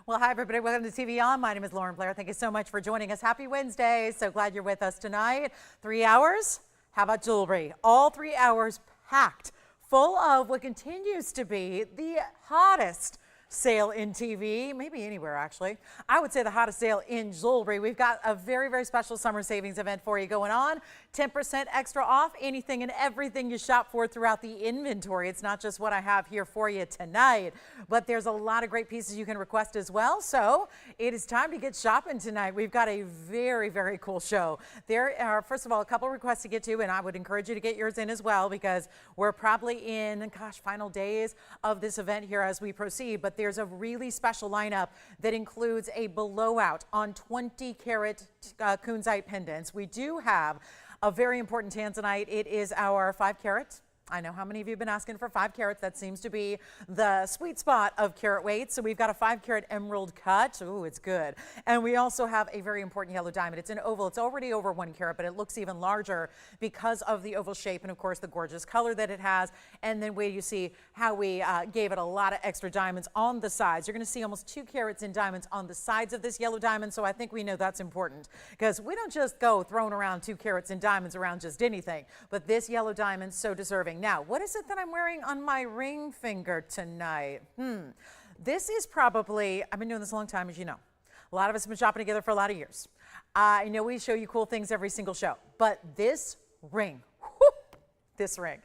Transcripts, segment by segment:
Well, hi, everybody. Welcome to TVON. My name is Blair. Thank you so much for joining us. Happy Wednesday. So glad you're with us tonight. 3 hours. How about jewelry? All 3 hours packed full of what continues to be the hottest sale in TV, maybe anywhere actually. I would say the hottest sale in jewelry. We've got a very, very special summer savings event for you going on. 10% extra off anything and everything you shop for throughout the inventory. It's not just what I have here for you tonight, but there's a lot of great pieces you can request as well. So it is time to get shopping tonight. We've got a very, very cool show. There are, first of all, a couple requests to get to, and I would encourage you to get yours in as well because we're probably in, final days of this event here as we proceed. But there's a really special lineup that includes a blowout on 20 karat Counzite pendants. We do have a very important Tanzanite. It is our 5 carat. I know how many of you have been asking for 5 carats. That seems to be the sweet spot of carat weight. So we've got a 5 carat emerald cut. Ooh, it's good. And we also have a very important yellow diamond. It's an oval. It's already over 1 carat, but it looks even larger because of the oval shape and, of course, the gorgeous color that it has. And then wait, you see how we gave it a lot of extra diamonds on the sides. You're going to see almost 2 carats in diamonds on the sides of this yellow diamond. So I think we know that's important because we don't just go throwing around 2 carats in diamonds around just anything. But this yellow diamond's so deserving. Now, what is it that I'm wearing on my ring finger tonight? This is probably, I've been doing this a long time, as you know. A lot of us have been shopping together for a lot of years. I know we show you cool things every single show, but this ring, this ring,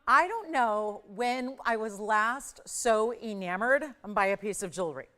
I don't know when I was last so enamored by a piece of jewelry.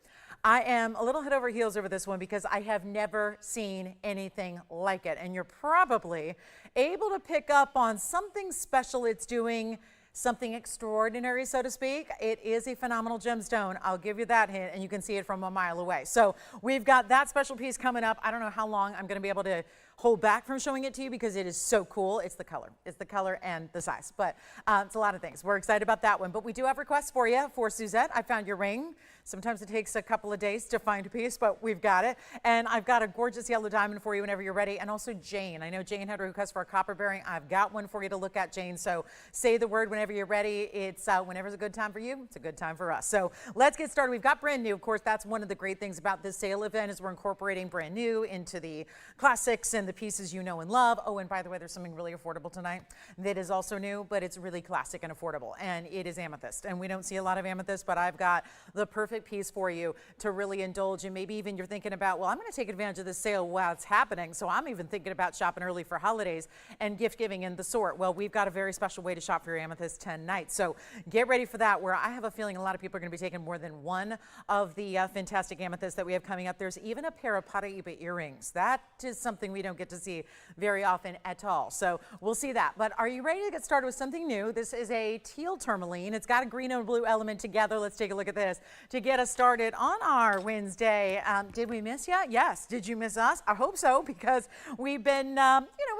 I am a little head over heels over this one because I have never seen anything like it. And you're probably able to pick up on something special it's doing, something extraordinary, so to speak. It is a phenomenal gemstone. I'll give you that hint, and you can see it from a mile away. So we've got that special piece coming up. I don't know how long I'm going to be able to hold back from showing it to you because it is so cool. It's the color. It's the color and the size. But it's a lot of things. We're excited about that one. But we do have requests for you. For Suzette, I found your ring. Sometimes it takes a couple of days to find a piece, but we've got it. And I've got a gorgeous yellow diamond for you whenever you're ready. And also Jane. I know Jane had a request for a copper bearing. I've got one for you to look at, Jane. So say the word whenever you're ready. It's whenever's a good time for you, it's a good time for us. So let's get started. We've got brand new. Of course, that's one of the great things about this sale event is we're incorporating brand new into the classics and the pieces you know and love. Oh, and by the way, there's something really affordable tonight that is also new, but it's really classic and affordable. And it is amethyst. And we don't see a lot of amethyst, but I've got the perfect piece for you to really indulge. And maybe even you're thinking about, well, I'm going to take advantage of this sale while it's happening. So I'm even thinking about shopping early for holidays and gift giving and the sort. Well, we've got a very special way to shop for your amethyst tonight. So get ready for that, where I have a feeling a lot of people are going to be taking more than one of the fantastic amethysts that we have coming up. There's even a pair of Paraiba earrings. That is something we don't get to see very often at all. So we'll see that. But are you ready to get started with something new? This is a teal tourmaline. It's got a green and blue element together. Let's take a look at this to get us started on our Wednesday. Did we miss you? Yes. Did you miss us? I hope so, because we've been,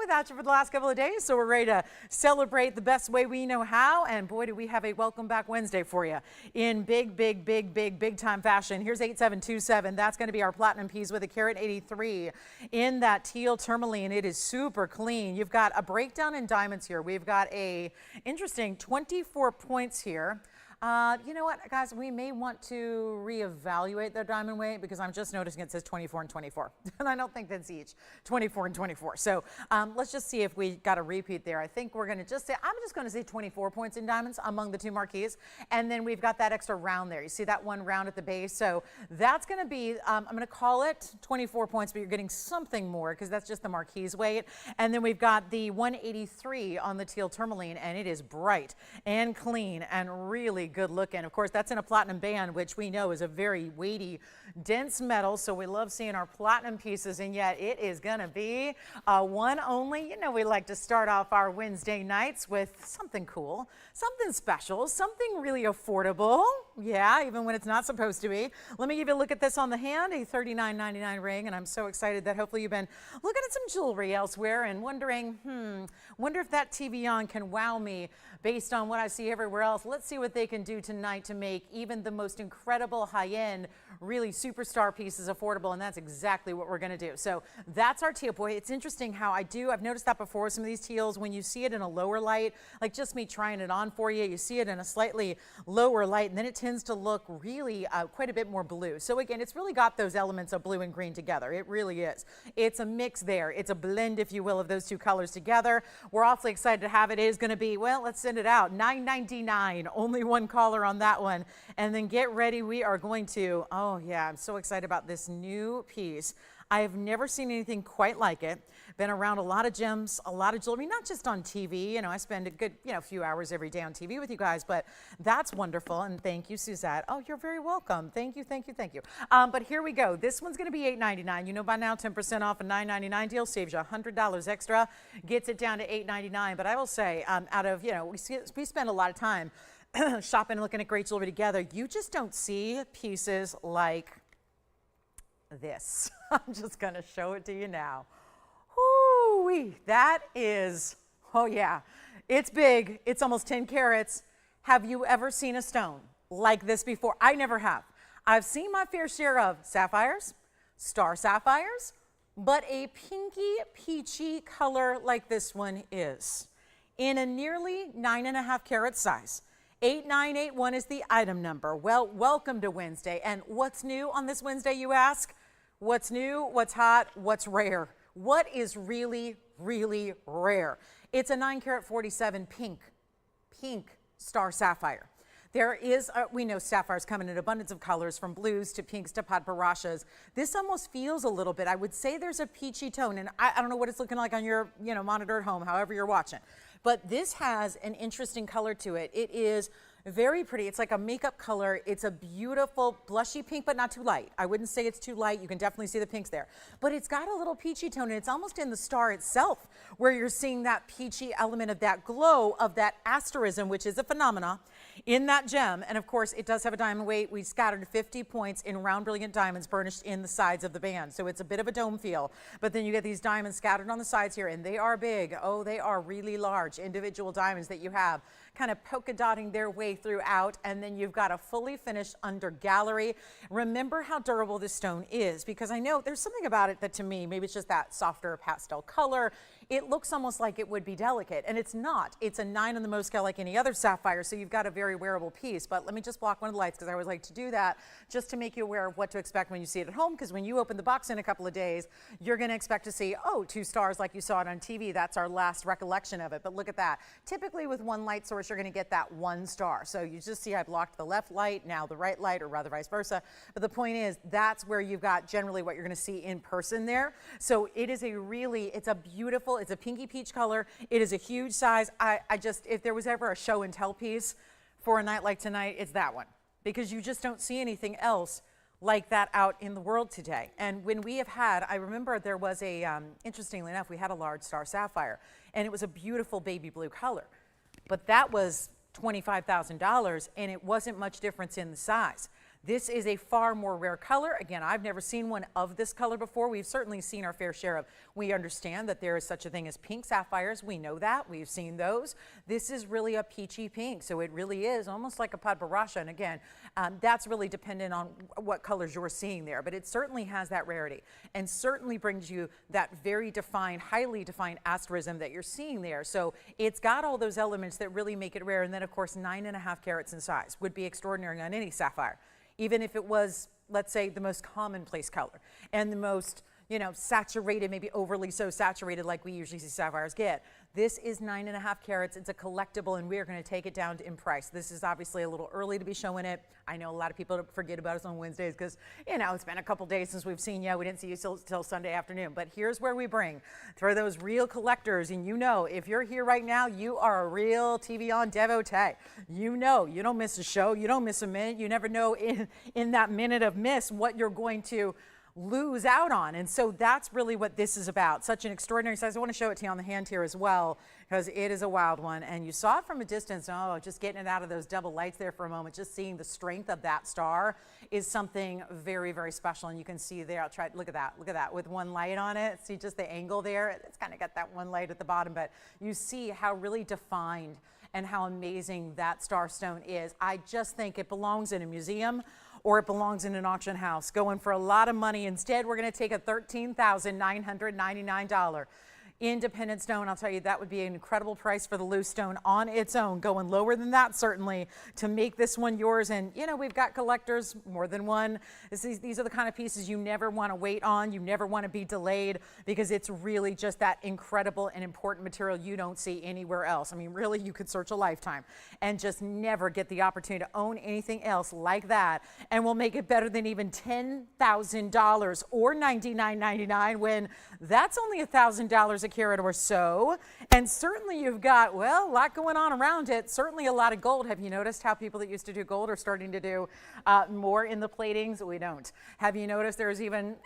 without you for the last couple of days. So we're ready to celebrate the best way we know how. And boy, do we have a welcome back Wednesday for you in big time fashion. Here's 8727. That's going to be our platinum piece with a carat 83 in that teal tourmaline. It is super clean. You've got a breakdown in diamonds here. We've got a interesting 24 points here. You know what, guys, we may want to reevaluate the diamond weight because I'm just noticing it says 24 and 24. And I don't think that's each 24 and 24. So let's just see if we got a repeat there. I think we're going to just say, I'm just going to say 24 points in diamonds among the two marquees. And then we've got that extra round there. You see that one round at the base. So that's going to be, I'm going to call it 24 points, but you're getting something more because that's just the marquee's weight. And then we've got the 183 on the teal tourmaline, and it is bright and clean and really good looking. Of course, that's in a platinum band, which we know is a very weighty, dense metal. So we love seeing our platinum pieces, and yet it is going to be one only. You know, we like to start off our Wednesday nights with something cool, something special, something really affordable. Yeah, even when it's not supposed to be. Let me give you a look at this on the hand, a $39.99 ring, and I'm so excited that hopefully you've been looking at some jewelry elsewhere and wondering, wonder if that TVON can wow me based on what I see everywhere else. Let's see what they can can do tonight to make even the most incredible high-end, really superstar pieces affordable, and that's exactly what we're going to do. So that's our teal. Boy, it's interesting how I've noticed that before, some of these teals, when you see it in a lower light, like just me trying it on for you, you see it in a slightly lower light, and then it tends to look really quite a bit more blue. So again, it's really got those elements of blue and green together. It really is. It's a mix there. It's a blend, if you will, of those two colors together. We're awfully excited to have it. It is going to be, well, let's send it out. $9.99. Only one caller on that one. And then get ready. We are going to, oh yeah, I'm so excited about this new piece. I have never seen anything quite like it. Been around a lot of gems, a lot of jewelry, not just on TV. You know, I spend a good, few hours every day on TV with you guys, but that's wonderful. And thank you, Suzette. Oh, you're very welcome. Thank you, thank you, thank you. But here we go. This one's going to be $8.99. You know by now, 10% off a $9.99 deal saves you $100 extra, gets it down to $8.99. But I will say, out of, we spend a lot of time shopping and looking at great jewelry together. You just don't see pieces like this. I'm just going to show it to you now. Whoo-wee. That is, oh yeah, it's big. It's almost 10 carats. Have you ever seen a stone like this before? I never have. I've seen my fair share of sapphires, star sapphires, but a pinky peachy color like this one is in a nearly 9.5 carat size. 8981 is the item number. Well, welcome to Wednesday. And what's new on this Wednesday, you ask? What's new, what's hot, what's rare? What is really, really rare? It's a 9 carat 47 pink star sapphire. There is, we know sapphires come in an abundance of colors, from blues to pinks to padparashas. This almost feels a little bit, I would say there's a peachy tone, and I don't know what it's looking like on your monitor at home, however you're watching. But this has an interesting color to it. It is very pretty. It's like a makeup color. It's a beautiful blushy pink, but not too light. I wouldn't say it's too light. You can definitely see the pinks there. But it's got a little peachy tone, and it's almost in the star itself where you're seeing that peachy element of that glow of that asterism, which is a phenomena in that gem. And of course, it does have a diamond weight. We scattered 50 points in round brilliant diamonds burnished in the sides of the band. So it's a bit of a dome feel. But then you get these diamonds scattered on the sides here, and they are big. Oh, they are really large individual diamonds that you have kind of polka dotting their way throughout, and then you've got a fully finished under gallery. Remember how durable this stone is, because I know there's something about it that, to me, maybe it's just that softer pastel color. It looks almost like it would be delicate, and it's not. It's a 9 on the Mohs scale like any other sapphire, so you've got a very wearable piece. But let me just block one of the lights, because I always like to do that, just to make you aware of what to expect when you see it at home, because when you open the box in a couple of days, you're going to expect to see, oh, 2 stars like you saw it on TV. That's our last recollection of it. But look at that. Typically with one light source, you're going to get that 1 star. So you just see I blocked the left light, now the right light, or rather vice versa. But the point is, that's where you've got generally what you're going to see in person there. So it is it's a beautiful, it's a pinky peach color. It is a huge size. If there was ever a show and tell piece for a night like tonight, it's that one, because you just don't see anything else like that out in the world today. And when we have had, I remember there was interestingly enough, we had a large star sapphire, and it was a beautiful baby blue color. But that was $25,000, and it wasn't much difference in the size. This is a far more rare color. Again, I've never seen one of this color before. We've certainly seen our fair share of. We understand that there is such a thing as pink sapphires. We know that. We've seen those. This is really a peachy pink, so it really is almost like a padparasha. And again, that's really dependent on what colors you're seeing there. But it certainly has that rarity, and certainly brings you that very defined, highly defined asterism that you're seeing there. So it's got all those elements that really make it rare. And then, of course, 9.5 carats in size would be extraordinary on any sapphire. Even if it was, let's say, the most commonplace color and the most, saturated, maybe overly so saturated like we usually see sapphires get. This is 9.5 carats. It's a collectible, and we are going to take it down in price. This is obviously a little early to be showing it. I know a lot of people forget about us on Wednesdays because, it's been a couple days since we've seen you. We didn't see you till Sunday afternoon. But here's where we bring for those real collectors. And if you're here right now, you are a real TVON devotee. You don't miss a show. You don't miss a minute. You never know in that minute of miss what you're going to lose out on. And so that's really what this is about. Such an extraordinary size. I want to show it to you on the hand here as well, because it is a wild one. And you saw it from a distance. Oh, just getting it out of those double lights there for a moment, just seeing the strength of that star is something very, very special. And you can see there, look at that with one light on it. See just the angle there. It's kind of got that one light at the bottom, but you see how really defined and how amazing that star stone is. I just think it belongs in a museum or it belongs in an auction house, going for a lot of money. Instead, we're going to take a $13,999 independent stone. I'll tell you, that would be an incredible price for the loose stone on its own, going lower than that certainly to make this one yours. And you know, we've got collectors, more than one. These are the kind of pieces you never want to wait on. You never want to be delayed, because it's really just that incredible and important material you don't see anywhere else. I mean, really, you could search a lifetime and just never get the opportunity to own anything else like that. And we'll make it better than even $10,000 or $99.99, when that's only $1,000 a carat or so. And certainly you've got, well, a lot going on around it. Certainly a lot of gold. Have you noticed how people that used to do gold are starting to do more in the platings? We don't. Have you noticed there's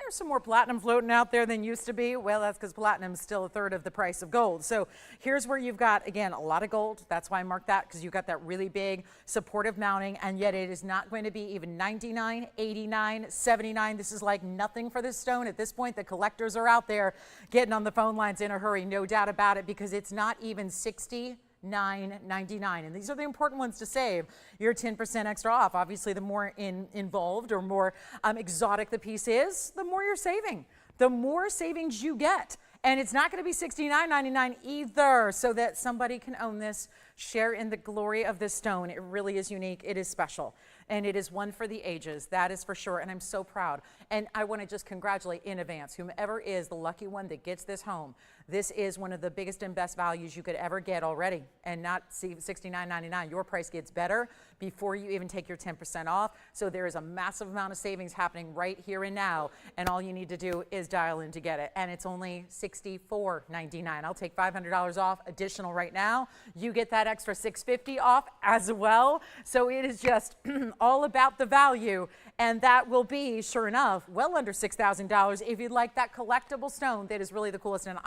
some more platinum floating out there than used to be? Well, that's because platinum's still a third of the price of gold. So here's where you've got, again, a lot of gold. That's why I marked that, because you've got that really big supportive mounting, and yet it is not going to be even 99, 89, 79. This is like nothing for this stone. At this point, the collectors are out there getting on the phone lines in a hurry, no doubt about it, because it's not even $69.99. And these are the important ones to save. You're 10% extra off. Obviously, the more involved or more exotic the piece is, the more you're saving. The more savings you get. And it's not going to be $69.99 either, so that somebody can own this, share in the glory of this stone. It really is unique. It is special. And it is one for the ages, that is for sure. And I'm so proud. And I want to just congratulate in advance whomever is the lucky one that gets this home. This is one of the biggest and best values you could ever get already, and not see $69.99. Your price gets better before you even take your 10% off. So there is a massive amount of savings happening right here and now. And all you need to do is dial in to get it. And it's only $64.99. I'll take $500 off additional right now. You get that extra $650 off as well. So it is just all about the value, and that will be, sure enough, well under $6,000 if you'd like that collectible stone that is really the coolest. And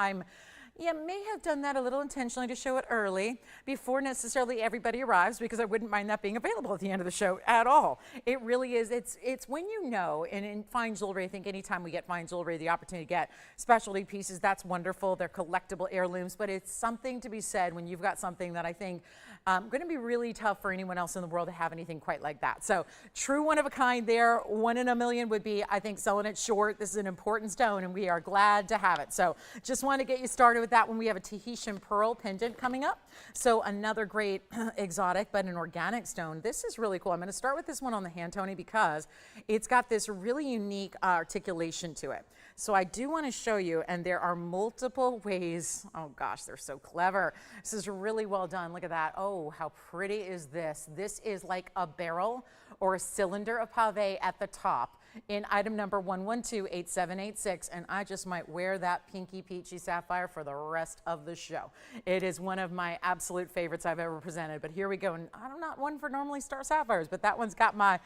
may have done that a little intentionally to show it early before necessarily everybody arrives, because I wouldn't mind that being available at the end of the show at all. It really is. It's when you know, and in fine jewelry, I think anytime we get fine jewelry, the opportunity to get specialty pieces, that's wonderful. They're collectible heirlooms, but it's something to be said when you've got something that I think going to be really tough for anyone else in the world to have anything quite like that. So true one of a kind there. 1 in a million would be, I think, selling it short. This is an important stone, and we are glad to have it. So just want to get you started with that one. We have a Tahitian pearl pendant coming up. So another great exotic, but an organic stone. This is really cool. I'm going to start with this one on the hand, Tony, because it's got this really unique articulation to it. So I do want to show you, and there are multiple ways. Oh gosh, they're so clever. This is really well done. Look at that. Oh, how pretty is this? This is like a barrel or a cylinder of pave at the top in item number 1128786, and I just might wear that pinky peachy sapphire for the rest of the show. It is one of my absolute favorites I've ever presented. But here we go, and I'm not one for normally star sapphires, but that one's got my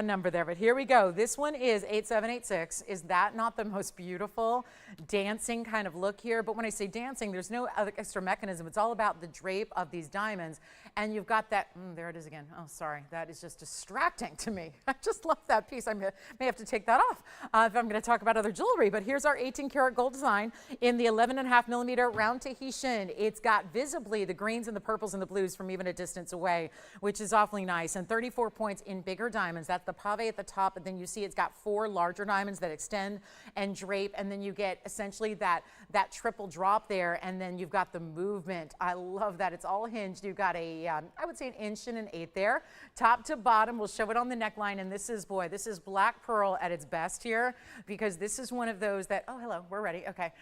number there. But here we go. This one is 8786. Is that not the most beautiful dancing kind of look here? But when I say dancing, there's no other extra mechanism. It's all about the drape of these diamonds, and you've got that. There it is again. Oh, sorry, that is just distracting to me. I just love that piece. May have to take that off if I'm going to talk about other jewelry. But here's our 18 karat gold design in the 11.5 millimeter round Tahitian. It's got visibly the greens and the purples and the blues from even a distance away, which is awfully nice. And 34 points in bigger diamonds. That's the pave at the top, and then you see it's got 4 larger diamonds that extend and drape, and then you get essentially that triple drop there, and then you've got the movement. I love that. It's all hinged. You've got a I would say 1 inch and 1/8 there, top to bottom. We'll show it on the neckline, and this is black pearl at its best here, because this is one of those that, oh, hello, we're ready. Okay.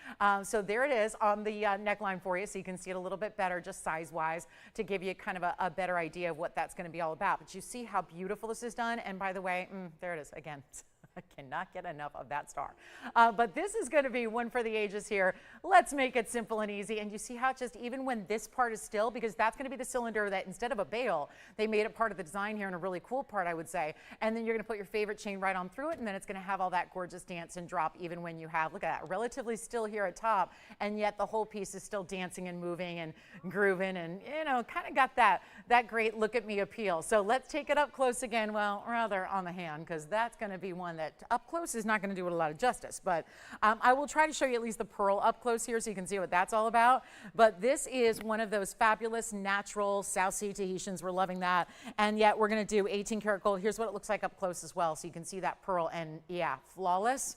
So there it is on the neckline for you, so you can see it a little bit better just size-wise to give you kind of a better idea of what that's going to be all about. But you see how beautiful this is done, and by the way, there it is again. I cannot get enough of that star. But this is going to be one for the ages here. Let's make it simple and easy. And you see how it's just, even when this part is still, because that's going to be the cylinder that instead of a bail, they made it part of the design here, and a really cool part, I would say. And then you're going to put your favorite chain right on through it, and then it's going to have all that gorgeous dance and drop even when you have, look at that, relatively still here at top, and yet the whole piece is still dancing and moving and grooving, and, you know, kind of got that great look at me appeal. So let's take it up close again, well, rather on the hand, because that's going to be one that that up close is not going to do it a lot of justice, but I will try to show you at least the pearl up close here so you can see what that's all about. But this is one of those fabulous natural South Sea Tahitians. We're loving that. And yet we're going to do 18 karat gold. Here's what it looks like up close as well, so you can see that pearl. And yeah, flawless.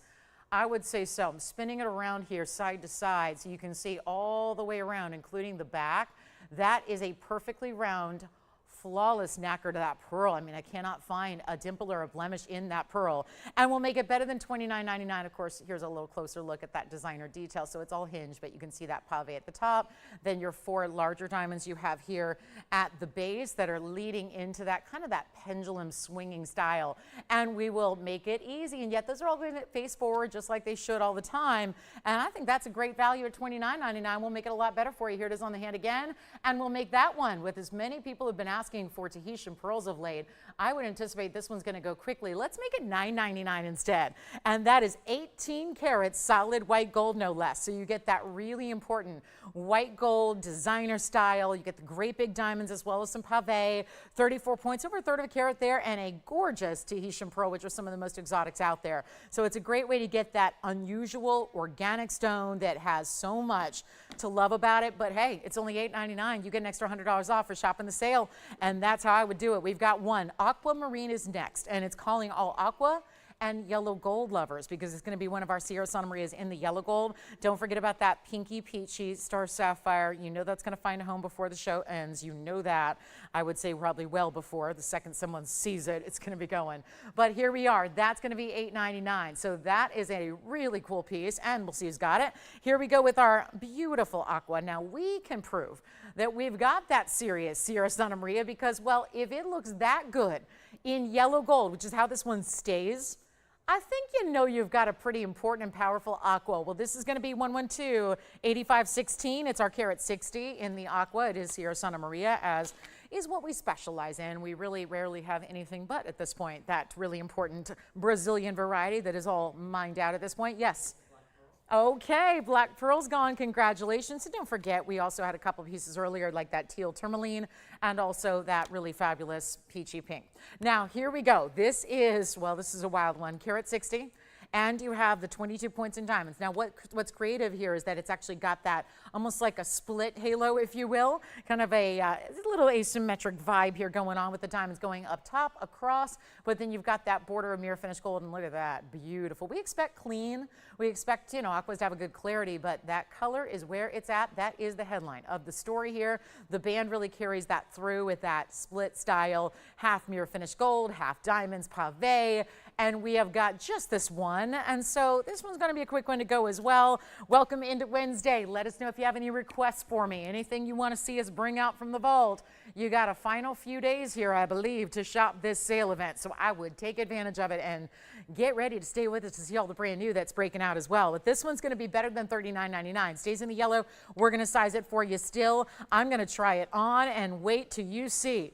I would say so. I'm spinning it around here side to side so you can see all the way around, including the back. That is a perfectly round, flawless nacre to that pearl. I mean, I cannot find a dimple or a blemish in that pearl. And we'll make it better than $29.99. Of course, here's a little closer look at that designer detail. So it's all hinged, but you can see that pave at the top. Then your 4 larger diamonds you have here at the base that are leading into that kind of that pendulum swinging style. And we will make it easy. And yet those are all going to face forward just like they should all the time. And I think that's a great value at $29.99. We'll make it a lot better for you. Here it is on the hand again. And we'll make that one with as many people who've been asking for Tahitian pearls of late. I would anticipate this one's going to go quickly. Let's make it $9.99 instead. And that is 18 karat solid white gold, no less. So you get that really important white gold designer style. You get the great big diamonds as well as some pave, 34 points, over a third of a carat there, and a gorgeous Tahitian pearl, which are some of the most exotics out there. So it's a great way to get that unusual organic stone that has so much to love about it. But hey, it's only $8.99. You get an extra $100 off for shopping the sale. And that's how I would do it. We've got one. Aquamarine is next, and it's calling all aqua and yellow gold lovers because it's going to be one of our Sierra Santa Marias in the yellow gold. Don't forget about that pinky peachy star sapphire. You know that's going to find a home before the show ends. You know that. I would say probably well before. The second someone sees it, it's going to be going. But here we are. That's going to be $8.99. So that is a really cool piece, and we'll see who's got it. Here we go with our beautiful aqua. Now we can prove that we've got that serious Sierra Santa Maria because, well, if it looks that good in yellow gold, which is how this one stays, I think you know you've got a pretty important and powerful aqua. Well, this is going to be 112-8516. It's our carat 60 in the aqua. It is Sierra Santa Maria, as is what we specialize in. We really rarely have anything but at this point that really important Brazilian variety that is all mined out at this point. Yes. Okay, black pearl's gone. Congratulations. And don't forget, we also had a couple pieces earlier like that teal tourmaline and also that really fabulous peachy pink. Now, here we go. This is, well, this is a wild one, carat 60. And you have the 22 points in diamonds. Now, what's creative here is that it's actually got that almost like a split halo, if you will, kind of a little asymmetric vibe here going on with the diamonds going up top, across, but then you've got that border of mirror finished gold, and look at that, beautiful. We expect clean. We expect, you know, aquas to have a good clarity, but that color is where it's at. That is the headline of the story here. The band really carries that through with that split style, half mirror finished gold, half diamonds, pave, and we have got just this one. And so this one's going to be a quick one to go as well. Welcome into Wednesday. Let us know if you have any requests for me, anything you want to see us bring out from the vault. You got a final few days here, I believe, to shop this sale event. So I would take advantage of it and get ready to stay with us to see all the brand new that's breaking out as well. But this one's going to be better than $39.99. Stays in the yellow. We're going to size it for you still. I'm going to try it on and wait till you see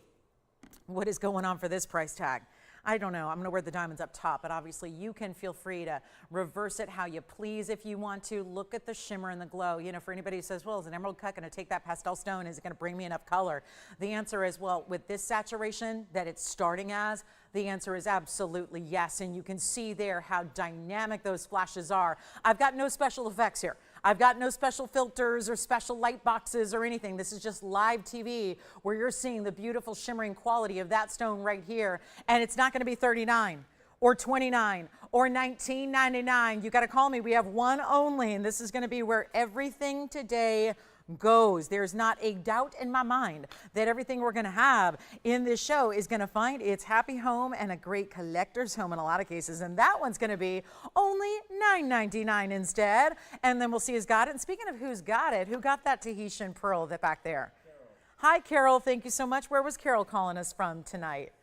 what is going on for this price tag. I don't know. I'm going to wear the diamonds up top, but obviously you can feel free to reverse it how you please if you want to. Look at the shimmer and the glow. You know, for anybody who says, well, is an emerald cut going to take that pastel stone? Is it going to bring me enough color? The answer is, well, with this saturation that it's starting as, the answer is absolutely yes. And you can see there how dynamic those flashes are. I've got no special effects here. I've got no special filters or special light boxes or anything. This is just live TV where you're seeing the beautiful shimmering quality of that stone right here. And it's not going to be $39 or $29 or $19.99. You got to call me. We have one only, and this is going to be where everything today goes. There's not a doubt in my mind that everything we're going to have in this show is going to find its happy home and a great collector's home in a lot of cases. And that one's going to be only $9.99 instead. And then we'll see who's got it. And speaking of who's got it, who got that Tahitian pearl back there? Carol. Hi, Carol. Thank you so much. Where was Carol calling us from tonight?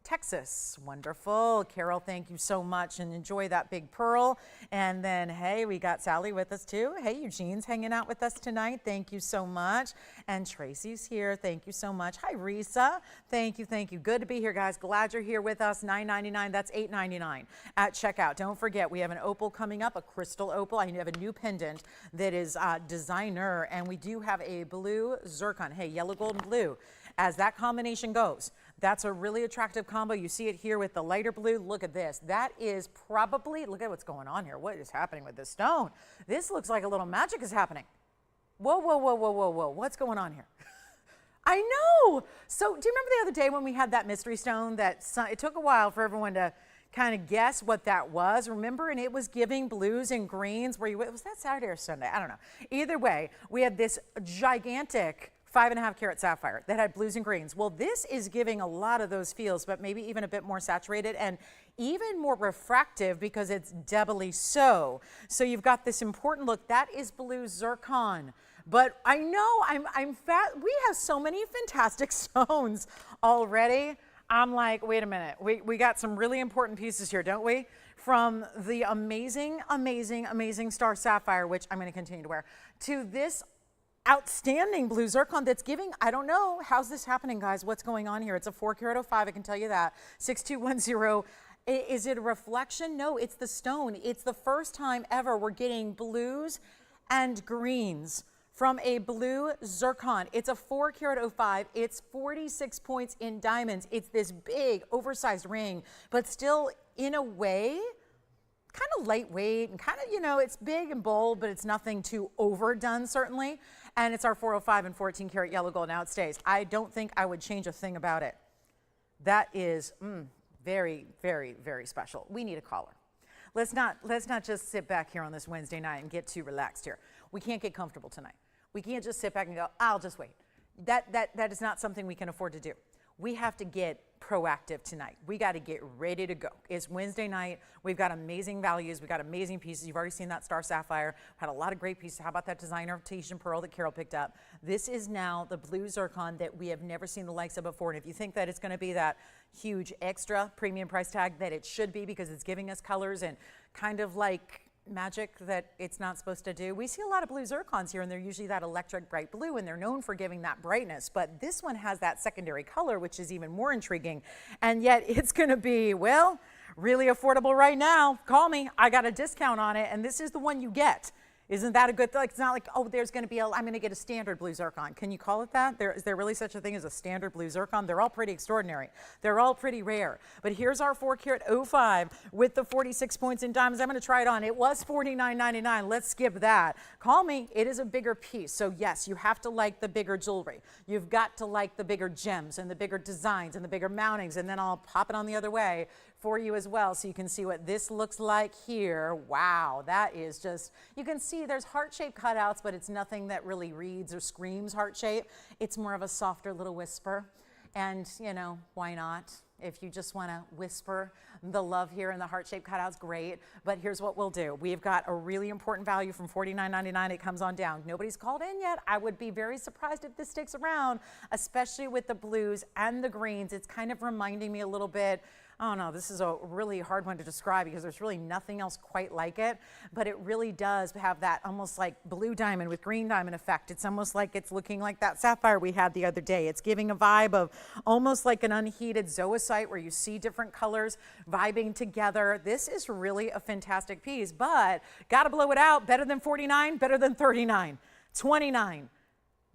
Texas. Wonderful. Carol, thank you so much, and enjoy that big pearl. And then, hey, we got Sally with us too. Hey, Eugene's hanging out with us tonight. Thank you so much. And Tracy's here. Thank you so much. Hi, Risa. Thank you. Thank you. Good to be here, guys. Glad you're here with us. $9.99. That's $8.99 at checkout. Don't forget, we have an opal coming up, a crystal opal. I have a new pendant that is designer, and we do have a blue zircon. Hey, yellow, gold, and blue. As that combination goes, That's a really attractive combo. You see it here with the lighter blue. Look at this. That is probably, look at what's going on here. What is happening with this stone? This looks like a little magic is happening. Whoa, whoa, whoa, whoa, whoa, whoa. What's going on here? I know. So do you remember the other day when we had that mystery stone that it took a while for everyone to kind of guess what that was? Remember? And it was giving blues and greens. Was that Saturday or Sunday? I don't know. Either way, we had this gigantic 5.5 carat sapphire that had blues and greens. Well, this is giving a lot of those feels, but maybe even a bit more saturated and even more refractive because it's doubly so. So you've got this important look. That is blue zircon. But I know I'm fat. We have so many fantastic stones already. I'm like, wait a minute. We got some really important pieces here, don't we? From the amazing, amazing, amazing star sapphire, which I'm going to continue to wear, to this outstanding blue zircon that's giving, I don't know, how's this happening, guys? What's going on here? It's a 4 carat 05, I can tell you that. 6210. Is it a reflection? No, it's the stone. It's the first time ever we're getting blues and greens from a blue zircon. It's a 4 carat 05. It's 46 points in diamonds. It's this big, oversized ring, but still, in a way, kind of lightweight and kind of, you know, it's big and bold, but it's nothing too overdone, certainly. And it's our 405 and 14 karat yellow gold. Now it stays. I don't think I would change a thing about it. That is very, very, very special. We need a caller. Let's not just sit back here on this Wednesday night and get too relaxed here. We can't get comfortable tonight. We can't just sit back and go, I'll just wait. That is not something we can afford to do. We have to get proactive tonight. We got to get ready to go. It's Wednesday night. We've got amazing values. We've got amazing pieces. You've already seen that star sapphire. Had a lot of great pieces. How about that designer Tahitian pearl that Carol picked up? This is now the blue zircon that we have never seen the likes of before. And if you think that it's going to be that huge extra premium price tag that it should be because it's giving us colors and kind of like magic that it's not supposed to do. We see a lot of blue zircons here, and they're usually that electric bright blue, and they're known for giving that brightness. But this one has that secondary color, which is even more intriguing. And yet it's going to be, well, really affordable right now. Call me. I got a discount on it, and this is the one you get. Isn't that a good thing? Like, it's not like, oh, there's going to be I'm going to get a standard blue zircon. Can you call it that? Is there really such a thing as a standard blue zircon? They're all pretty extraordinary. They're all pretty rare. But here's our 4 carat 05 with the 46 points in diamonds. I'm going to try it on. It was $49.99. Let's skip that. Call me. It is a bigger piece. So yes, you have to like the bigger jewelry. You've got to like the bigger gems and the bigger designs and the bigger mountings. And then I'll pop it on the other way for you as well, so you can see what this looks like here. Wow, that is just, you can see there's heart-shaped cutouts, but it's nothing that really reads or screams heart shape. It's more of a softer little whisper. And, you know, why not? If you just want to whisper the love here in the heart-shaped cutouts, great. But here's what we'll do. We've got a really important value from $49.99. It comes on down. Nobody's called in yet. I would be very surprised if this sticks around, especially with the blues and the greens. It's kind of reminding me a little bit, oh no, this is a really hard one to describe because there's really nothing else quite like it, but it really does have that almost like blue diamond with green diamond effect. It's almost like it's looking like that sapphire we had the other day. It's giving a vibe of almost like an unheated zoisite where you see different colors vibing together. This is really a fantastic piece, but gotta blow it out. Better than 49, better than 39, 29.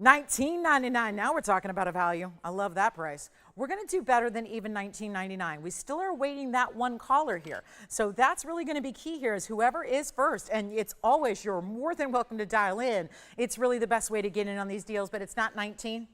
$19.99. Now we're talking about a value. I love that price. We're going to do better than even $19.99. We still are waiting that one caller here. So that's really going to be key here is whoever is first, and it's always, you're more than welcome to dial in. It's really the best way to get in on these deals, but it's not 19,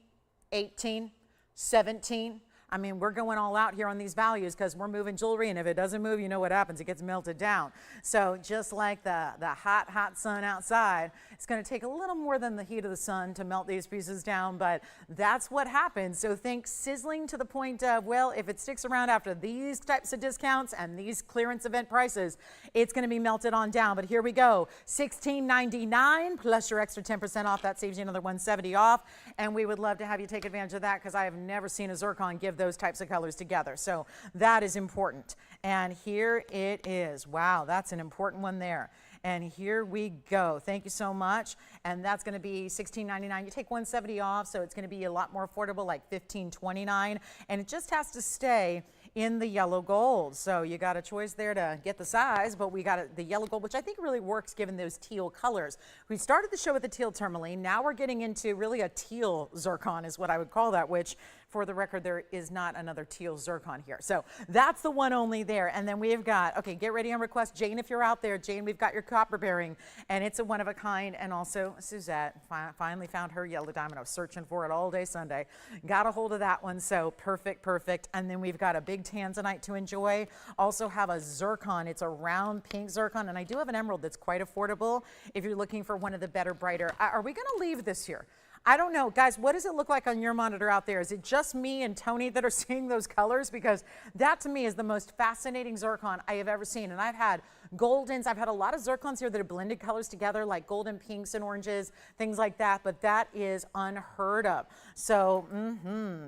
18, 17. I mean, we're going all out here on these values because we're moving jewelry, and if it doesn't move, you know what happens. It gets melted down. So just like the hot, hot sun outside, it's going to take a little more than the heat of the sun to melt these pieces down, but that's what happens. So think sizzling to the point of, well, if it sticks around after these types of discounts and these clearance event prices, it's going to be melted on down. But here we go, $16.99 plus your extra 10% off. That saves you another $170 off, and we would love to have you take advantage of that because I have never seen a zircon give those types of colors together. So that is important. And here it is. Wow, that's an important one there. And here we go. Thank you so much. And that's going to be $16.99. You take $170 off, so it's going to be a lot more affordable, like $15.29. And it just has to stay in the yellow gold. So you got a choice there to get the size, but we got the yellow gold, which I think really works given those teal colors. We started the show with the teal tourmaline. Now we're getting into really a teal zircon is what I would call that, which For the record, there is not another teal zircon here. So that's the one only there. And then we've got, okay, get ready on request. Jane, if you're out there, Jane, we've got your copper bearing, and it's a one of a kind. And also Suzette finally found her yellow diamond. I was searching for it all day Sunday. Got a hold of that one. So perfect, perfect. And then we've got a big Tanzanite to enjoy. Also have a zircon. It's a round pink zircon. And I do have an emerald that's quite affordable if you're looking for one of the better, brighter. Are we going to leave this here? I don't know. Guys, what does it look like on your monitor out there? Is it just me and Tony that are seeing those colors? Because that to me is the most fascinating zircon I have ever seen. And I've had goldens. I've had a lot of zircons here that have blended colors together, like golden pinks and oranges, things like that. But that is unheard of. So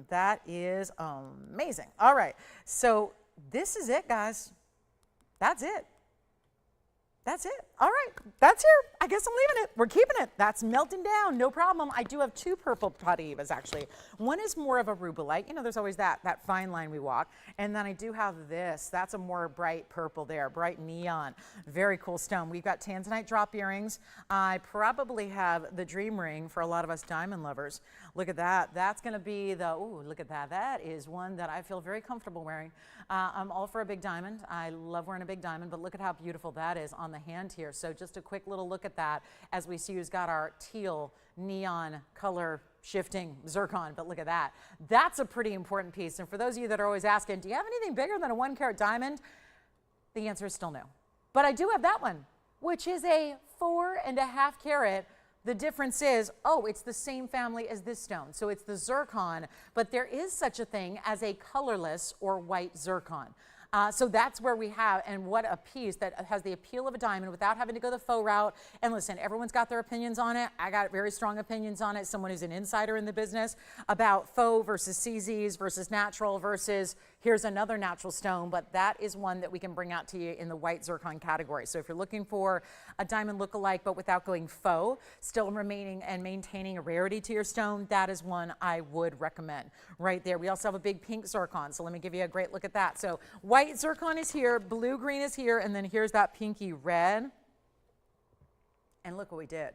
that is amazing. All right. So this is it, guys. That's it. That's it. All right, that's here. I guess I'm leaving it. We're keeping it. That's melting down, no problem. I do have two purple Paraibas, actually. One is more of a rubellite. You know, there's always that fine line we walk. And then I do have this. That's a more bright purple there, bright neon. Very cool stone. We've got Tanzanite drop earrings. I probably have the dream ring for a lot of us diamond lovers. Look at that. That's going to be the, ooh, look at that. That is one that I feel very comfortable wearing. I'm all for a big diamond. I love wearing a big diamond, but look at how beautiful that is on the hand here. So just a quick little look at that as we see who's got our teal neon color shifting zircon, but look at that. That's a pretty important piece. And for those of you that are always asking, do you have anything bigger than a 1 carat diamond? The answer is still no. But I do have that one, which is a 4.5 carat. The difference is, oh, it's the same family as this stone. So it's the zircon, but there is such a thing as a colorless or white zircon. So that's where we have, and what a piece that has the appeal of a diamond without having to go the faux route. And listen, everyone's got their opinions on it. I got very strong opinions on it. Someone who's an insider in the business about faux versus CZs versus natural versus here's another natural stone, but that is one that we can bring out to you in the white zircon category. So if you're looking for a diamond look-alike, but without going faux, still remaining and maintaining a rarity to your stone, that is one I would recommend right there. We also have a big pink zircon, so let me give you a great look at that. So white zircon is here, blue-green is here, and then here's that pinky red. And look what we did.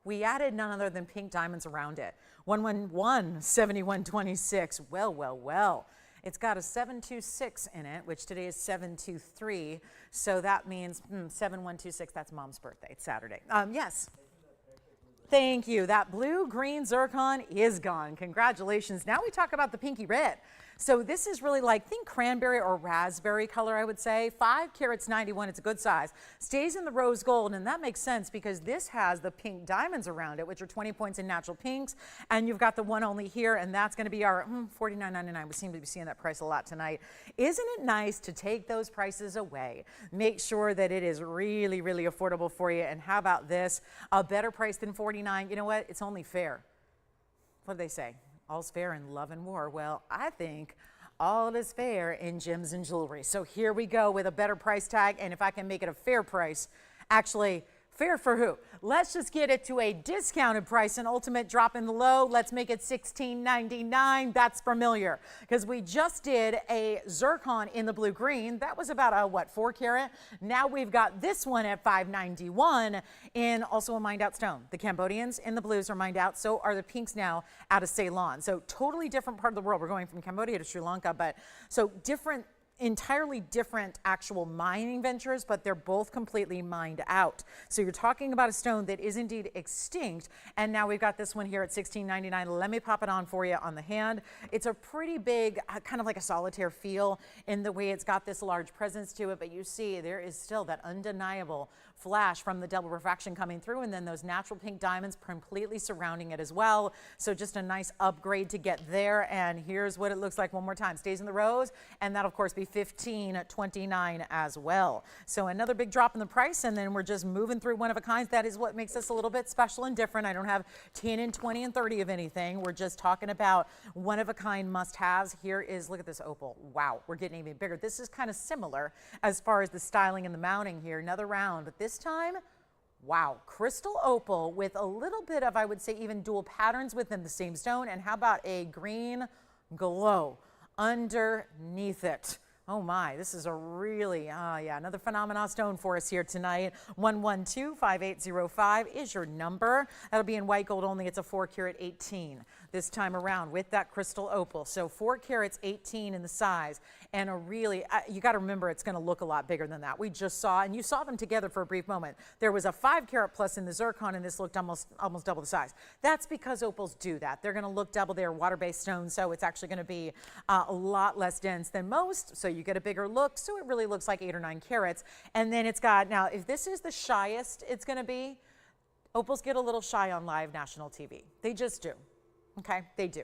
We added none other than pink diamonds around it. 111, 7126, well, well, well. It's got a 726 in it, which today is 723. So that means 7126, that's Mom's birthday. It's Saturday. Yes. Thank you. That blue-green zircon is gone. Congratulations. Now we talk about the pinky red. So this is really like, think cranberry or raspberry color, I would say. 5 carats 91, it's a good size. Stays in the rose gold, and that makes sense because this has the pink diamonds around it, which are 20 points in natural pinks. And you've got the one only here, and that's going to be our $49.99. We seem to be seeing that price a lot tonight. Isn't it nice to take those prices away? Make sure that it is really, really affordable for you. And how about this? A better price than $49. You know what? It's only fair. What do they say? All's fair in love and war. Well, I think all is fair in gems and jewelry. So here we go with a better price tag. And if I can make it a fair price, actually, fair for who? Let's just get it to a discounted price, an ultimate drop in the low. Let's make it $16.99. That's familiar because we just did a zircon in the blue green. That was about a, what, 4 carat? Now we've got this one at $591 in also a mined out stone. The Cambodians in the blues are mined out. So are the pinks now out of Ceylon. So totally different part of the world. We're going from Cambodia to Sri Lanka, but so different, entirely different actual mining ventures, but they're both completely mined out. So you're talking about a stone that is indeed extinct, and now we've got this one here at $16.99. Let me pop it on for you on the hand. It's a pretty big, kind of like a solitaire feel in the way it's got this large presence to it, but you see there is still that undeniable flash from the double refraction coming through, and then those natural pink diamonds completely surrounding it as well. So just a nice upgrade to get there, and here's what it looks like one more time. Stays in the rose, and that'll of course be $15.29 as well. So another big drop in the price, and then we're just moving through one of a kinds. That is what makes us a little bit special and different. I don't have 10 and 20 and 30 of anything. We're just talking about one of a kind must-haves. Here is, look at this opal. Wow, we're getting even bigger. This is kind of similar as far as the styling and the mounting here. Another round, but this time, wow, crystal opal with a little bit of, I would say, even dual patterns within the same stone. And how about a green glow underneath it? Oh my, this is a really, another phenomenal stone for us here tonight. 112-5805 is your number. That'll be in white gold only. It's a 4 carat 18 this time around with that crystal opal. So 4 carats 18 in the size, and a really, you got to remember it's going to look a lot bigger than that. We just saw, and you saw them together for a brief moment. There was a 5 carat plus in the zircon, and this looked almost double the size. That's because opals do that. They're going to look double. They're water-based stones, so it's actually going to be a lot less dense than most. So you get a bigger look. So it really looks like 8 or 9 carats. And then it's got, now if this is the shyest it's going to be, opals get a little shy on live national TV. They just do. Okay, they do.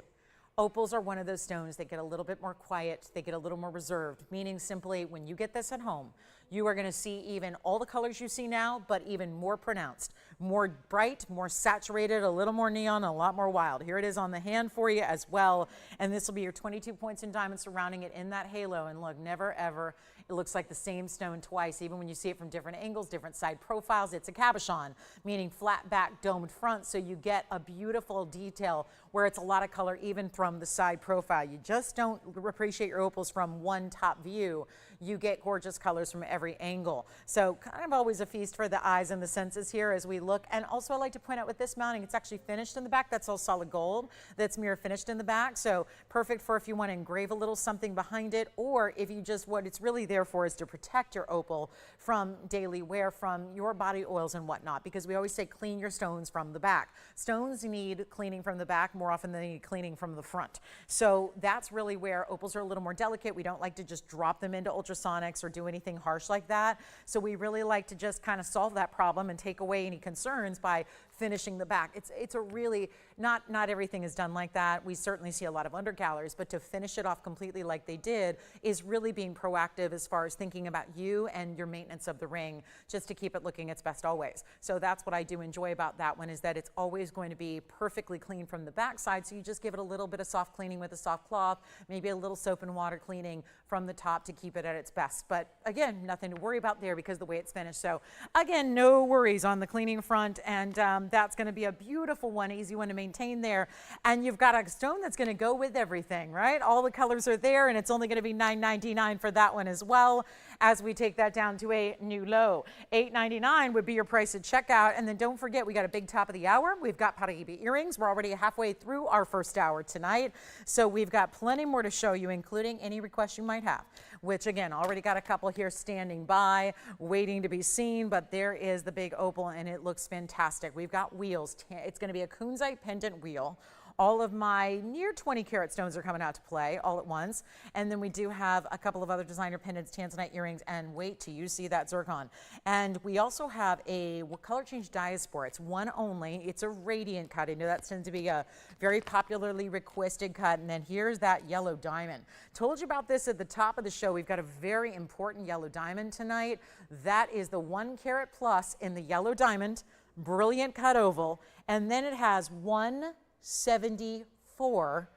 Opals are one of those stones that get a little bit more quiet, they get a little more reserved, meaning simply when you get this at home, you are going to see even all the colors you see now, but even more pronounced, more bright, more saturated, a little more neon, a lot more wild. Here it is on the hand for you as well, and this will be your 22 points in diamond surrounding it in that halo. And look, never ever, it looks like the same stone twice, even when you see it from different angles, different side profiles. It's a cabochon, meaning flat back, domed front, so you get a beautiful detail where it's a lot of color even from the side profile. You just don't appreciate your opals from one top view. You get gorgeous colors from every angle. So kind of always a feast for the eyes and the senses here as we look. And also I like to point out with this mounting, it's actually finished in the back. That's all solid gold. That's mirror finished in the back. So perfect for if you want to engrave a little something behind it, or if you just, what it's really there for is to protect your opal from daily wear, from your body oils and whatnot, because we always say clean your stones from the back. Stones need cleaning from the back more often than they need cleaning from the front. So that's really where opals are a little more delicate. We don't like to just drop them into ultrasonics or do anything harsh like that. So we really like to just kind of solve that problem and take away any concerns by finishing the back. It's a really, not everything is done like that. We certainly see a lot of undergalleries, but to finish it off completely like they did is really being proactive as far as thinking about you and your maintenance of the ring, just to keep it looking its best always. So that's what I do enjoy about that one, is that it's always going to be perfectly clean from the backside. So you just give it a little bit of soft cleaning with a soft cloth, maybe a little soap and water cleaning from the top to keep it at its best. But again, nothing to worry about there because the way it's finished. So again, no worries on the cleaning front, and that's going to be a beautiful one, easy one to maintain there. And you've got a stone that's going to go with everything, right? All the colors are there, and it's only going to be $9.99 for that one as well, as we take that down to a new low. $8.99 would be your price at checkout. And then don't forget, we got a big top of the hour. We've got Paraiba earrings. We're already halfway through our first hour tonight, so we've got plenty more to show you, including any requests you might have, which again, already got a couple here standing by, waiting to be seen. But there is the big opal, and it looks fantastic. We've got wheels. It's going to be a Counzite pendant wheel. All of my near 20 karat stones are coming out to play all at once. And then we do have a couple of other designer pendants, Tanzanite earrings, and wait till you see that zircon. And we also have a color change diaspora. It's one only. It's a radiant cut. I know that tends to be a very popularly requested cut. And then here's that yellow diamond. Told you about this at the top of the show. We've got a very important yellow diamond tonight. That is the 1 carat plus in the yellow diamond, brilliant cut oval. And then it has 174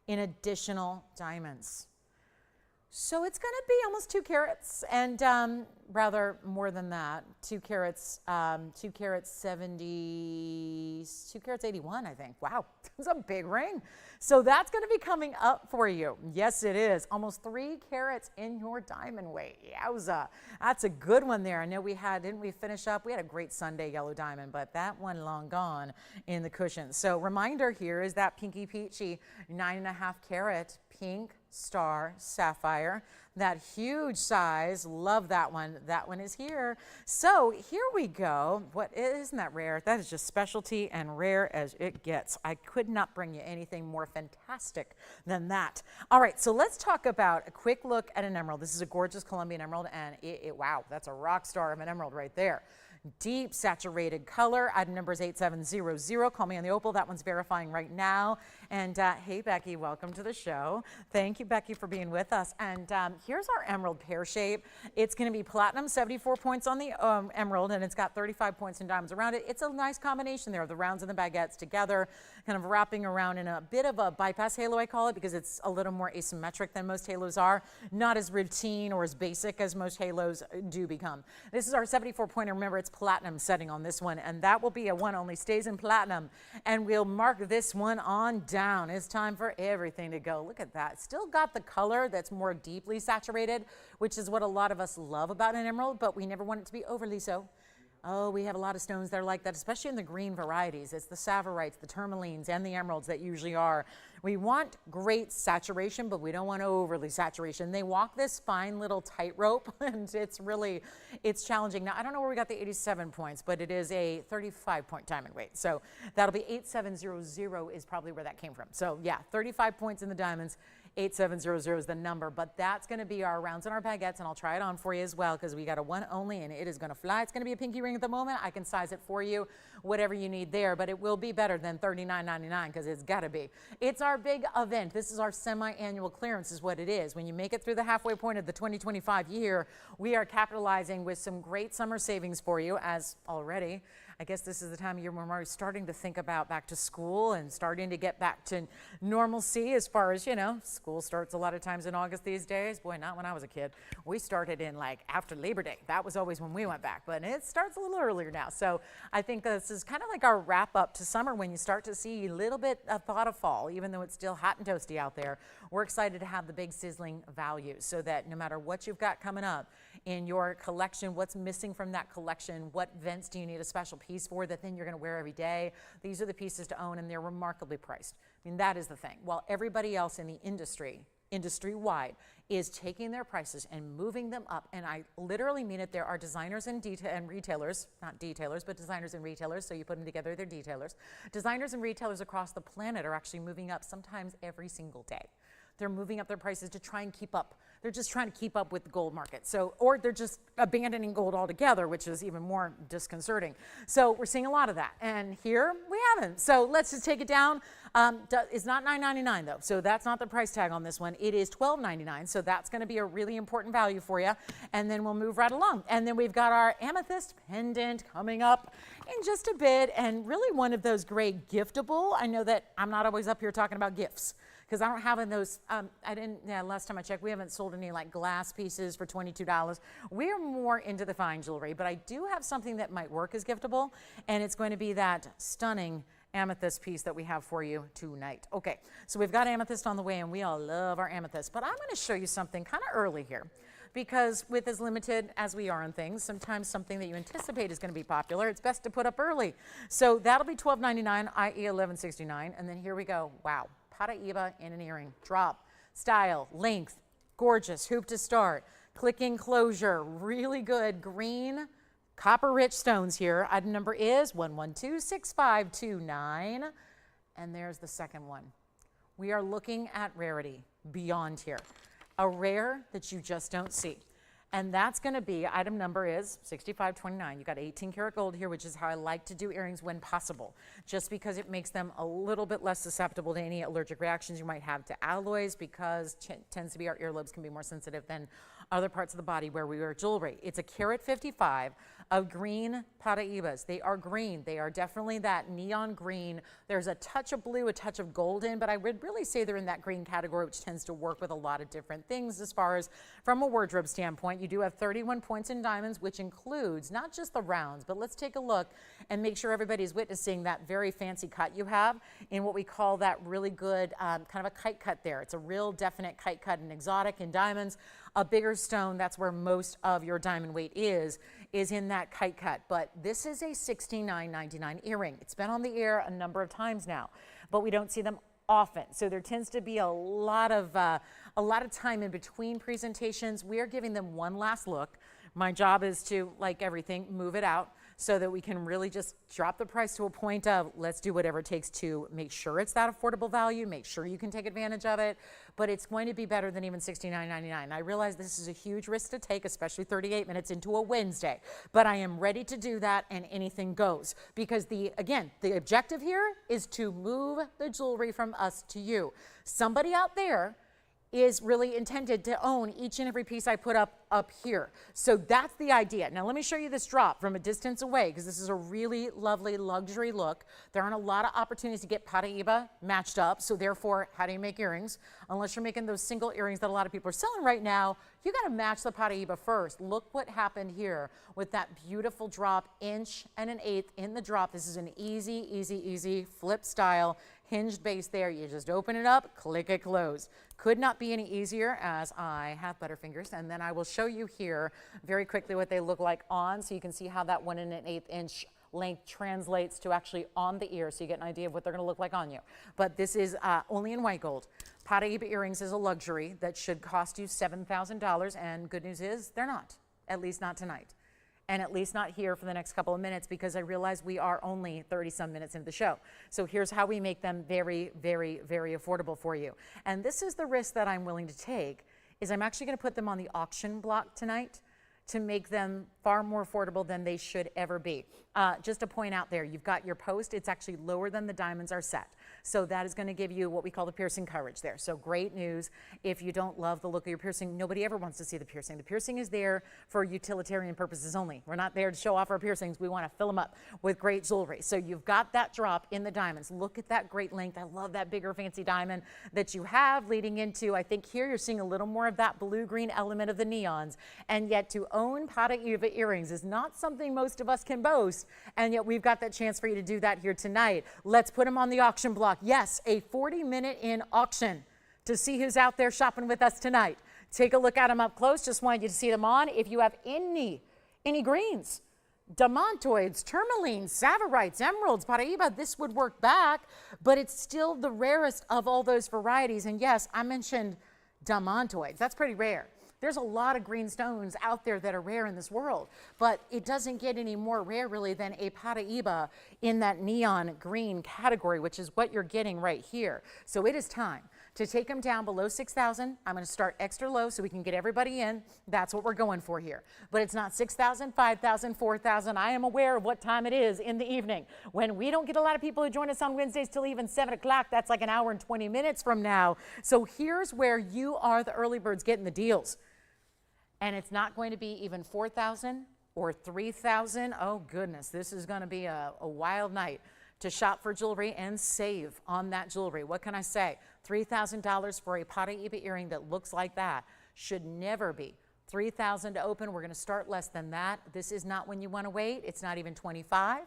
in additional diamonds. So it's going to be almost 2 carats, and rather more than that, 2 carats, 2 carats 70, 2 carats 81, I think. Wow, that's a big ring. So that's going to be coming up for you. Yes, it is. Almost 3 carats in your diamond weight. Yowza. That's a good one there. I know we had, didn't we finish up? We had a great Sunday yellow diamond, but that one long gone in the cushions. So reminder here is that pinky peachy 9.5 carat pink star sapphire, that huge size. Love that one. That one is here. So here we go. What, isn't that rare? That is just specialty and rare as it gets. I could not bring you anything more fantastic than that. All right, so let's talk about a quick look at an emerald. This is a gorgeous Colombian emerald, and wow, that's a rock star of an emerald right there. Deep saturated color. Item number is 8700. Call me on the opal. That one's verifying right now. And hey, Becky, welcome to the show. Thank you, Becky, for being with us. And here's our emerald pear shape. It's going to be platinum, 74 points on the emerald, and it's got 35 points in diamonds around it. It's a nice combination there of the rounds and the baguettes together, kind of wrapping around in a bit of a bypass halo, I call it, because it's a little more asymmetric than most halos are. Not as routine or as basic as most halos do become. This is our 74 pointer. Remember, it's platinum setting on this one, and that will be a one only, stays in platinum. And we'll mark this one on down. It's time for everything to go. Look at that. Still got the color that's more deeply saturated, which is what a lot of us love about an emerald, but we never want it to be overly so. Oh, we have a lot of stones that are like that, especially in the green varieties. It's the sapphirites, the tourmalines, and the emeralds that usually are. We want great saturation, but we don't want overly saturation. They walk this fine little tightrope, and it's challenging. Now, I don't know where we got the 87 points, but it is a 35-point diamond weight. So that'll be 8700 is probably where that came from. So yeah, 35 points in the diamonds. 8700 is the number, but that's going to be our rounds and our baguettes, and I'll try it on for you as well because we got a one only and it is going to fly. It's going to be a pinky ring at the moment. I can size it for you, whatever you need there, but it will be better than $39.99 because it's got to be. It's our big event. This is our semi-annual clearance is what it is. When you make it through the halfway point of the 2025 year, we are capitalizing with some great summer savings for you as already. I guess this is the time of year when we're starting to think about back to school and starting to get back to normalcy as far as, school starts a lot of times in August these days. Boy, not when I was a kid. We started in like after Labor Day. That was always when we went back, but it starts a little earlier now. So I think this is kind of like our wrap up to summer when you start to see a little bit of thought of fall, even though it's still hot and toasty out there. We're excited to have the big sizzling values so that no matter what you've got coming up in your collection, what's missing from that collection, what events do you need a special piece for that then you're going to wear every day. These are the pieces to own, and they're remarkably priced. I mean, that is the thing. While everybody else in the industry-wide, is taking their prices and moving them up, and I literally mean it, there are designers and retailers, not detailers, but designers and retailers, so you put them together, they're detailers. Designers and retailers across the planet are actually moving up sometimes every single day. They're moving up their prices to try and keep up. They're just trying to keep up with the gold market. So, or they're just abandoning gold altogether, which is even more disconcerting. So we're seeing a lot of that. And here we haven't. So let's just take it down. It's not $9.99 though. So that's not the price tag on this one. It is $12.99. So that's going to be a really important value for you. And then we'll move right along. And then we've got our amethyst pendant coming up in just a bit. And really one of those great giftable. I know that I'm not always up here talking about gifts, because I don't have those, last time I checked, we haven't sold any like glass pieces for $22. We're more into the fine jewelry, but I do have something that might work as giftable, and it's going to be that stunning amethyst piece that we have for you tonight. Okay, so we've got amethyst on the way, and we all love our amethyst, but I'm going to show you something kind of early here, because with as limited as we are on things, sometimes something that you anticipate is going to be popular, it's best to put up early. So that'll be $12.99, i.e. $11.69, and then here we go. Wow. Paraiba in an earring. Drop, style, length, gorgeous, hoop to start, clicking closure, really good green, copper-rich stones here. Item number is 1126529, and there's the second one. We are looking at rarity beyond here, a rare that you just don't see. And that's going to be, item number is 6529. You got 18 karat gold here, which is how I like to do earrings when possible, just because it makes them a little bit less susceptible to any allergic reactions you might have to alloys, because it tends to be our earlobes can be more sensitive than other parts of the body where we wear jewelry. It's a carat 55 of green Paraibas. They are green. They are definitely that neon green. There's a touch of blue, a touch of golden, but I would really say they're in that green category, which tends to work with a lot of different things as far as from a wardrobe standpoint. You do have 31 points in diamonds, which includes not just the rounds, but let's take a look and make sure everybody's witnessing that very fancy cut you have in what we call that really good kind of a kite cut there. It's a real definite kite cut and exotic in diamonds. A bigger stone, that's where most of your diamond weight is in that kite cut. But this is a $69.99 earring. It's been on the air a number of times now, but we don't see them often. So there tends to be a lot of time in between presentations. We are giving them one last look. My job is to, like everything, move it out so that we can really just drop the price to a point of let's do whatever it takes to make sure it's that affordable value, make sure you can take advantage of it, but it's going to be better than even $69.99. I realize this is a huge risk to take, especially 38 minutes into a Wednesday, but I am ready to do that, and anything goes, because the objective here is to move the jewelry from us to you. Somebody out there is really intended to own each and every piece I put up up here. So that's the idea. Now let me show you this drop from a distance away, because this is a really lovely luxury look. There aren't a lot of opportunities to get Paraiba matched up, so therefore, how do you make earrings? Unless you're making those single earrings that a lot of people are selling right now, you got to match the Paraiba first. Look what happened here with that beautiful drop, 1.1 in the drop. This is an easy, easy, easy flip style hinged base there. You just open it up, click it close. Could not be any easier, as I have butterfingers, and then I will show you here very quickly what they look like on, so you can see how that 1.1 inch length translates to actually on the ear, so you get an idea of what they're going to look like on you. But this is only in white gold. Paraiba earrings is a luxury that should cost you $7,000, and good news is they're not, at least not tonight. And at least not here for the next couple of minutes, because I realize we are only 30-some minutes into the show. So here's how we make them very, very, very affordable for you. And this is the risk that I'm willing to take, is I'm actually going to put them on the auction block tonight to make them far more affordable than they should ever be. Just to point out there, you've got your post. It's actually lower than the diamonds are set. So that is going to give you what we call the piercing coverage there. So great news. If you don't love the look of your piercing, nobody ever wants to see the piercing. The piercing is there for utilitarian purposes only. We're not there to show off our piercings. We want to fill them up with great jewelry. So you've got that drop in the diamonds. Look at that great length. I love that bigger fancy diamond that you have leading into, I think here you're seeing a little more of that blue-green element of the neons. And yet to own Paraiba earrings is not something most of us can boast. And yet we've got that chance for you to do that here tonight. Let's put them on the auction block. Yes, a 40-minute in auction to see who's out there shopping with us tonight. Take a look at them up close. Just wanted you to see them on. If you have any greens, diamantoids, tourmalines, savarites, emeralds, Paraiba, this would work back, but it's still the rarest of all those varieties. And yes, I mentioned diamantoids. That's pretty rare. There's a lot of green stones out there that are rare in this world, but it doesn't get any more rare really than a Paraiba in that neon green category, which is what you're getting right here. So it is time to take them down below 6,000. I'm going to start extra low so we can get everybody in. That's what we're going for here. But it's not 6,000, 5,000, 4,000. I am aware of what time it is in the evening. When we don't get a lot of people who join us on Wednesdays till even 7 o'clock, that's like an hour and 20 minutes from now. So here's where you are the early birds getting the deals. And it's not going to be even 4,000 or 3,000. Oh goodness, this is going to be a wild night to shop for jewelry and save on that jewelry. What can I say? $3,000 for a Paraiba earring that looks like that should never be. $3,000 to open. We're going to start less than that. This is not when you want to wait. It's not even $25,000.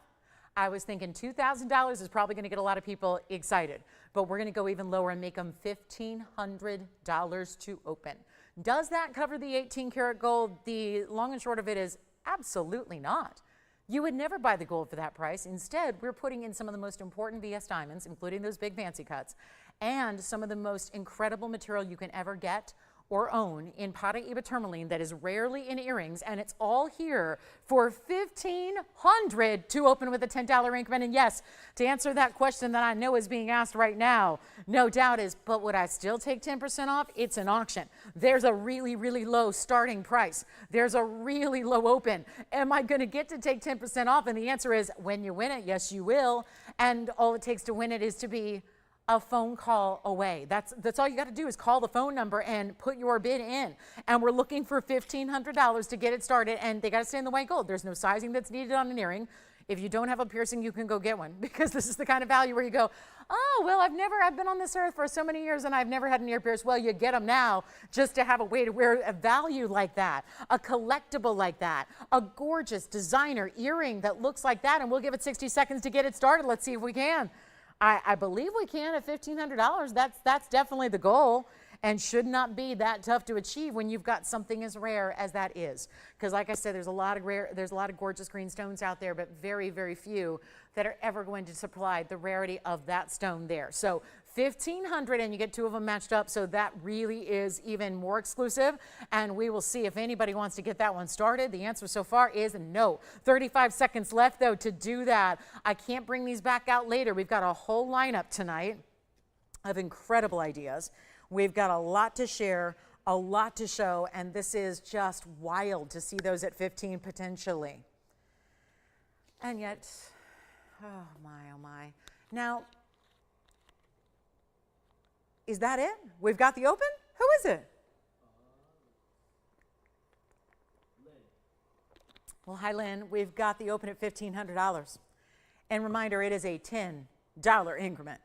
I was thinking $2,000 is probably going to get a lot of people excited, but we're going to go even lower and make them $1,500 to open. Does that cover the 18 karat gold? The long and short of it is absolutely not. You would never buy the gold for that price. Instead, we're putting in some of the most important VS diamonds, including those big fancy cuts, and some of the most incredible material you can ever get or own in Paraiba tourmaline that is rarely in earrings, and it's all here for $1,500 to open with a $10 increment. And yes, to answer that question that I know is being asked right now, no doubt is, but would I still take 10% off? It's an auction. There's a really, really low starting price. There's a really low open. Am I going to get to take 10% off? And the answer is, when you win it, yes, you will. And all it takes to win it is to be a phone call away. That's all you got to do is call the phone number and put your bid in. And we're looking for $1,500 to get it started, and they got to stay in the white gold. There's no sizing that's needed on an earring. If you don't have a piercing, you can go get one, because this is the kind of value where you go, oh, well, I've been on this earth for so many years and I've never had an ear pierce. Well, you get them now just to have a way to wear a value like that, a collectible like that, a gorgeous designer earring that looks like that, and we'll give it 60 seconds to get it started. Let's see if we can. I believe we can at $1,500. That's definitely the goal, and should not be that tough to achieve when you've got something as rare as that is. Because like I said, there's a lot of gorgeous green stones out there, but very, very few that are ever going to supply the rarity of that stone there. So $1,500, and you get two of them matched up, so that really is even more exclusive, and we will see if anybody wants to get that one started. The answer so far is no. 35 seconds left, though, to do that. I can't bring these back out later. We've got a whole lineup tonight of incredible ideas. We've got a lot to share, a lot to show, and this is just wild to see those at 15 potentially. And yet, oh my. Now, is that it? We've got the open? Who is it? Well, hi, Lynn. We've got the open at $1,500. And reminder, it is a $10 increment.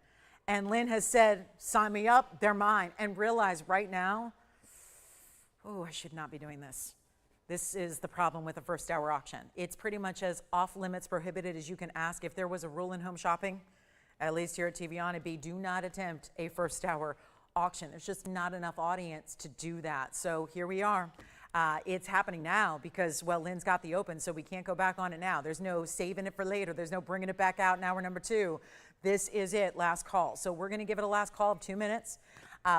And Lynn has said, sign me up, they're mine. And realize right now, oh, I should not be doing this. This is the problem with a first hour auction. It's pretty much as off limits prohibited as you can ask. If there was a rule in home shopping, at least here at TVON, it'd be do not attempt a first hour auction. There's just not enough audience to do that. So here we are. It's happening now because, well, Lynn's got the open, so we can't go back on it now. There's no saving it for later. There's no bringing it back out in hour number 2. This is it, last call. So we're going to give it a last call of 2 minutes.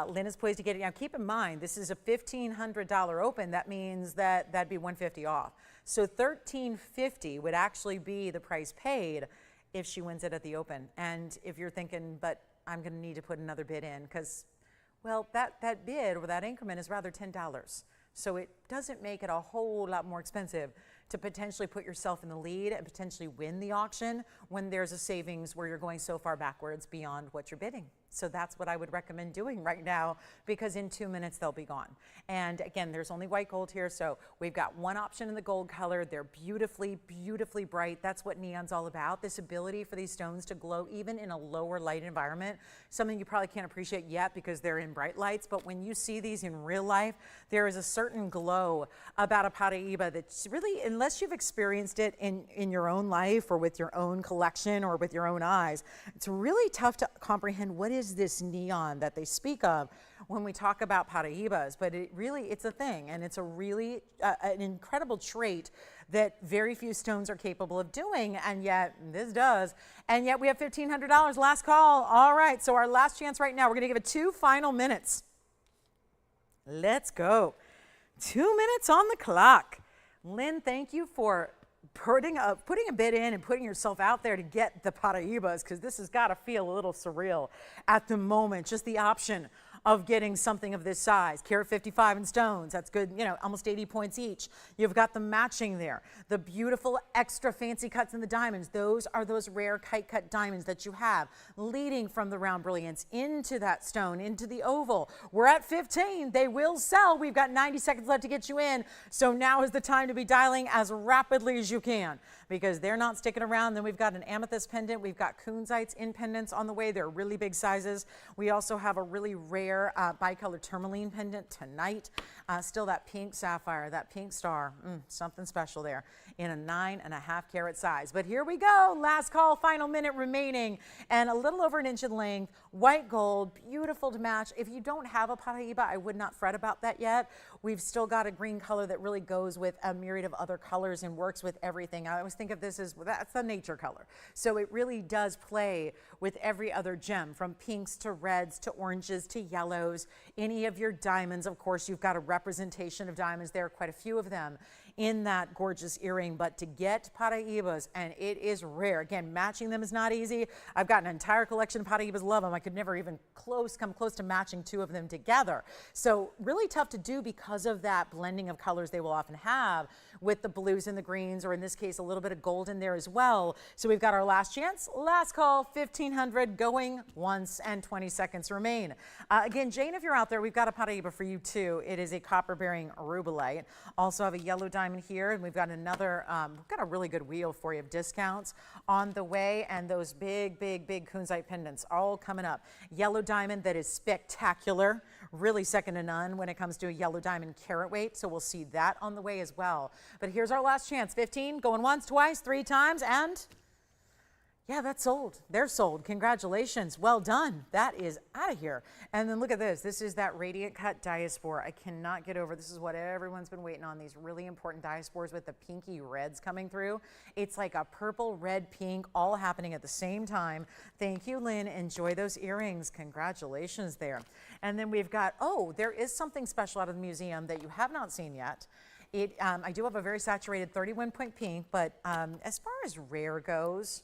Lynn is pleased to get it. Now, keep in mind, this is a $1,500 open. That means that that'd be $150 off. So $1,350 would actually be the price paid if she wins it at the open. And if you're thinking, but I'm going to need to put another bid in because, well, that bid or that increment is rather $10. So it doesn't make it a whole lot more expensive to potentially put yourself in the lead and potentially win the auction when there's a savings where you're going so far backwards beyond what you're bidding. So that's what I would recommend doing right now because in 2 minutes they'll be gone. And again, there's only white gold here, so we've got one option in the gold color. They're beautifully, beautifully bright. That's what neon's all about, this ability for these stones to glow even in a lower light environment, something you probably can't appreciate yet because they're in bright lights, but when you see these in real life, there is a certain glow about a Paraiba that's really, unless you've experienced it in your own life or with your own collection or with your own eyes, it's really tough to comprehend what is this neon that they speak of when we talk about Paraibas, but it's a thing, and it's a really an incredible trait that very few stones are capable of doing, and yet this does. And yet we have $1,500, last call. All right, so our last chance right now, we're gonna give it 2 final minutes. Let's go. 2 minutes on the clock. Lynn, thank you for putting a bid in and putting yourself out there to get the Paraibas, because this has got to feel a little surreal at the moment. Just the option of getting something of this size. Carat 55 in stones, that's good, you know, almost 80 points each. You've got the matching there. The beautiful extra fancy cuts in the diamonds. Those are those rare kite cut diamonds that you have leading from the round brilliance into that stone, into the oval. We're at 15, they will sell. We've got 90 seconds left to get you in. So now is the time to be dialing as rapidly as you can because they're not sticking around. Then we've got an amethyst pendant. We've got Counzites in pendants on the way. They're really big sizes. We also have a really rare bicolor tourmaline pendant tonight. Still that pink sapphire, that pink star, something special there in a 9.5 carat size. But here we go, last call, final minute remaining, and a little over an inch in length, white gold, beautiful to match. If you don't have a Paraiba, I would not fret about that yet. We've still got a green color that really goes with a myriad of other colors and works with everything. I always think of this as, that's the nature color. So it really does play with every other gem, from pinks to reds to oranges to yellows, any of your diamonds. Of course, you've got a representation of diamonds. There are quite a few of them in that gorgeous earring, but to get Paraibas, and it is rare. Again, matching them is not easy. I've got an entire collection of Paraibas, love them. I could never even come close to matching 2 of them together. So really tough to do because of that blending of colors they will often have with the blues and the greens, or in this case, a little bit of gold in there as well. So we've got our last chance, last call, 1,500 going once, and 20 seconds remain. Again, Jane, if you're out there, we've got a Paraiba for you too. It is a copper-bearing rubellite. Also have a yellow diamond here, and we've got another, we've got a really good wheel for you of discounts on the way, and those big Counzite pendants all coming up. Yellow diamond that is spectacular, really second to none when it comes to a yellow diamond carat weight, so we'll see that on the way as well. But here's our last chance, 15, going once, twice, 3 times, and yeah, that's sold. They're sold. Congratulations. Well done. That is out of here. And then look at this. This is that radiant cut diaspora. I cannot get over. This is what everyone's been waiting on, these really important diasporas with the pinky reds coming through. It's like a purple, red, pink, all happening at the same time. Thank you, Lynn. Enjoy those earrings. Congratulations there. And then we've got, oh, there is something special out of the museum that you have not seen yet. I do have a very saturated 31-point pink, but as far as rare goes,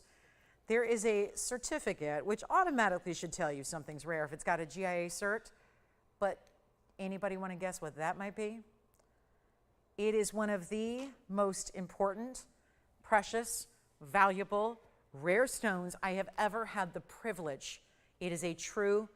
there is a certificate which automatically should tell you something's rare if it's got a GIA cert, but anybody want to guess what that might be? It is one of the most important, precious, valuable, rare stones I have ever had the privilege. It is a true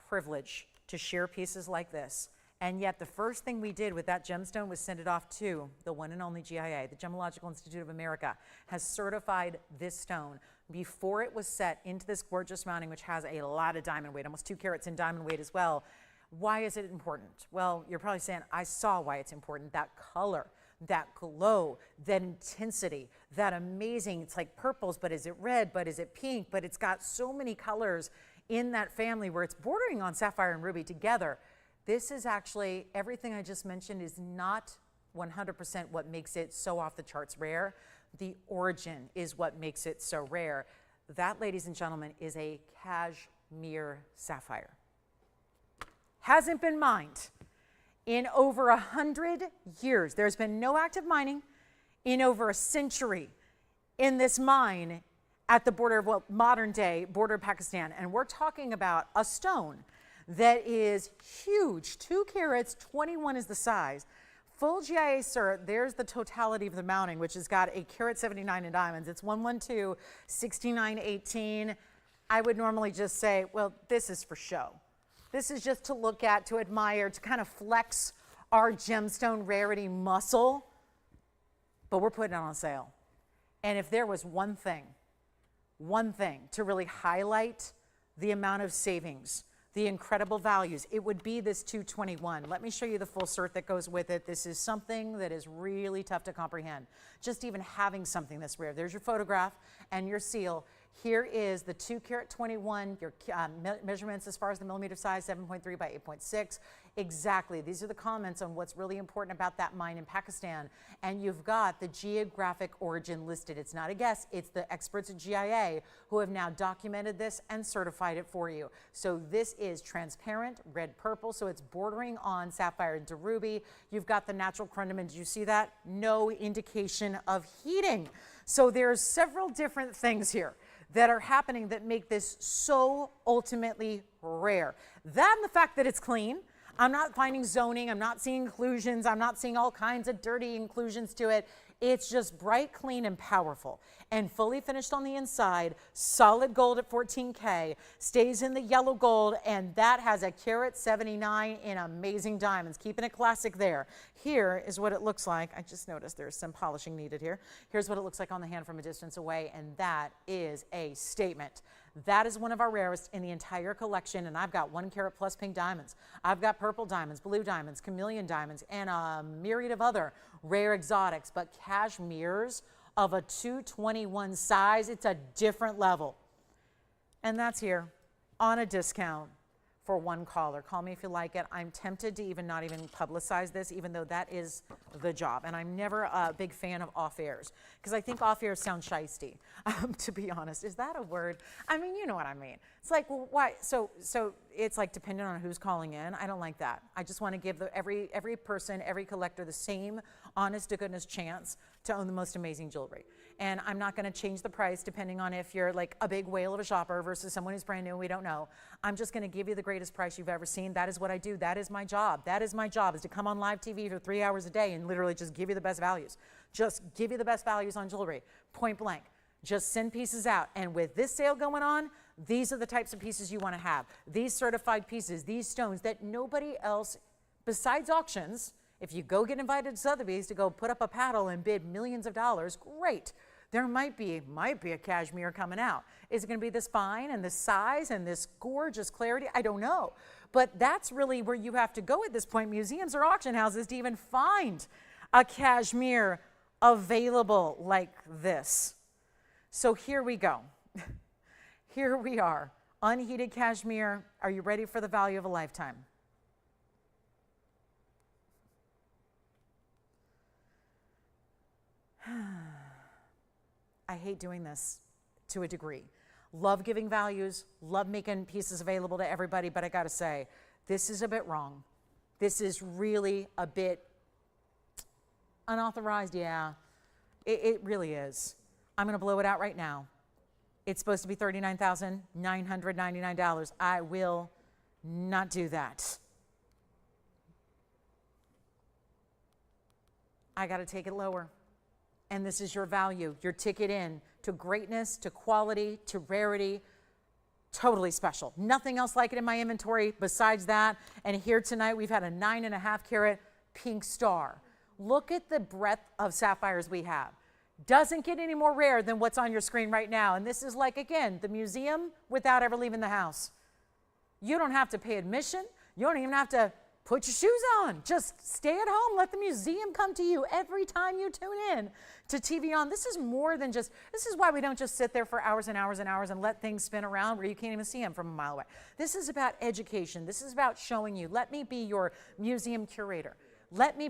privilege to share pieces like this And yet the first thing we did with that gemstone was send it off to the one and only GIA. The Gemological Institute of America has certified this stone before it was set into this gorgeous mounting, which has a lot of diamond weight, almost 2 carats in diamond weight as well. Why is it important? Well, you're probably saying, I saw why it's important. That color, that glow, that intensity, that amazing, it's like purples, but is it red, but is it pink, but it's got so many colors in that family where it's bordering on sapphire and ruby together. This is actually, everything I just mentioned is not 100% what makes it so off the charts rare. The origin is what makes it so rare. That, ladies and gentlemen, is a Kashmir sapphire. Hasn't been mined in over 100 years. There's been no active mining in over a century in this mine at the border of, well, modern day border of Pakistan. And we're talking about a stone that is huge, 2 carats, 21 is the size. Full GIA cert, there's the totality of the mounting, which has got a carat 79 in diamonds. It's 112, 6918. I would normally just say, well, this is for show. This is just to look at, to admire, to kind of flex our gemstone rarity muscle, but we're putting it on sale. And if there was one thing to really highlight the amount of savings, the incredible values, it would be this 221. Let me show you the full cert that goes with it. This is something that is really tough to comprehend. Just even having something this rare. There's your photograph and your seal. Here is the 2 carat 21, your measurements as far as the millimeter size, 7.3 by 8.6. Exactly, these are the comments on what's really important about that mine in Pakistan. And you've got the geographic origin listed. It's not a guess, it's the experts at GIA who have now documented this and certified it for you. So this is transparent, red purple, so it's bordering on sapphire into ruby. You've got the natural corundum, did you see that? No indication of heating. So there's several different things here that are happening that make this so ultimately rare. That and the fact that it's clean. I'm not finding zoning, I'm not seeing inclusions, I'm not seeing all kinds of dirty inclusions to it. It's just bright, clean, and powerful. And fully finished on the inside, solid gold at 14K, stays in the yellow gold, and that has a carat 79 in amazing diamonds, keeping it classic there. Here is what it looks like. I just noticed there's some polishing needed here. Here's what it looks like on the hand from a distance away, and that is a statement. That is one of our rarest in the entire collection, and I've got 1 carat plus pink diamonds. I've got purple diamonds, blue diamonds, chameleon diamonds, and a myriad of other rare exotics, but Kashmirs of a 221 size, it's a different level. And that's here on a discount for one caller. Call me if you like it. I'm tempted to even not even publicize this, even though that is the job. And I'm never a big fan of off-airs, because I think off-airs sound shiesty, to be honest. Is that a word? I mean, you know what I mean. It's like, well, why? So it's like dependent on who's calling in. I don't like that. I just want to give every person, every collector the same honest to goodness chance to own the most amazing jewelry. And I'm not going to change the price depending on if you're like a big whale of a shopper versus someone who's brand new and we don't know. I'm just going to give you the greatest price you've ever seen. That is what I do. That is my job. That is my job, is to come on live TV for 3 hours a day and literally just give you the best values. Just give you the best values on jewelry, point blank. Just send pieces out. And with this sale going on, these are the types of pieces you want to have. These certified pieces, these stones that nobody else besides auctions. If you go get invited to Sotheby's to go put up a paddle and bid millions of dollars, great. There might be a Kashmir coming out. Is it going to be this fine and this size and this gorgeous clarity? I don't know. But that's really where you have to go at this point, museums or auction houses, to even find a Kashmir available like this. So here we go. Here we are. Unheated Kashmir. Are you ready for the value of a lifetime? I hate doing this to a degree. Love giving values, love making pieces available to everybody, but I gotta say, this is a bit wrong. This is really a bit unauthorized, yeah. It really is. I'm gonna blow it out right now. It's supposed to be $39,999. I will not do that. I gotta take it lower. And this is your value, your ticket in to greatness, to quality, to rarity, totally special. Nothing else like it in my inventory besides that. And here tonight, we've had a 9.5 carat pink star. Look at the breadth of sapphires we have. Doesn't get any more rare than what's on your screen right now. And this is like, again, the museum without ever leaving the house. You don't have to pay admission. You don't even have to put your shoes on. Just stay at home. Let the museum come to you every time you tune in to TVON. This is more than just, this is why we don't just sit there for hours and hours and hours and let things spin around where you can't even see them from a mile away. This is about education. This is about showing you. Let me be your museum curator. Let me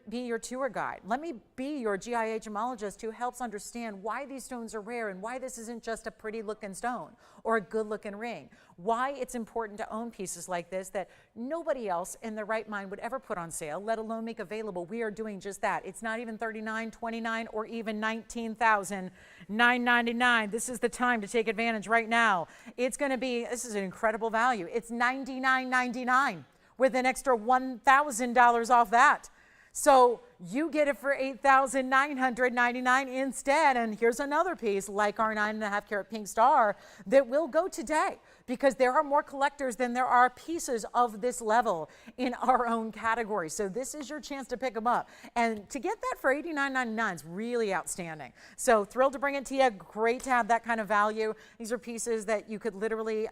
be your tour guide. Let me be your GIA gemologist who helps understand why these stones are rare and why this isn't just a pretty looking stone or a good looking ring. Why it's important to own pieces like this that nobody else in their right mind would ever put on sale, let alone make available. We are doing just that. It's not even $39, $29, or even $19,999. This is the time to take advantage right now. It's going to be, this is an incredible value. It's $99.99. with an extra $1,000 off that. So you get it for $8,999 instead. And here's another piece like our 9.5 carat pink star that will go today because there are more collectors than there are pieces of this level in our own category. So this is your chance to pick them up. And to get that for $89.99 is really outstanding. So thrilled to bring it to you. Great to have that kind of value. These are pieces that you could literally,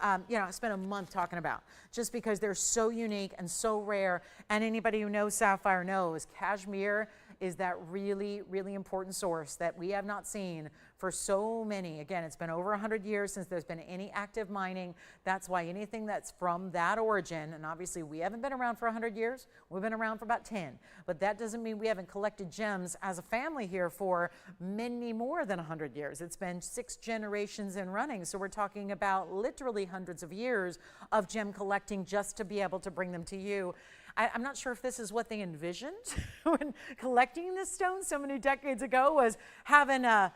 spend a month talking about just because they're so unique and so rare. And anybody who knows sapphire knows Kashmir is that really, really important source that we have not seen for so many. Again, it's been over 100 years since there's been any active mining. That's why anything that's from that origin, and obviously we haven't been around for 100 years, we've been around for about 10, but that doesn't mean we haven't collected gems as a family here for many more than 100 years. It's been 6 generations in running, so we're talking about literally hundreds of years of gem collecting just to be able to bring them to you. I'm not sure if this is what they envisioned when collecting this stone so many decades ago, was having a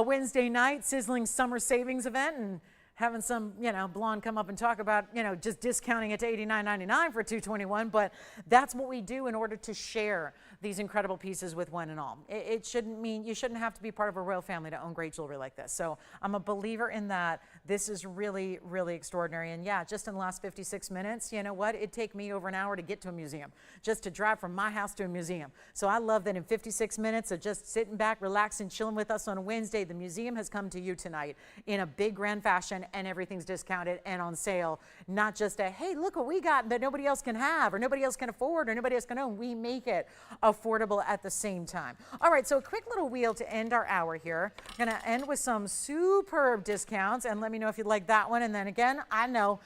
Wednesday night sizzling summer savings event and having some, blonde come up and talk about, just discounting it to $89.99 for $221. But that's what we do in order to share these incredible pieces with one and all. It shouldn't mean you shouldn't have to be part of a royal family to own great jewelry like this. So I'm a believer in that. This is really, really extraordinary. And yeah, just in the last 56 minutes, you know what? It'd take me over an hour to get to a museum, just to drive from my house to a museum. So I love that in 56 minutes of just sitting back, relaxing, chilling with us on a Wednesday, the museum has come to you tonight in a big grand fashion, and everything's discounted and on sale. Not just a, hey, look what we got that nobody else can have or nobody else can afford or nobody else can own. We make it affordable at the same time. All right, so a quick little wheel to end our hour here. I'm going to end with some superb discounts, and let me know if you'd like that one. And then again, I know,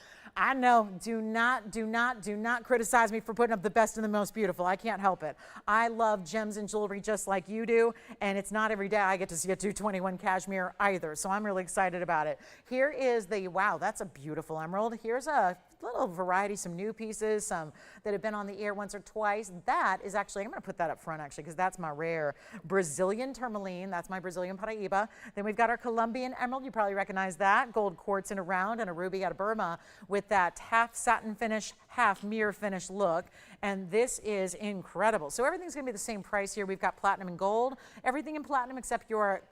do not criticize me for putting up the best and the most beautiful. I can't help it. I love gems and jewelry just like you do, and it's not every day I get to see a 221 Kashmir either, so I'm really excited about it. Here is the, wow, that's a beautiful emerald. Here's a little variety, some new pieces, some that have been on the air once or twice. That is actually, I'm going to put that up front actually because that's my rare Brazilian tourmaline. That's my Brazilian Paraiba. Then we've got our Colombian emerald. You probably recognize that. Gold quartz in a round and a ruby out of Burma with that half satin finish, half mirror finish look. And this is incredible. So everything's going to be the same price here. We've got platinum and gold. Everything in platinum except your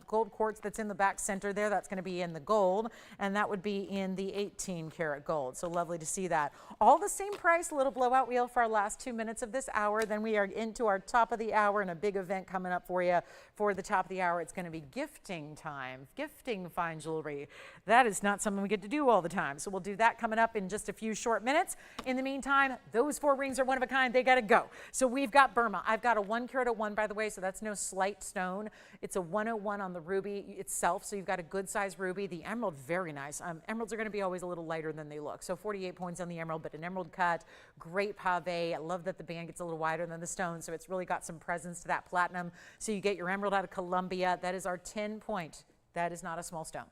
gold quartz that's in the back center there. That's going to be in the gold. And that would be in the 18 karat gold. So lovely to see that. All the same price, a little blowout wheel for our last 2 minutes of this hour. Then we are into our top of the hour and a big event coming up for you for the top of the hour. It's going to be gifting time, gifting fine jewelry. That is not something we get to do all the time. So we'll do that coming up in just a few short minutes. In the meantime, those 4 rings are one of a kind. They got to go. So we've got Burma. I've got a 1 carat 01, by the way, so that's no slight stone. It's a 101 on the ruby itself, so you've got a good size ruby. The emerald, very nice. Emeralds are going to be always a little lighter than they look. So 48 points on the emerald, but an emerald cut, great pave. I love that the band gets a little wider than the stone, so it's really got some presence to that platinum. So you get your emerald out of Colombia. That is our 10 point. That is not a small stone.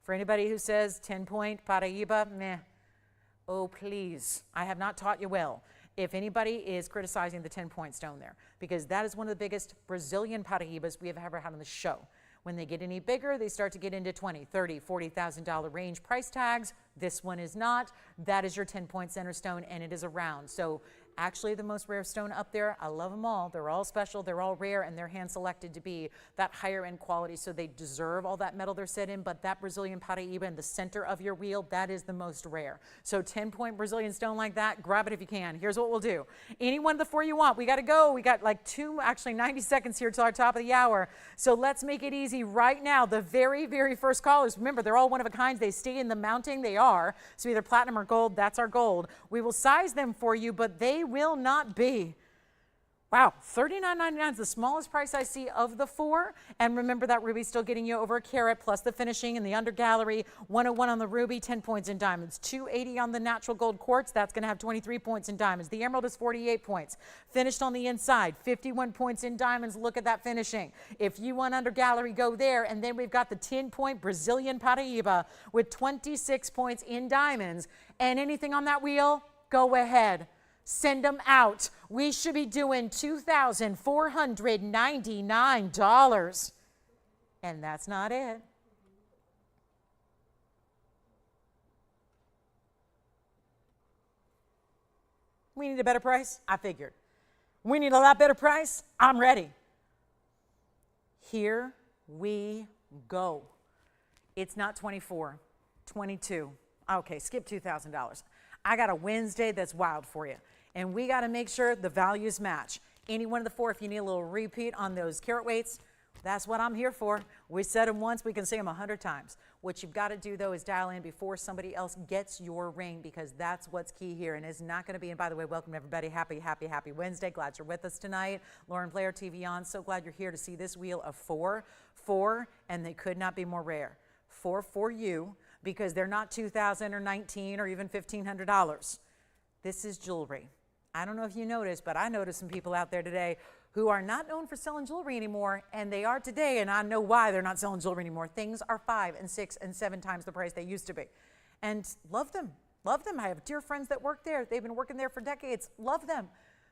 For anybody who says 10 point Paraiba, meh. Oh, please. I have not taught you well. If anybody is criticizing the 10 point stone there, because that is one of the biggest Brazilian Paraibas we have ever had on the show. When they get any bigger, they start to get into $20,000, $30,000, $40,000 range price tags. This one is not. That is your 10 point center stone, and it is a round. So Actually, the most rare stone up there. I love them all. They're all special. They're all rare, and they're hand selected to be that higher end quality. So they deserve all that metal they're set in. But that Brazilian Paraiba in the center of your wheel, that is the most rare. So 10-point Brazilian stone like that, grab it if you can. Here's what we'll do. Any one of the four you want. We got to go. We got like 90 seconds here till our top of the hour. So let's make it easy right now. The very, very first callers, remember, they're all one of a kind. They stay in the mounting. They are. So either platinum or gold. That's our gold. We will size them for you, but they will not be. Wow, $39.99 is the smallest price I see of the four. And remember that ruby's still getting you over a carat plus the finishing in the under gallery. 101 on the ruby, 10 points in diamonds. 280 on the natural gold quartz. That's going to have 23 points in diamonds. The emerald is 48 points. Finished on the inside, 51 points in diamonds. Look at that finishing. If you want under gallery, go there. And then we've got the 10-point Brazilian Paraiba with 26 points in diamonds. And anything on that wheel, go ahead. Send them out. We should be doing $2,499. And that's not it. We need a better price? I figured. We need a lot better price? I'm ready. Here we go. It's not 24, 22. Okay, skip $2,000. I got a Wednesday that's wild for you. And we got to make sure the values match. Any one of the four, if you need a little repeat on those carat weights, that's what I'm here for. We said them once, we can say them 100 times. What you've got to do, though, is dial in before somebody else gets your ring, because that's what's key here. And it's not going to be, and by the way, welcome everybody. Happy, happy, happy Wednesday. Glad you're with us tonight. Lauren, Blair, TVON. So glad you're here to see this wheel of four, and they could not be more rare. Four for you, because they're not $2,000 or $1,900 or even $1,500. This is jewelry. I don't know if you noticed, but I noticed some people out there today who are not known for selling jewelry anymore, and they are today, and I know why they're not selling jewelry anymore. Things are 5 and 6 and 7 times the price they used to be. And love them. Love them. I have dear friends that work there. They've been working there for decades. Love them.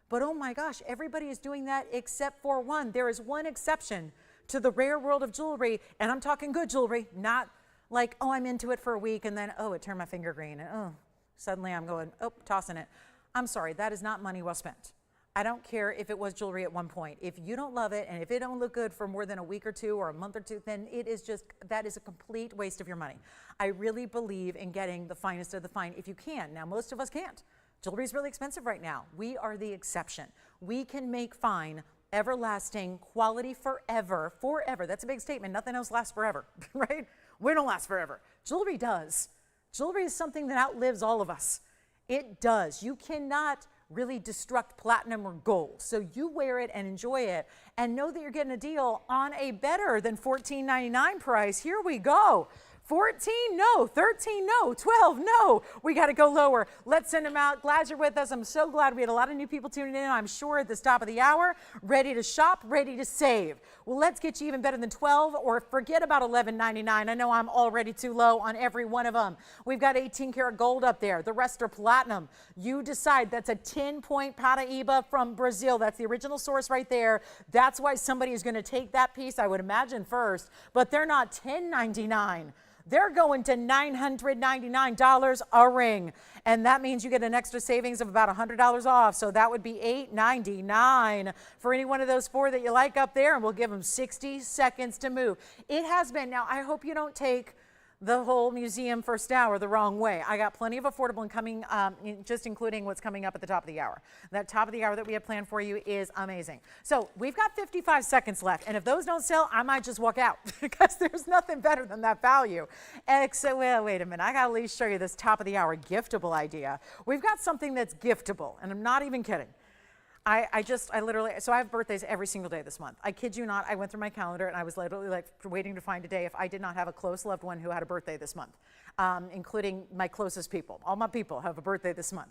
But oh my gosh, everybody is doing that except for one. There is one exception to the rare world of jewelry, and I'm talking good jewelry, not like, oh, I'm into it for a week, and then, oh, it turned my finger green, and oh, suddenly I'm going, oh, tossing it. I'm sorry, that is not money well spent. I don't care if it was jewelry at one point. If you don't love it, and if it don't look good for more than a week or two or a month or two, then it is just, that is a complete waste of your money. I really believe in getting the finest of the fine if you can. Now, most of us can't. Jewelry is really expensive right now. We are the exception. We can make fine, everlasting, quality forever, forever. That's a big statement. Nothing else lasts forever, right? We don't last forever. Jewelry does. Jewelry is something that outlives all of us. It does. You cannot really destruct platinum or gold. So you wear it and enjoy it and know that you're getting a deal on a better than $14.99 price. Here we go. 14, no. 13, no. 12, no. We got to go lower. Let's send them out. Glad you're with us. I'm so glad we had a lot of new people tuning in, I'm sure, at this top of the hour, ready to shop, ready to save. Well, let's get you even better than 12, or forget about $11.99. I know I'm already too low on every one of them. We've got 18 karat gold up there. The rest are platinum. You decide. That's a 10-point Paraiba from Brazil. That's the original source right there. That's why somebody is going to take that piece, I would imagine, first, but they're not $10.99. They're going to $999 a ring. And that means you get an extra savings of about $100 off. So that would be $899 for any one of those four that you like up there. And we'll give them 60 seconds to move. It has been. Now, I hope you don't take the whole museum first hour the wrong way. I got plenty of affordable and coming, just including what's coming up at the top of the hour. That top of the hour that we have planned for you is amazing. So we've got 55 seconds left, and if those don't sell, I might just walk out because there's nothing better than that value. So, well, wait a minute, I gotta at least show you this top of the hour giftable idea. We've got something that's giftable, and I'm not even kidding. I literally, so I have birthdays every single day this month. I kid you not, I went through my calendar and I was literally like waiting to find a day if I did not have a close loved one who had a birthday this month, including my closest people. All my people have a birthday this month,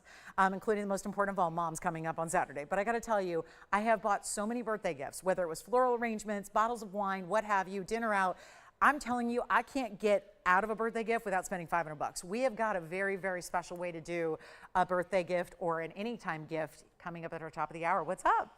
including the most important of all, Mom's coming up on Saturday. But I gotta tell you, I have bought so many birthday gifts, whether it was floral arrangements, bottles of wine, what have you, dinner out. I'm telling you, I can't get out of a birthday gift without spending $500. We have got a very, very special way to do a birthday gift or an anytime gift coming up at our top of the hour. What's up?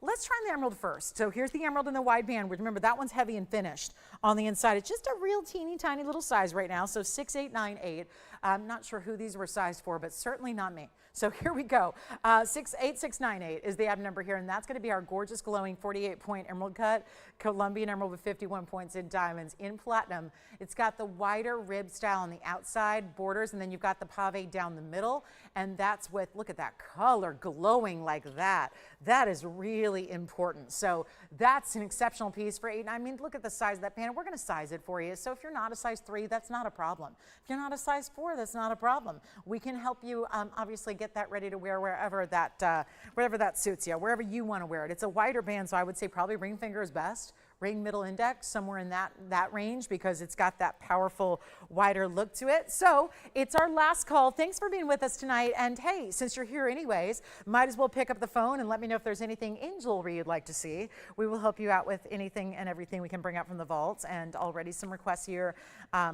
Let's try the emerald first. So here's the emerald in the wide band. Remember, that one's heavy and finished on the inside. It's just a real teeny tiny little size right now. So 6, 8, 9, 8. I'm not sure who these were sized for, but certainly not me. So here we go. 8698 is the item number here, and that's going to be our gorgeous glowing 48-point emerald cut, Colombian emerald with 51 points in diamonds in platinum. It's got the wider rib style on the outside borders, and then you've got the pave down the middle, and that's with, look at that color glowing like that. That is really important. So that's an exceptional piece for 8. I mean, look at the size of that pendant. We're going to size it for you. So if you're not a size 3, that's not a problem. If you're not a size 4, that's not a problem. We can help you obviously get that ready to wear wherever that suits you, wherever you want to wear it. It's a wider band, so I would say probably ring finger is best. Ring middle index, somewhere in that range, because it's got that powerful wider look to it. So it's our last call. Thanks for being with us tonight. And hey, since you're here anyways, might as well pick up the phone and let me know if there's anything in jewelry you'd like to see. We will help you out with anything and everything we can bring out from the vaults, and already some requests here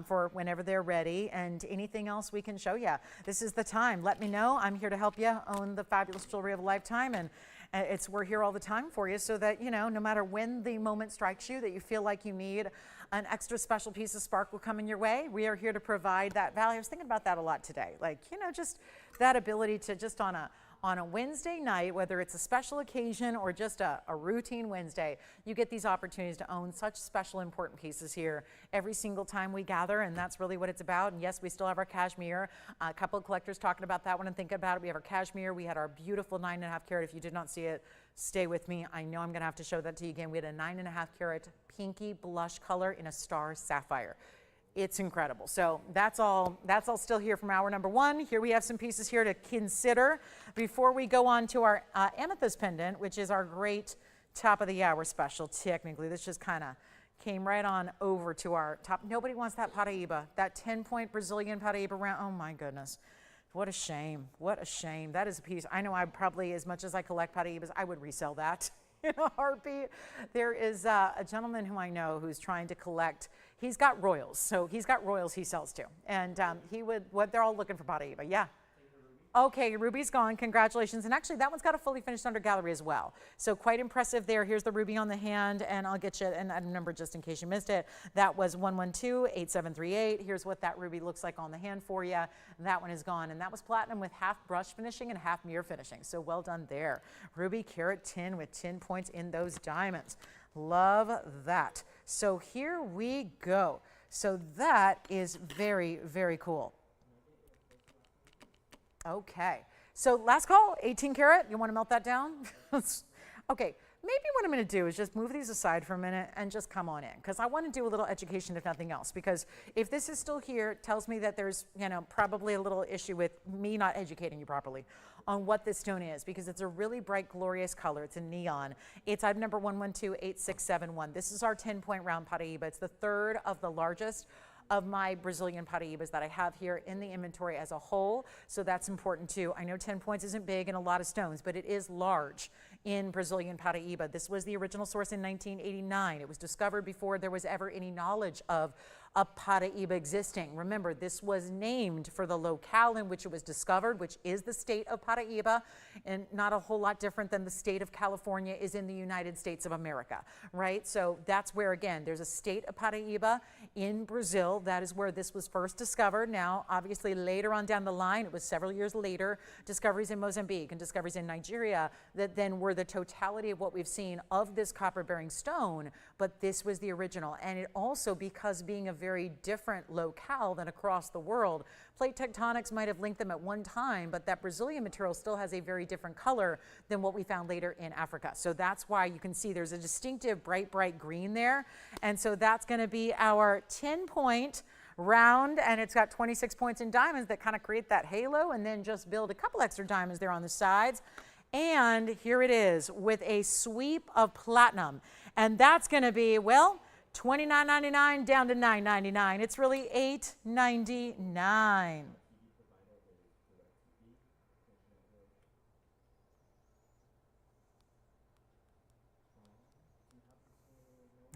for whenever they're ready, and anything else we can show you. This is the time. Let me know. I'm here to help you own the fabulous jewelry of a lifetime, and we're here all the time for you, so that, you know, no matter when the moment strikes you that you feel like you need an extra special piece of sparkle coming your way, we are here to provide that value. I was thinking about that a lot today. Like, you know, just that ability to just on a Wednesday night, whether it's a special occasion or just a routine Wednesday, you get these opportunities to own such special, important pieces here every single time we gather, and that's really what it's about. And yes, we still have our cashmere. A couple of collectors talking about that one and thinking about it. We have our cashmere. We had our beautiful 9.5 carat. If you did not see it, stay with me. I know I'm going to have to show that to you again. We had a 9.5 carat pinky blush color in a star sapphire. It's incredible. So that's all still here from hour number 1. Here we have some pieces here to consider before we go on to our amethyst pendant, which is our great top of the hour special. Technically, this just kind of came right on over to our top. Nobody wants that Paraiba, that 10-point Brazilian Paraiba round. Oh my goodness. What a shame. What a shame. That is a piece. I know I probably, as much as I collect Paraibas, I would resell that in a heartbeat. There is a gentleman who I know who's trying to collect. He's got royals, so he's got royals he sells to, and they're all looking for Paraiba. Yeah. Okay, Ruby's gone. Congratulations. And actually, that one's got a fully finished under gallery as well. So quite impressive there. Here's the ruby on the hand, and I'll get you an item number just in case you missed it. That was 112-8738. Here's what that ruby looks like on the hand for you. That one is gone, and that was platinum with half brush finishing and half mirror finishing. So well done there. Ruby carat 10 with 10 points in those diamonds. Love that. So here we go. So that is very, very cool. Okay, so last call, 18 karat. You want to melt that down? Okay, maybe what I'm going to do is just move these aside for a minute and just come on in, because I want to do a little education if nothing else, because if this is still here, it tells me that there's, you know, probably a little issue with me not educating you properly on what this stone is, because it's a really bright, glorious color. It's a neon. It's item number 112-8671. This is our 10-point round Paraiba. It's the third of the largest of my Brazilian Paraibas that I have here in the inventory as a whole, so that's important too. I know 10 points isn't big in a lot of stones, but it is large in Brazilian Paraiba. This was the original source in 1989. It was discovered before there was ever any knowledge of a Paraiba existing. Remember, this was named for the locale in which it was discovered, which is the state of Paraiba, and not a whole lot different than the state of California is in the United States of America, right? So that's where, again, there's a state of Paraiba in Brazil. That is where this was first discovered. Now, obviously, later on down the line, it was several years later, discoveries in Mozambique and discoveries in Nigeria that then were the totality of what we've seen of this copper-bearing stone, but this was the original. And it also, because being a very different locale than across the world, plate tectonics might have linked them at one time, but that Brazilian material still has a very different color than what we found later in Africa. So that's why you can see there's a distinctive bright, bright green there. And so that's going to be our 10-point round, and it's got 26 points in diamonds that kind of create that halo, and then just build a couple extra diamonds there on the sides. And here it is with a sweep of platinum. And that's going to be, well, $29.99 down to $9.99. It's really $8.99.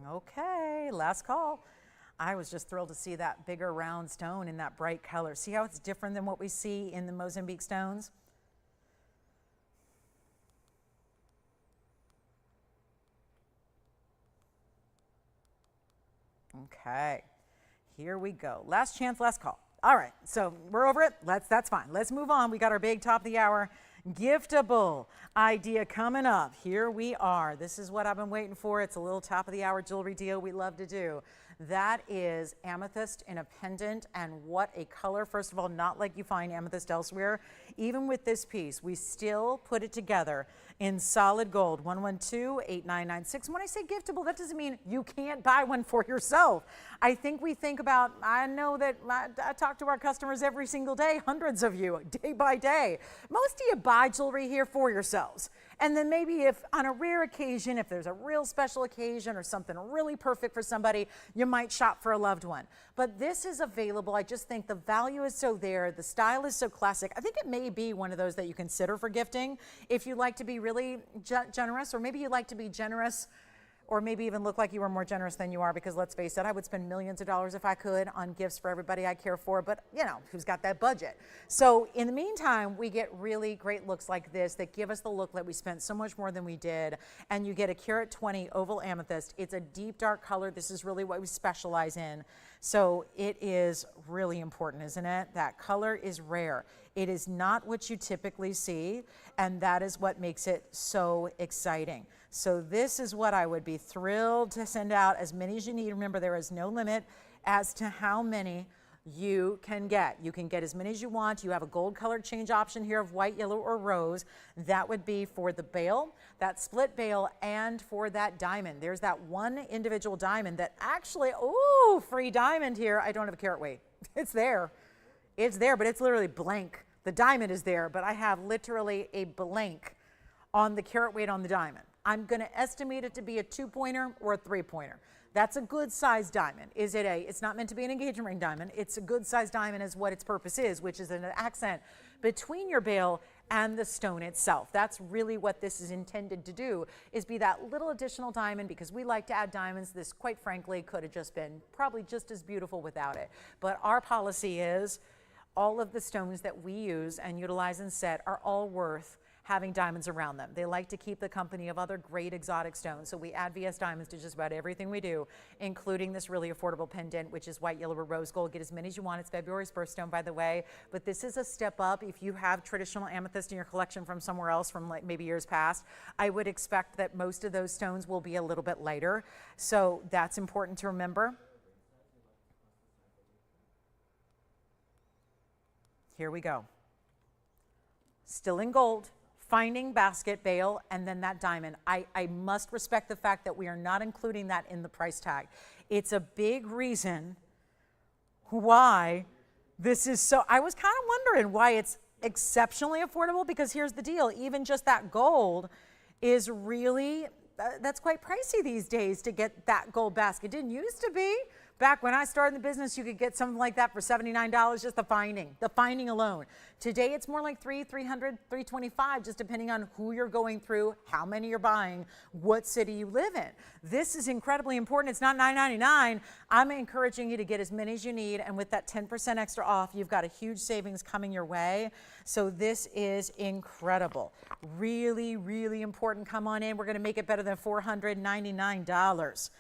Okay, last call. I was just thrilled to see that bigger round stone in that bright color. See how it's different than what we see in the Mozambique stones? Okay, here we go. Last chance, last call. All right, so we're over it. That's fine. Let's move on. We got our big top of the hour giftable idea coming up. Here we are. This is what I've been waiting for. It's a little top of the hour jewelry deal we love to do. That is amethyst in a pendant, and what a color. First of all, not like you find amethyst elsewhere. Even with this piece, we still put it together in solid gold, 112-8996. When I say giftable, that doesn't mean you can't buy one for yourself. I think we think about, I know that I talk to our customers every single day, hundreds of you, day by day. Most of you buy jewelry here for yourselves. And then maybe if on a rare occasion, if there's a real special occasion or something really perfect for somebody, you might shop for a loved one. But this is available. I just think the value is so there. The style is so classic. I think it may be one of those that you consider for gifting if you like to be really generous, or maybe you like to be generous, or maybe even look like you were more generous than you are, because let's face it, I would spend millions of dollars if I could on gifts for everybody I care for, but you know, who's got that budget? So in the meantime, we get really great looks like this that give us the look that we spent so much more than we did, and you get a carat 20 oval amethyst. It's a deep dark color. This is really what we specialize in. So it is really important, isn't it? That color is rare. It is not what you typically see, and that is what makes it so exciting. So this is what I would be thrilled to send out, as many as you need. Remember, there is no limit as to how many you can get. You can get as many as you want. You have a gold color change option here of white, yellow, or rose. That would be for the bail, that split bail, and for that diamond. There's that one individual diamond that actually, ooh, free diamond here. I don't have a carat weight. It's there. It's there, but it's literally blank. The diamond is there, but I have literally a blank on the carat weight on the diamond. I'm going to estimate it to be a 2-pointer or a 3-pointer. That's a good size diamond. It's not meant to be an engagement ring diamond. It's a good size diamond is what its purpose is, which is an accent between your bail and the stone itself. That's really what this is intended to do, is be that little additional diamond, because we like to add diamonds. This, quite frankly, could have just been probably just as beautiful without it. But our policy is all of the stones that we use and utilize and set are all worth having diamonds around them. They like to keep the company of other great exotic stones. So we add VS diamonds to just about everything we do, including this really affordable pendant, which is white, yellow, or rose gold. Get as many as you want. It's February's birthstone, by the way. But this is a step up. If you have traditional amethyst in your collection from somewhere else, from like maybe years past, I would expect that most of those stones will be a little bit lighter. So that's important to remember. Here we go. Still in gold. Finding basket bail, and then that diamond. I must respect the fact that we are not including that in the price tag. It's a big reason why this is so. I was kind of wondering why it's exceptionally affordable, because here's the deal. Even just that gold is really, that's quite pricey these days to get that gold basket. Didn't used to be. Back when I started in the business, you could get something like that for $79, just the finding alone. Today, it's more like $300, $325, just depending on who you're going through, how many you're buying, what city you live in. This is incredibly important. It's not $9.99. I'm encouraging you to get as many as you need, and with that 10% extra off, you've got a huge savings coming your way. So this is incredible. Really, really important. Come on in. We're going to make it better than $499.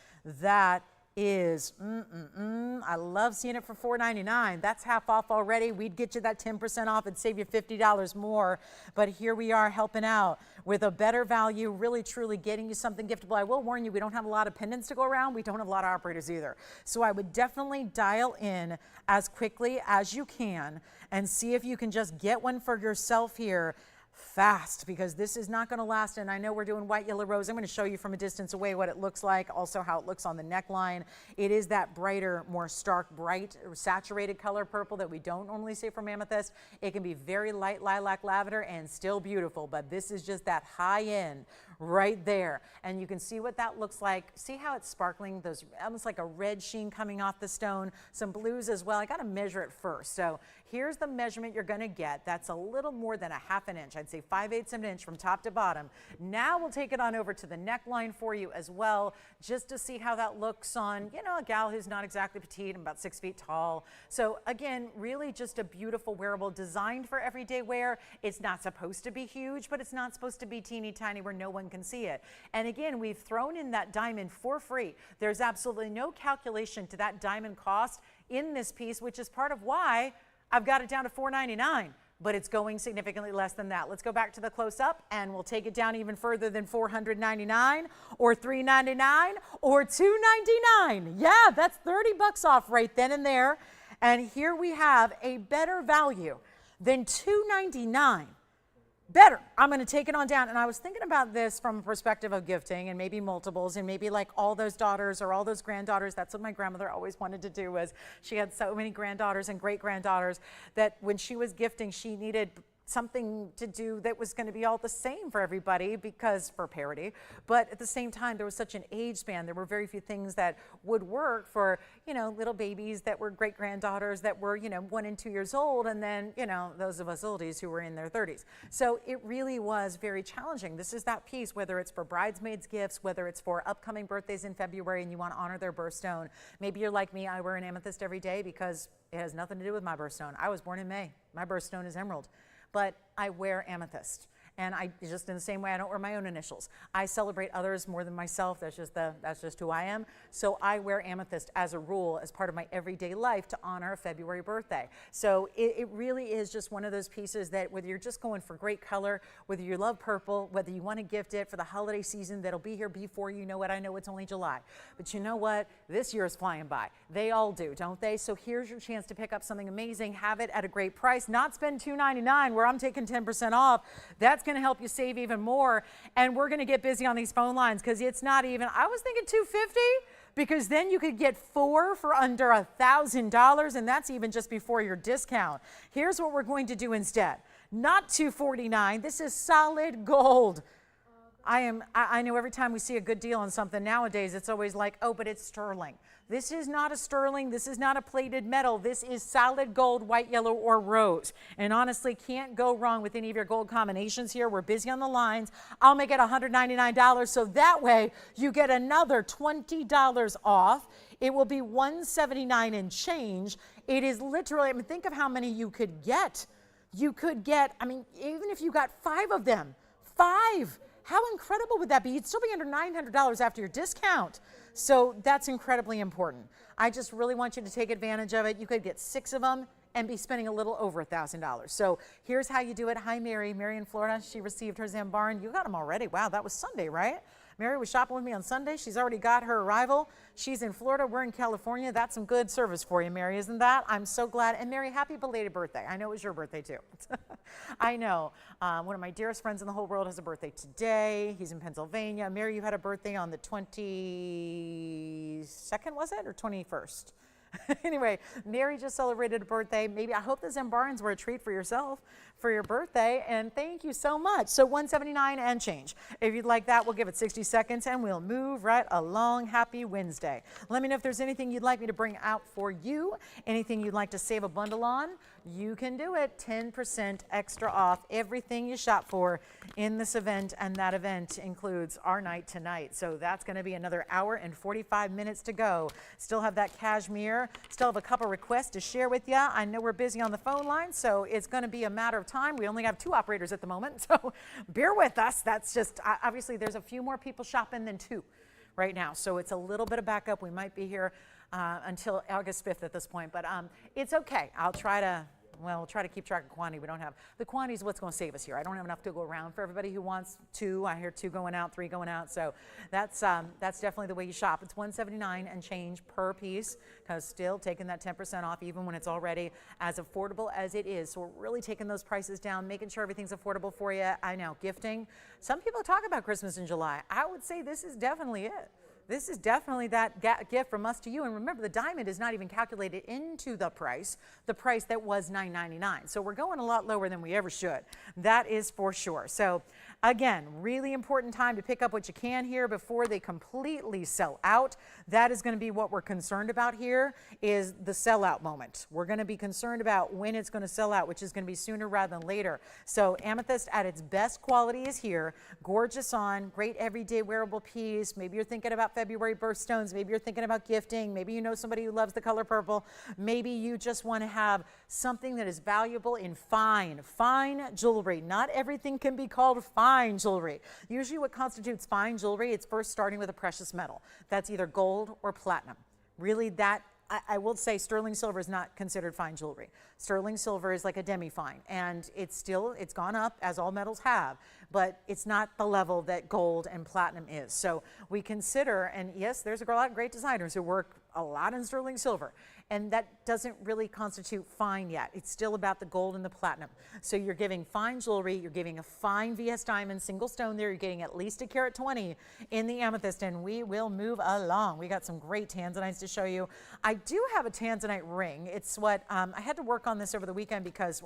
That is, I love seeing it for $499. That's half off already. We'd get you that 10% off and save you $50 more. But here we are helping out with a better value, really truly getting you something giftable. I will warn you, we don't have a lot of pendants to go around. We don't have a lot of operators either. So I would definitely dial in as quickly as you can and see if you can just get one for yourself here fast, because this is not going to last. And I know we're doing white, yellow, rose. I'm going to show you from a distance away what it looks like, also how it looks on the neckline. It is that brighter, more stark, bright, saturated color purple that we don't normally see from amethyst. It can be very light lilac lavender and still beautiful, but this is just that high end right there. And you can see what that looks like. See how it's sparkling, those almost like a red sheen coming off the stone, some blues as well. I got to measure it first. So here's the measurement you're going to get. That's a little more than a half an inch. I'd say 5/8 of an inch from top to bottom. Now we'll take it on over to the neckline for you as well, just to see how that looks on, you know, a gal who's not exactly petite. I'm about 6 feet tall. So again, really just a beautiful wearable designed for everyday wear. It's not supposed to be huge, but it's not supposed to be teeny tiny where no one can see it. And again, we've thrown in that diamond for free. There's absolutely no calculation to that diamond cost. in this piece, which is part of why I've got it down to $499, but it's going significantly less than that. Let's go back to the close-up, and we'll take it down even further than $499 or $399 or $299. Yeah, that's 30 bucks off right then and there. And here we have a better value than $299. Better. I'm going to take it on down. And I was thinking about this from a perspective of gifting and maybe multiples and maybe like all those daughters or all those granddaughters. That's what my grandmother always wanted to do, was she had so many granddaughters and great granddaughters that when she was gifting, she needed something to do that was going to be all the same for everybody, because for parity. But at the same time, there was such an age span. There were very few things that would work for, little babies that were great granddaughters that were, 1 and 2 years old, and then, those of us oldies who were in their 30s. So it really was very challenging. This is that piece, whether it's for bridesmaids gifts, whether it's for upcoming birthdays in February and you want to honor their birthstone. Maybe you're like me, I wear an amethyst every day because it has nothing to do with my birthstone. I was born in May. My birthstone is emerald. But I wear amethyst. And I just, in the same way, I don't wear my own initials. I celebrate others more than myself. That's just who I am. So I wear amethyst as a rule, as part of my everyday life, to honor a February birthday. So it really is just one of those pieces that, whether you're just going for great color, whether you love purple, whether you want to gift it for the holiday season that'll be here before you know it. I know it's only July, but you know what? This year is flying by. They all do, don't they? So here's your chance to pick up something amazing, have it at a great price, not spend $299 where I'm taking 10% off. That's going to help you save even more. And we're going to get busy on these phone lines, because it's not even, I was thinking $250, because then you could get 4 for under $1,000, and that's even just before your discount. Here's what we're going to do instead. Not $249. This is solid gold. I know every time we see a good deal on something nowadays, it's always like, oh, but it's sterling. This is not a sterling. This is not a plated metal. This is solid gold, white, yellow, or rose. And honestly, can't go wrong with any of your gold combinations here. We're busy on the lines. I'll make it $199, so that way you get another $20 off. It will be $179 and change. It is literally, think of how many you could get. You could get, even if you got 5 of them, 5. How incredible would that be? You'd still be under $900 after your discount. So that's incredibly important. I just really want you to take advantage of it. You could get 6 of them and be spending a little over $1,000. So here's how you do it. Hi, Mary. Mary in Florida. She received her Zambaran. You got them already. Wow, that was Sunday, right? Mary was shopping with me on Sunday. She's already got her arrival. She's in Florida. We're in California. That's some good service for you, Mary, isn't that? I'm so glad. And Mary, happy belated birthday. I know it was your birthday, too. I know. One of my dearest friends in the whole world has a birthday today. He's in Pennsylvania. Mary, you had a birthday on the 22nd, was it? Or 21st? Anyway, Mary just celebrated a birthday. Maybe, I hope the Zambarans were a treat for yourself for your birthday, and thank you so much. So $179 and change. If you'd like that, we'll give it 60 seconds and we'll move right along. Happy Wednesday. Let me know if there's anything you'd like me to bring out for you, anything you'd like to save a bundle on. You can do it. 10% extra off everything you shop for in this event, and that event includes our night tonight. So that's going to be another hour and 45 minutes to go. Still have that cashmere. Still have a couple requests to share with you. I know we're busy on the phone line, so it's going to be a matter of time. We only have 2 operators at the moment, so bear with us. That's just, obviously there's a few more people shopping than 2 right now, so it's a little bit of backup. We might be here until August 5th at this point, but it's okay. We'll try to keep track of quantity. We don't have, the quantity is what's going to save us here. I don't have enough to go around for everybody who wants 2. I hear 2 going out, 3 going out. So that's definitely the way you shop. It's $179 and change per piece, because still taking that 10% off even when it's already as affordable as it is. So we're really taking those prices down, making sure everything's affordable for you. I know, gifting. Some people talk about Christmas in July. I would say this is definitely it. This is definitely that gift from us to you. And remember, the diamond is not even calculated into the price that was $999. So we're going a lot lower than we ever should. That is for sure. So again, really important time to pick up what you can here before they completely sell out. That is going to be what we're concerned about here, is the sellout moment. We're going to be concerned about when it's going to sell out, which is going to be sooner rather than later. So amethyst at its best quality is here. Gorgeous on, great everyday wearable piece. Maybe you're thinking about February birthstones. Maybe you're thinking about gifting. Maybe you know somebody who loves the color purple. Maybe you just want to have something that is valuable in fine jewelry. Not everything can be called fine jewelry. Usually what constitutes fine jewelry, it's first starting with a precious metal. That's either gold or platinum. Really, that I will say sterling silver is not considered fine jewelry. Sterling silver is like a demi-fine, and it's gone up as all metals have, but it's not the level that gold and platinum is. So we consider, and yes, there's a lot of great designers who work a lot in sterling silver, and that doesn't really constitute fine yet. It's still about the gold and the platinum. So you're giving fine jewelry, you're giving a fine VS diamond, single stone there, you're getting at least a carat 20 in the amethyst, and we will move along. We got some great tanzanites to show you. I do have a tanzanite ring. It's what, I had to work on this over the weekend because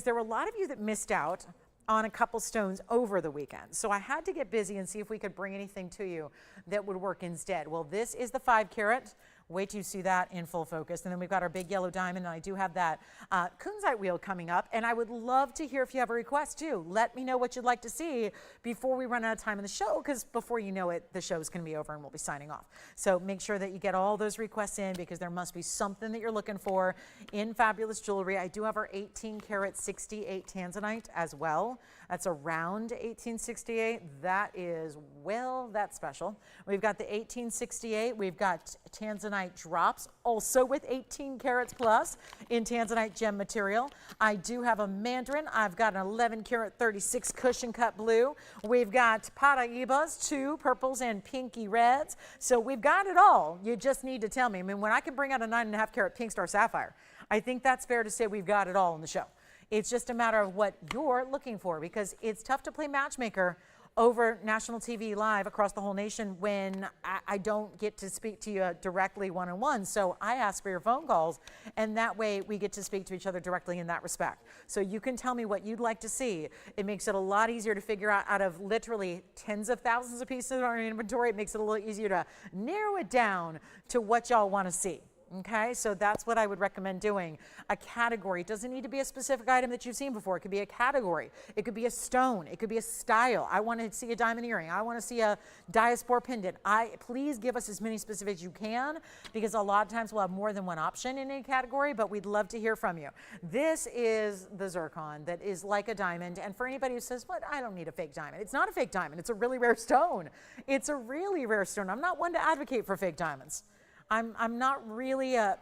there were a lot of you that missed out on a couple stones over the weekend. So I had to get busy and see if we could bring anything to you that would work instead. Well, this is the 5 carat. Wait till you see that in full focus. And then we've got our big yellow diamond, and I do have that Counzite wheel coming up. And I would love to hear if you have a request too. Let me know what you'd like to see before we run out of time in the show, because before you know it, the show's gonna be over and we'll be signing off. So make sure that you get all those requests in, because there must be something that you're looking for in fabulous jewelry. I do have our 18 karat 68 Tanzanite as well. That's around 1868. That is, well, that's special. We've got the 1868. We've got Tanzanite drops, also with 18 carats plus in Tanzanite gem material. I do have a mandarin. I've got an 11 karat 36 cushion cut blue. We've got Paraibas, 2 purples and pinky reds. So we've got it all. You just need to tell me. I mean, when I can bring out a 9.5 carat pink star sapphire, I think that's fair to say we've got it all in the show. It's just a matter of what you're looking for, because it's tough to play matchmaker over national TV live across the whole nation when I don't get to speak to you directly one-on-one. So I ask for your phone calls, and that way we get to speak to each other directly in that respect. So you can tell me what you'd like to see. It makes it a lot easier to figure out of literally tens of thousands of pieces in our inventory. It makes it a little easier to narrow it down to what y'all want to see. Okay, so that's what I would recommend doing. A category. It doesn't need to be a specific item that you've seen before. It could be a category. It could be a stone. It could be a style. I want to see a diamond earring. I want to see a diaspora pendant. Please give us as many specifics as you can, because a lot of times we'll have more than one option in a category, but we'd love to hear from you. This is the zircon that is like a diamond, and for anybody who says, what, I don't need a fake diamond. It's not a fake diamond. It's a really rare stone. It's a really rare stone. I'm not one to advocate for fake diamonds. I'm not really a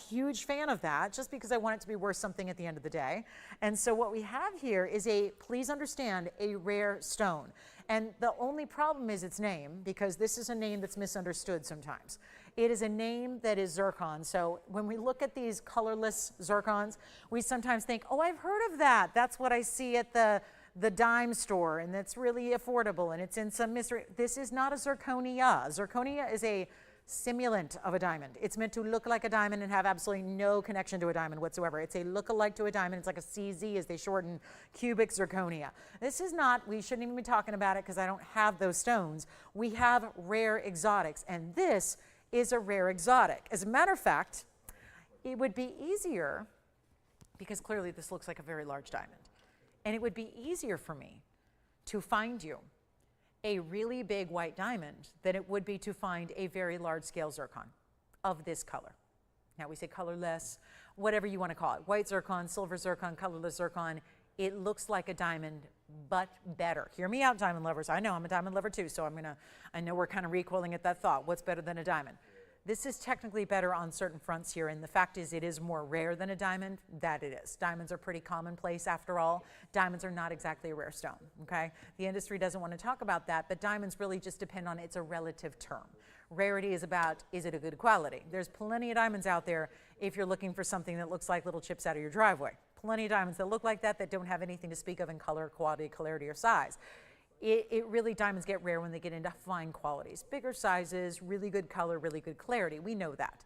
huge fan of that, just because I want it to be worth something at the end of the day. And so what we have here is please understand, a rare stone. And the only problem is its name, because this is a name that's misunderstood sometimes. It is a name that is zircon. So when we look at these colorless zircons, we sometimes think, oh, I've heard of that. That's what I see at the dime store, and that's really affordable, and it's in some mystery. This is not a zirconia. Zirconia is a simulant of a diamond. It's meant to look like a diamond and have absolutely no connection to a diamond whatsoever. It's a look-alike to a diamond. It's like a CZ, as they shorten cubic zirconia. This is not, we shouldn't even be talking about it because I don't have those stones. We have rare exotics, and this is a rare exotic. As a matter of fact, it would be easier, because clearly this looks like a very large diamond, and it would be easier for me to find you a really big white diamond than it would be to find a very large scale zircon of this color. Now we say colorless, whatever you want to call it. White zircon, silver zircon, colorless zircon. It looks like a diamond, but better. Hear me out, diamond lovers. I know I'm a diamond lover too, so I know we're kind of recoiling at that thought. What's better than a diamond? This is technically better on certain fronts here, and the fact is it is more rare than a diamond. That it is. Diamonds are pretty commonplace after all. Diamonds are not exactly a rare stone, okay? The industry doesn't want to talk about that, but diamonds really just depend on, it's a relative term. Rarity is about, is it a good quality? There's plenty of diamonds out there if you're looking for something that looks like little chips out of your driveway. Plenty of diamonds that look like that don't have anything to speak of in color, quality, clarity, or size. Diamonds get rare when they get into fine qualities, bigger sizes, really good color, really good clarity. We know that.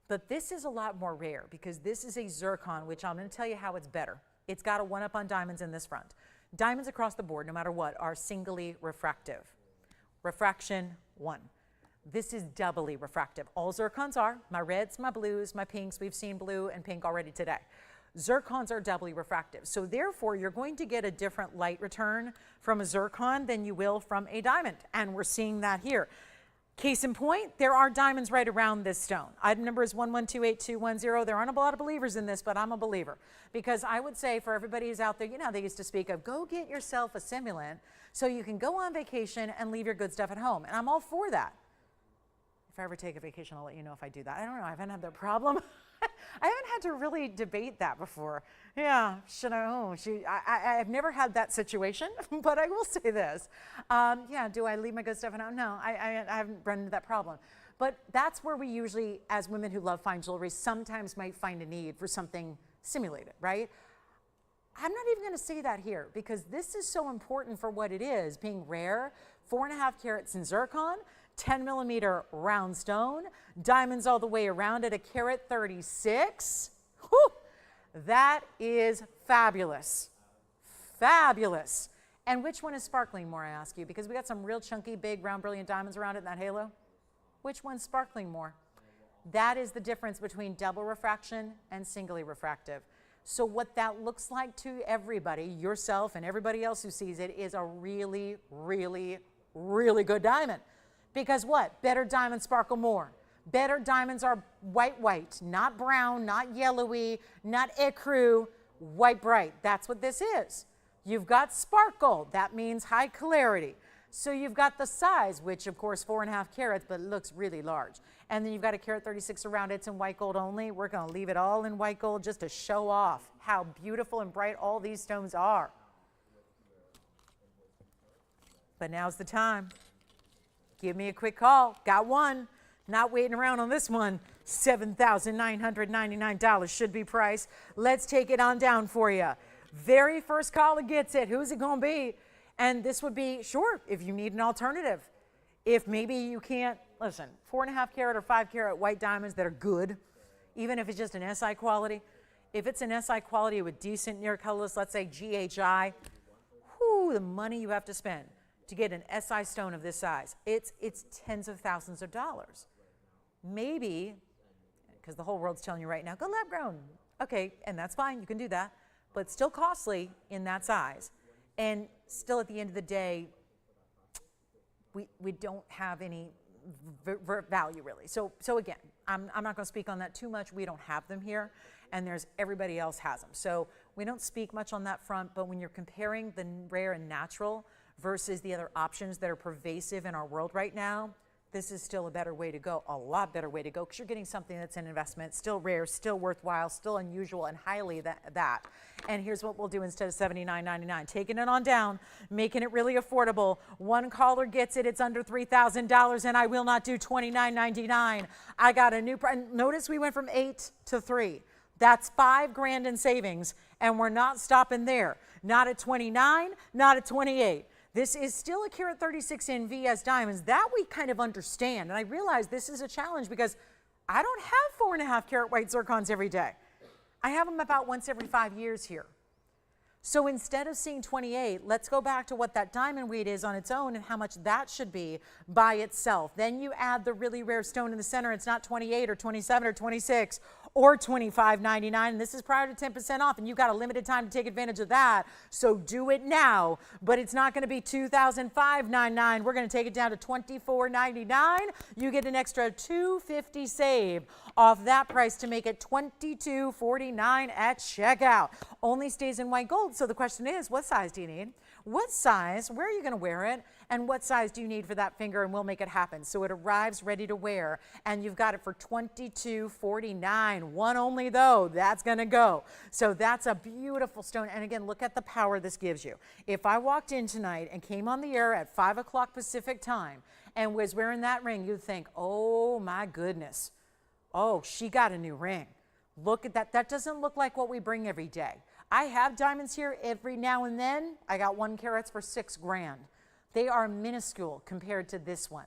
But this is a lot more rare, because this is a zircon, which I'm going to tell you how it's better. It's got a one-up on diamonds in this front. Diamonds across the board, no matter what, are singly refractive. Refraction 1. This is doubly refractive. All zircons are. My reds, my blues, my pinks. We've seen blue and pink already today. Zircons are doubly refractive. So therefore, you're going to get a different light return from a zircon than you will from a diamond. And we're seeing that here. Case in point, there are diamonds right around this stone. Item number is 11282210. There aren't a lot of believers in this, but I'm a believer. Because I would say for everybody who's out there, you know, they used to speak of, go get yourself a simulant so you can go on vacation and leave your good stuff at home. And I'm all for that. If I ever take a vacation, I'll let you know if I do that. I don't know. I haven't had that problem. I haven't had to really debate that before. Yeah, should I? Oh, I've never had that situation, but I will say this. Yeah, do I leave my good stuff out? No, I haven't run into that problem. But that's where we usually, as women who love fine jewelry, sometimes might find a need for something simulated, right? I'm not even going to say that here because this is so important for what it is, being rare, 4.5 carats in zircon, 10 millimeter round stone, diamonds all the way around it, a carat 36. Whew, that is fabulous. Fabulous. And which one is sparkling more, I ask you? Because we got some real chunky, big, round, brilliant diamonds around it in that halo. Which one's sparkling more? That is the difference between double refraction and singly refractive. So what that looks like to everybody, yourself and everybody else who sees it, is a really, really, really good diamond. Because what? Better diamonds sparkle more. Better diamonds are white, not brown, not yellowy, not ecru, white bright. That's what this is. You've got sparkle. That means high clarity. So you've got the size, which of course 4.5 carats, but it looks really large. And then you've got a carat 36 around it. It's in white gold only. We're going to leave it all in white gold just to show off how beautiful and bright all these stones are. But now's the time. Give me a quick call. Got one. Not waiting around on this one. $7,999 should be priced. Let's take it on down for you. Very first caller gets it. Who's it going to be? And this would be, sure, if you need an alternative. If maybe you can't, listen, 4.5 carat or 5 carat white diamonds that are good, even if it's just an SI quality. If it's an SI quality with decent near colorless, let's say GHI, whoo, the money you have to spend to get an SI stone of this size. It's tens of thousands of dollars. Maybe, because the whole world's telling you right now, go lab grown. Okay, and that's fine, you can do that, but still costly in that size. And still at the end of the day, we don't have any value really. So again, I'm not going to speak on that too much. We don't have them here, and there's everybody else has them. So we don't speak much on that front, but when you're comparing the rare and natural versus the other options that are pervasive in our world right now, this is still a better way to go, a lot better way to go, because you're getting something that's an investment, still rare, still worthwhile, still unusual, and highly that. And here's what we'll do instead of $79.99. Taking it on down, making it really affordable. One caller gets it, it's under $3,000, and I will not do $29.99. I got a new price. Notice we went from 8 to 3. That's $5,000 in savings, and we're not stopping there. Not at 29, not at 28. This is still a carat 36 in VS diamonds. That we kind of understand. And I realize this is a challenge because I don't have 4.5 carat white zircons every day. I have them about once every 5 years here. So instead of seeing 28, let's go back to what that diamond weight is on its own and how much that should be by itself. Then you add the really rare stone in the center. It's not 28 or 27 or 26 or $25.99, and this is prior to 10% off, and you've got a limited time to take advantage of that, so do it now. But it's not going to be $2,599. We're going to take it down to $24.99. You get an extra $250 save off that price to make it $22.49 at checkout. Only stays in white gold, so the question is, what size do you need? What size, where are you going to wear it, and what size do you need for that finger, and we'll make it happen. So it arrives ready to wear, and you've got it for $22.49. One only though, that's going to go. So that's a beautiful stone, and again, look at the power this gives you. If I walked in tonight and came on the air at 5 o'clock Pacific time and was wearing that ring, you'd think, oh my goodness, oh, she got a new ring. Look at that. That doesn't look like what we bring every day. I have diamonds here every now and then. I got 1 carats for $6,000. They are minuscule compared to this one.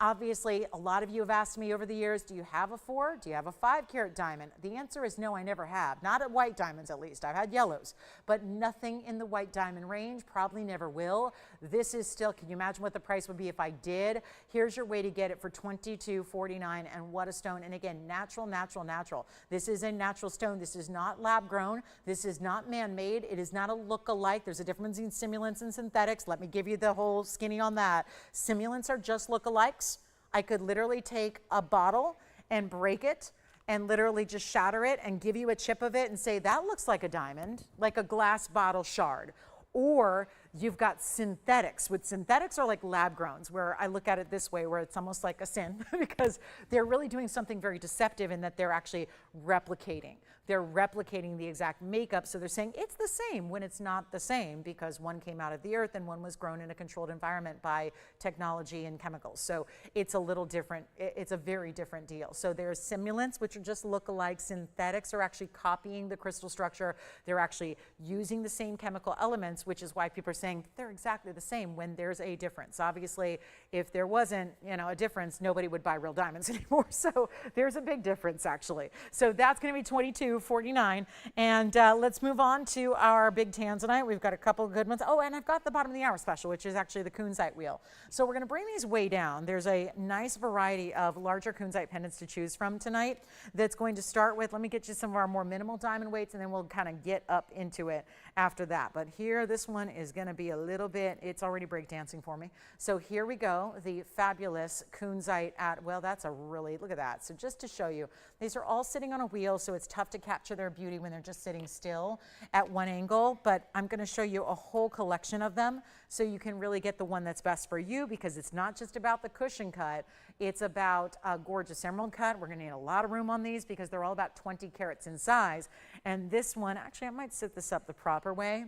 Obviously, a lot of you have asked me over the years, do you have a 4? Do you have a 5 carat diamond? The answer is no, I never have. Not at white diamonds, at least. I've had yellows, but nothing in the white diamond range, probably never will. This is still, can you imagine what the price would be if I did? Here's your way to get it for $22.49, and what a stone. And again, natural, natural, natural. This is a natural stone. This is not lab grown. This is not man-made. It is not a look-alike. There's a difference between simulants and synthetics. Let me give you the whole skinny on that. Simulants are just look-alikes. I could literally take a bottle and break it and literally just shatter it and give you a chip of it and say, that looks like a diamond, like a glass bottle shard. Or you've got synthetics. With synthetics are like lab growns, where I look at it this way, where it's almost like a sin because they're really doing something very deceptive in that they're actually replicating. They're replicating the exact makeup, so they're saying it's the same when it's not the same, because one came out of the earth and one was grown in a controlled environment by technology and chemicals. So it's a little different. It's a very different deal. So there's simulants, which are just look-alike. Synthetics are actually copying the crystal structure. They're actually using the same chemical elements, which is why people are saying they're exactly the same when there's a difference. Obviously, if there wasn't, a difference, nobody would buy real diamonds anymore. So there's a big difference, actually. So that's going to be $22.49. And let's move on to our big Tanzanite. We've got a couple of good ones. Oh, and I've got the bottom of the hour special, which is actually the Counzite wheel. So we're going to bring these way down. There's a nice variety of larger Counzite pendants to choose from tonight that's going to start with, let me get you some of our more minimal diamond weights, and then we'll kind of get up into it after that. But here, this one is going to be a little bit, it's already breakdancing for me. So here we go, the fabulous Counzite at, well, that's a really, look at that. So just to show you, these are all sitting on a wheel, so it's tough to capture their beauty when they're just sitting still at one angle, but I'm going to show you a whole collection of them so you can really get the one that's best for you, because it's not just about the cushion cut, it's about a gorgeous emerald cut. We're going to need a lot of room on these because they're all about 20 carats in size. And this one, actually I might sit this up the proper way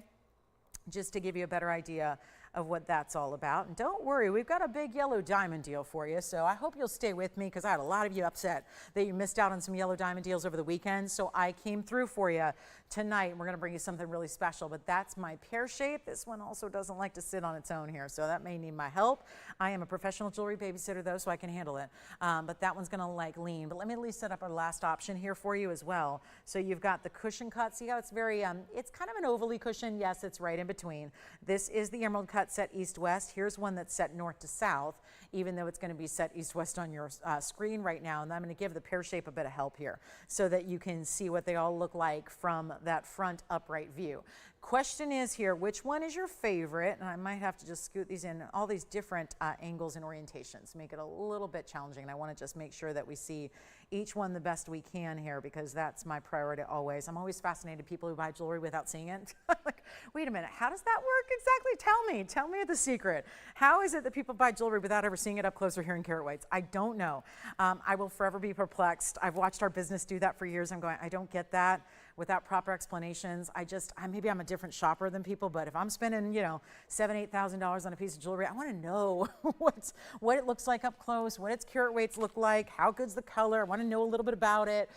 just to give you a better idea of what that's all about. And don't worry, we've got a big yellow diamond deal for you, so I hope you'll stay with me, because I had a lot of you upset that you missed out on some yellow diamond deals over the weekend, so I came through for you tonight. We're going to bring you something really special, but that's my pear shape. This one also doesn't like to sit on its own here, so that may need my help. I am a professional jewelry babysitter though, so I can handle it, but that one's going to like lean. But let me at least set up our last option here for you as well. So you've got the cushion cut. See how it's very, it's kind of an ovally cushion. Yes, it's right in between. This is the emerald cut set east-west. Here's one that's set north to south, even though it's going to be set east-west on your screen right now. And I'm going to give the pear shape a bit of help here so that you can see what they all look like from that front upright view. Question is here, which one is your favorite? And I might have to just scoot these in, all these different angles and orientations, make it a little bit challenging. And I want to just make sure that we see each one the best we can here, because that's my priority always. I'm always fascinated people who buy jewelry without seeing it. Like, wait a minute, how does that work exactly? Tell me the secret. How is it that people buy jewelry without ever seeing it up close or hearing carat weights? I don't know. I will forever be perplexed. I've watched our business do that for years. I'm going, I don't get that without proper explanations. Maybe I'm a different shopper than people, but if I'm spending, $7,000, $8,000 on a piece of jewelry, I want to know what it looks like up close, what its carat weights look like, how good's the color. I want to know a little bit about it.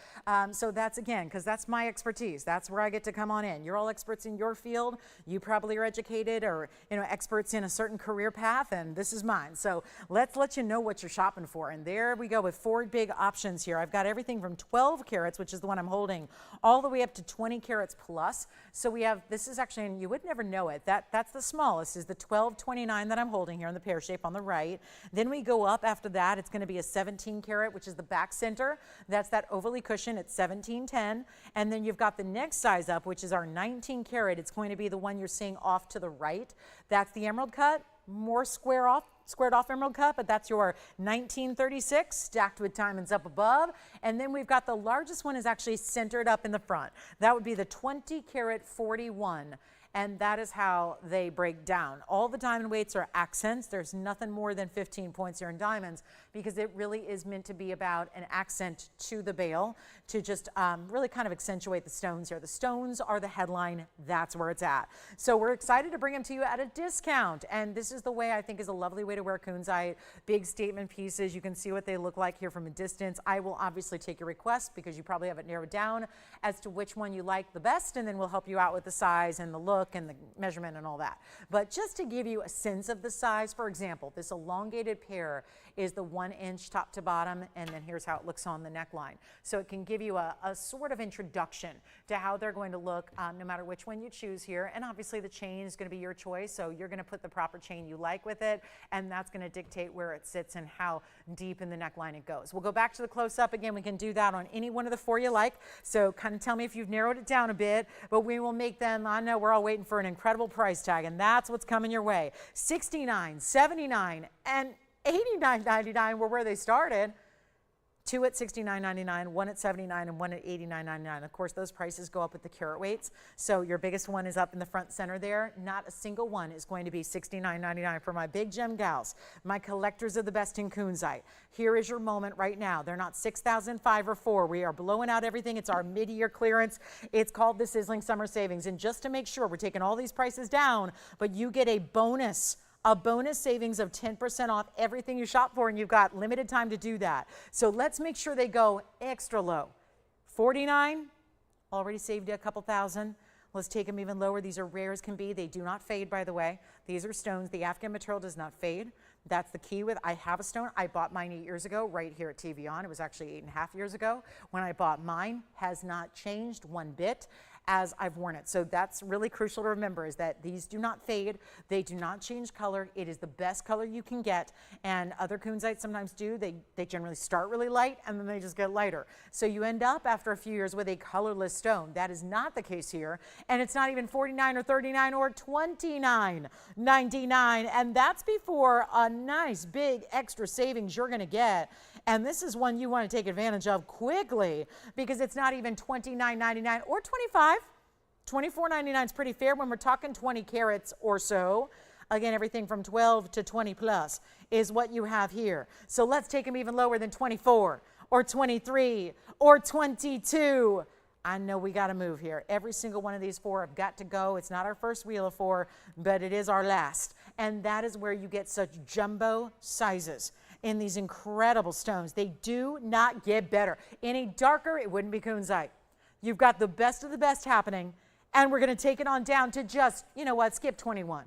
So that's, again, because that's my expertise. That's where I get to come on in. You're all experts in your field. You probably are educated or, experts in a certain career path, and this is mine. So let's let you know what you're shopping for. And there we go with 4 big options here. I've got everything from 12 carats, which is the one I'm holding, all the way up to 20 carats plus. So we have, this is actually, and you would never know it, that's the smallest, is the 1229 that I'm holding here in the pear shape on the right. Then we go up after that, it's going to be a 17 carat, which is the back center. That's that ovally cushion at 1710. And then you've got the next size up, which is our 19 carat. It's going to be the one you're seeing off to the right. That's the emerald cut, more squared off emerald cut, but that's your 1936 stacked with diamonds up above. And then we've got the largest one is actually centered up in the front. That would be the 20 carat 41. And that is how they break down. All the diamond weights are accents. There's nothing more than 15 points here in diamonds, because it really is meant to be about an accent to the bale, to just really kind of accentuate the stones here. The stones are the headline. That's where it's at. So we're excited to bring them to you at a discount. And this is the way I think is a lovely way to wear Counzite. Big statement pieces. You can see what they look like here from a distance. I will obviously take your request, because you probably have it narrowed down as to which one you like the best, and then we'll help you out with the size and the look and the measurement and all that. But just to give you a sense of the size, for example, this elongated pair is the 1 inch top to bottom, and then here's how it looks on the neckline. So it can give you a sort of introduction to how they're going to look no matter which one you choose here. And obviously the chain is going to be your choice, so you're going to put the proper chain you like with it, and that's going to dictate where it sits and how deep in the neckline it goes. We'll go back to the close-up again. We can do that on any one of the 4 you like, so kind of tell me if you've narrowed it down a bit, but we will make them, I know we're all waiting for an incredible price tag, and that's what's coming your way. $69, $79, and $89.99 were where they started. 2 at $69.99, 1 at $79, and 1 at $89.99. Of course, those prices go up with the carat weights. So your biggest one is up in the front center there. Not a single one is going to be $69.99 for my big gem gals, my collectors of the best in Counzite. Here is your moment right now. They're not 6,005 or 4. We are blowing out everything. It's our mid-year clearance. It's called the Sizzling Summer Savings. And just to make sure, we're taking all these prices down, but you get a bonus savings of 10% off everything you shop for, and you've got limited time to do that. So let's make sure they go extra low. 49, already saved you a couple thousand. Let's take them even lower. These are rare as can be. They do not fade, by the way. These are stones. The Afghan material does not fade. That's the key with, I have a stone. I bought mine 8 years ago right here at TVON. It was actually 8.5 years ago when I bought mine. Has not changed one bit as I've worn it. So that's really crucial to remember, is that these do not fade. They do not change color. It is the best color you can get. And other Counzites sometimes do. They generally start really light and then they just get lighter. So you end up after a few years with a colorless stone. That is not the case here. And it's not even $49 or $39 or $29.99. And that's before a nice big extra savings you're gonna get. And this is one you want to take advantage of quickly, because it's not even $29.99 or $25. $24.99 is pretty fair when we're talking 20 carats or so. Again, everything from 12 to 20 plus is what you have here. So let's take them even lower than 24 or 23 or 22. I know we got to move here. Every single one of these 4 have got to go. It's not our first wheel of 4, but it is our last. And that is where you get such jumbo sizes in these incredible stones. They do not get better. Any darker, it wouldn't be Counzite. You've got the best of the best happening, and we're going to take it on down to just, you know what, skip 21.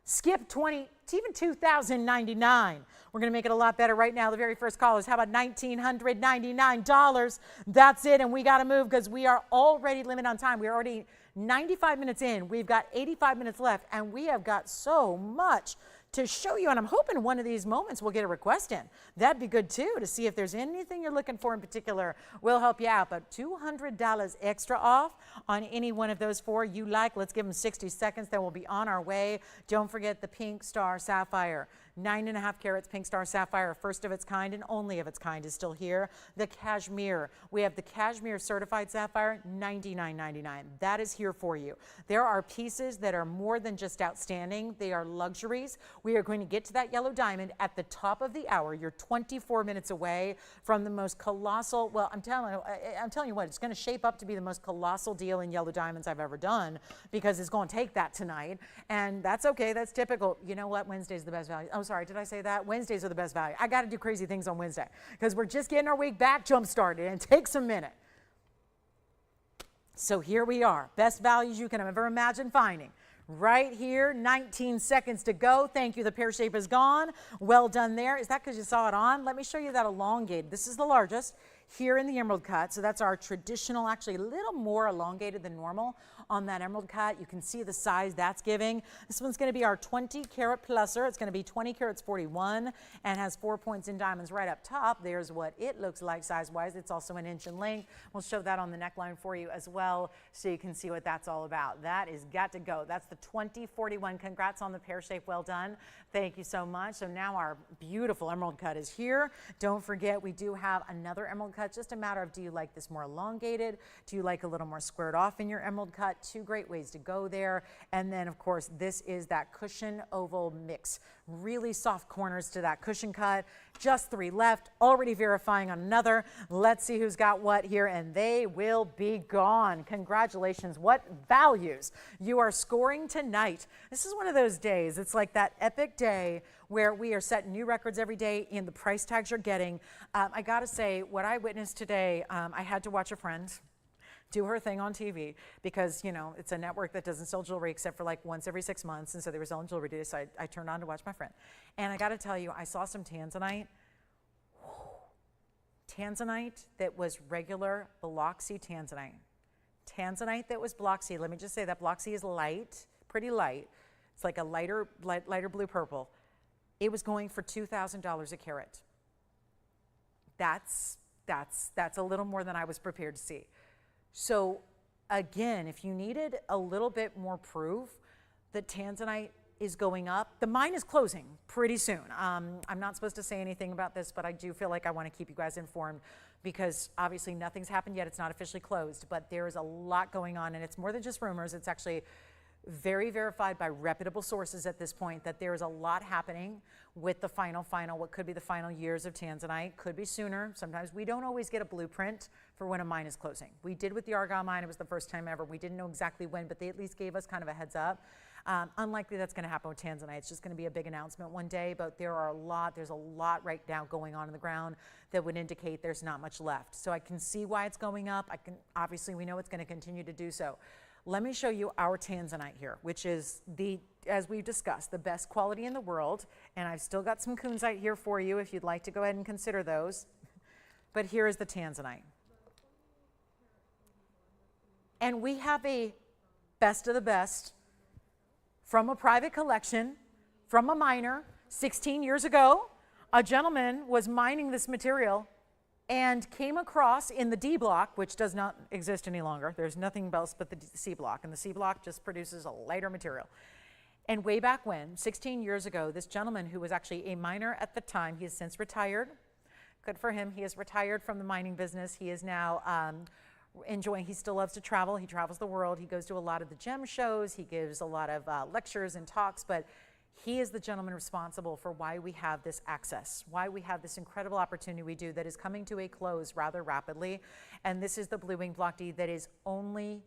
Skip 20 to even $2,099. We're going to make it a lot better right now. The very first callers, how about $1,999? That's it, and we got to move because we are already limited on time. We're already 95 minutes in. We've got 85 minutes left, and we have got so much to show you, and I'm hoping one of these moments we'll get a request in. That'd be good too, to see if there's anything you're looking for in particular. We'll help you out, but $200 extra off on any one of those 4 you like. Let's give them 60 seconds, then we'll be on our way. Don't forget the Pink Star Sapphire. 9.5 carats Pink Star Sapphire, first of its kind and only of its kind, is still here. The Kashmir, we have the Kashmir Certified Sapphire, $99.99. That is here for you. There are pieces that are more than just outstanding. They are luxuries. We are going to get to that yellow diamond at the top of the hour. You're 24 minutes away from the most colossal, well, I'm telling you what, it's going to shape up to be the most colossal deal in yellow diamonds I've ever done, because it's going to take that tonight, and that's okay. That's typical. You know what? Wednesday's the best value. Oh, sorry, did I say that? Wednesdays are the best value. I got to do crazy things on Wednesday because we're just getting our week back jump-started, and it takes a minute. So here we are. Best values you can ever imagine finding. Right here, 19 seconds to go. Thank you. The pear shape is gone. Well done there. Is that because you saw it on? Let me show you that elongated. This is the largest here in the emerald cut. So that's our traditional, actually a little more elongated than normal on that emerald cut. You can see the size that's giving. This one's going to be our 20 carat pluser. It's going to be 20 carats 41 and has 4 points in diamonds right up top. There's what it looks like size-wise. It's also an inch in length. We'll show that on the neckline for you as well, so you can see what that's all about. That is got to go. That's the 2041. Congrats on the pear shape. Well done. Thank you so much. So now our beautiful emerald cut is here. Don't forget, we do have another emerald cut. Just a matter of, do you like this more elongated? Do you like a little more squared off in your emerald cut? 2 great ways to go there. And then, of course, this is that cushion oval mix. Really soft corners to that cushion cut. Just 3 left. Already verifying on another. Let's see who's got what here, and they will be gone. Congratulations. What values you are scoring tonight. This is one of those days. It's like that epic day where we are setting new records every day in the price tags you're getting. I got to say, what I witnessed today, I had to watch a friend do her thing on TV because, you know, it's a network that doesn't sell jewelry except for like once every 6 months. And so they were selling jewelry today. So I turned on to watch my friend. And I got to tell you, I saw some Tanzanite. Tanzanite that was regular Biloxi Tanzanite. Tanzanite that was Biloxi. Let me just say that Biloxi is light, pretty light. It's like a lighter blue purple. It was going for $2,000 a carat. That's a little more than I was prepared to see. So again, if you needed a little bit more proof that Tanzanite is going up. The mine is closing pretty soon. I'm not supposed to say anything about this, but I do feel like I want to keep you guys informed because obviously nothing's happened yet. It's not officially closed, but there is a lot going on, and it's more than just rumors. It's actually very verified by reputable sources at this point that there is a lot happening with the final, what could be the final years of Tanzanite, could be sooner. Sometimes we don't always get a blueprint for when a mine is closing. We did with the Argyle mine. It was the first time ever. We didn't know exactly when, but they at least gave us kind of a heads up. Unlikely that's going to happen with Tanzanite. It's just going to be a big announcement one day, but there's a lot right now going on in the ground that would indicate there's not much left. So I can see why it's going up. Obviously we know it's going to continue to do so. Let me show you our Tanzanite here, which is as we've discussed, the best quality in the world. And I've still got some Counzite here for you if you'd like to go ahead and consider those. But here is the Tanzanite. And we have a best of the best from a private collection, from a miner. 16 years ago, a gentleman was mining this material and came across in the D block, which does not exist any longer. There's nothing else but the C block, and the C block just produces a lighter material. And way back when, 16 years ago, this gentleman who was actually a miner at the time, he has since retired. Good for him. He has retired from the mining business. He is now enjoying, he still loves to travel. He travels the world. He goes to a lot of the gem shows. He gives a lot of lectures and talks, but he is the gentleman responsible for why we have this access, why we have this incredible opportunity we do that is coming to a close rather rapidly. And this is the Blue Wing Block D that is only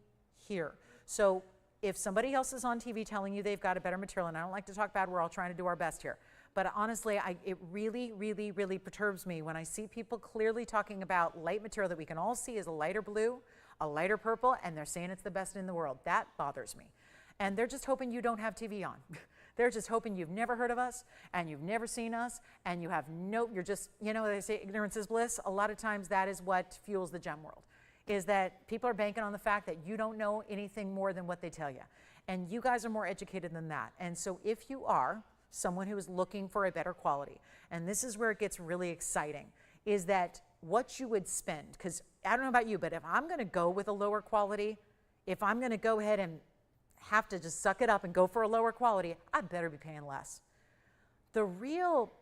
here. So if somebody else is on TV telling you they've got a better material, and I don't like to talk bad, we're all trying to do our best here. But honestly, it really, really, really perturbs me when I see people clearly talking about light material that we can all see is a lighter blue, a lighter purple, and they're saying it's the best in the world. That bothers me. And they're just hoping you don't have TV on. They're just hoping you've never heard of us and you've never seen us and you have you're just, you know, they say ignorance is bliss. A lot of times that is what fuels the gem world, is that people are banking on the fact that you don't know anything more than what they tell you. And you guys are more educated than that. And so if you are someone who is looking for a better quality, and this is where it gets really exciting, is that what you would spend, because I don't know about you, but if I'm going to go with a lower quality, if I'm going to go ahead and have to just suck it up and go for a lower quality, I better be paying less. The real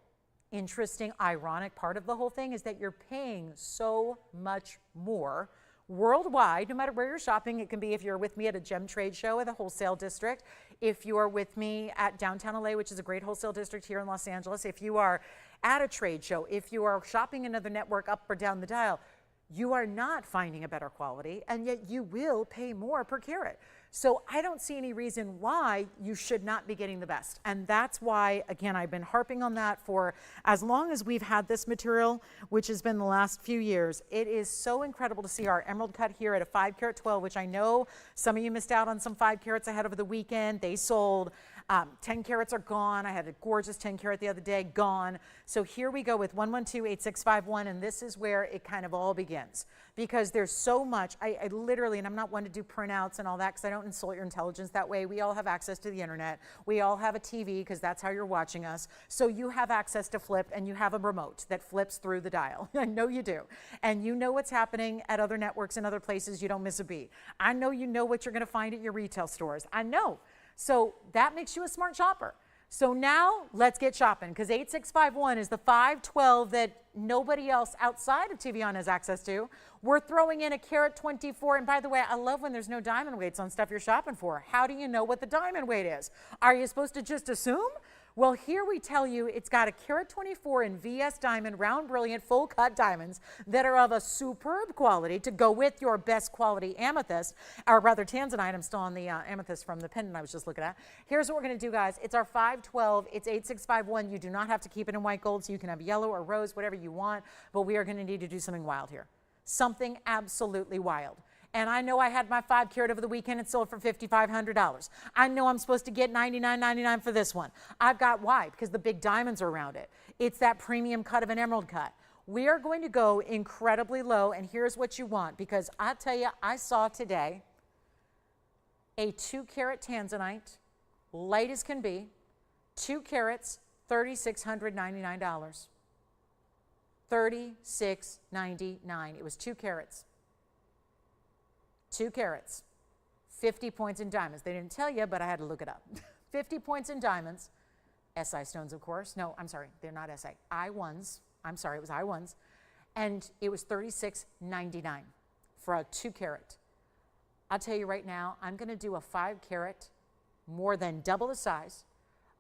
interesting, ironic part of the whole thing is that you're paying so much more worldwide, no matter where you're shopping. It can be if you're with me at a gem trade show at the wholesale district, if you are with me at downtown LA, which is a great wholesale district here in Los Angeles, if you are at a trade show, if you are shopping another network up or down the dial, you are not finding a better quality, and yet you will pay more per carat. So I don't see any reason why you should not be getting the best. And that's why, again, I've been harping on that for as long as we've had this material, which has been the last few years. It is so incredible to see our emerald cut here at a 5 carat 12, which I know some of you missed out on some 5 carats ahead over the weekend. They sold. 10 carats are gone. I had a gorgeous 10 carat the other day, gone. So here we go with 112-8651, and this is where it kind of all begins. Because there's so much, I literally, and I'm not one to do printouts and all that because I don't insult your intelligence that way. We all have access to the internet. We all have a TV because that's how you're watching us. So you have access to flip, and you have a remote that flips through the dial. I know you do. And you know what's happening at other networks and other places. You don't miss a beat. I know you know what you're going to find at your retail stores. I know. So that makes you a smart shopper. So now let's get shopping, because 8651 is the 512 that nobody else outside of TVON has access to. We're throwing in a carat 24. And by the way, I love when there's no diamond weights on stuff you're shopping for. How do you know what the diamond weight is? Are you supposed to just assume? Well, here we tell you it's got a carat 24 in VS diamond, round brilliant, full cut diamonds that are of a superb quality to go with your best quality amethyst, or rather Tanzanite. I'm still on the amethyst from the pendant I was just looking at. Here's what we're going to do, guys. It's our 512. It's 8651. You do not have to keep it in white gold, so you can have yellow or rose, whatever you want, but we are going to need to do something wild here. Something absolutely wild. And I know I had my 5 carat over the weekend and sold for $5,500. I know I'm supposed to get $99.99 for this one. I've got why? Because the big diamonds are around it. It's that premium cut of an emerald cut. We are going to go incredibly low, and here's what you want, because I tell you, I saw today a 2 carat Tanzanite, light as can be, 2 carats, $3,699. $3,699. It was 2 carats. 2 carats, 50 points in diamonds. They didn't tell you, but I had to look it up. 50 points in diamonds, SI stones, of course. No, I'm sorry, they're not SI. I1s. I'm sorry, it was I1s. And it was $36.99 for a 2 carat. I'll tell you right now, I'm going to do a 5 carat, more than double the size,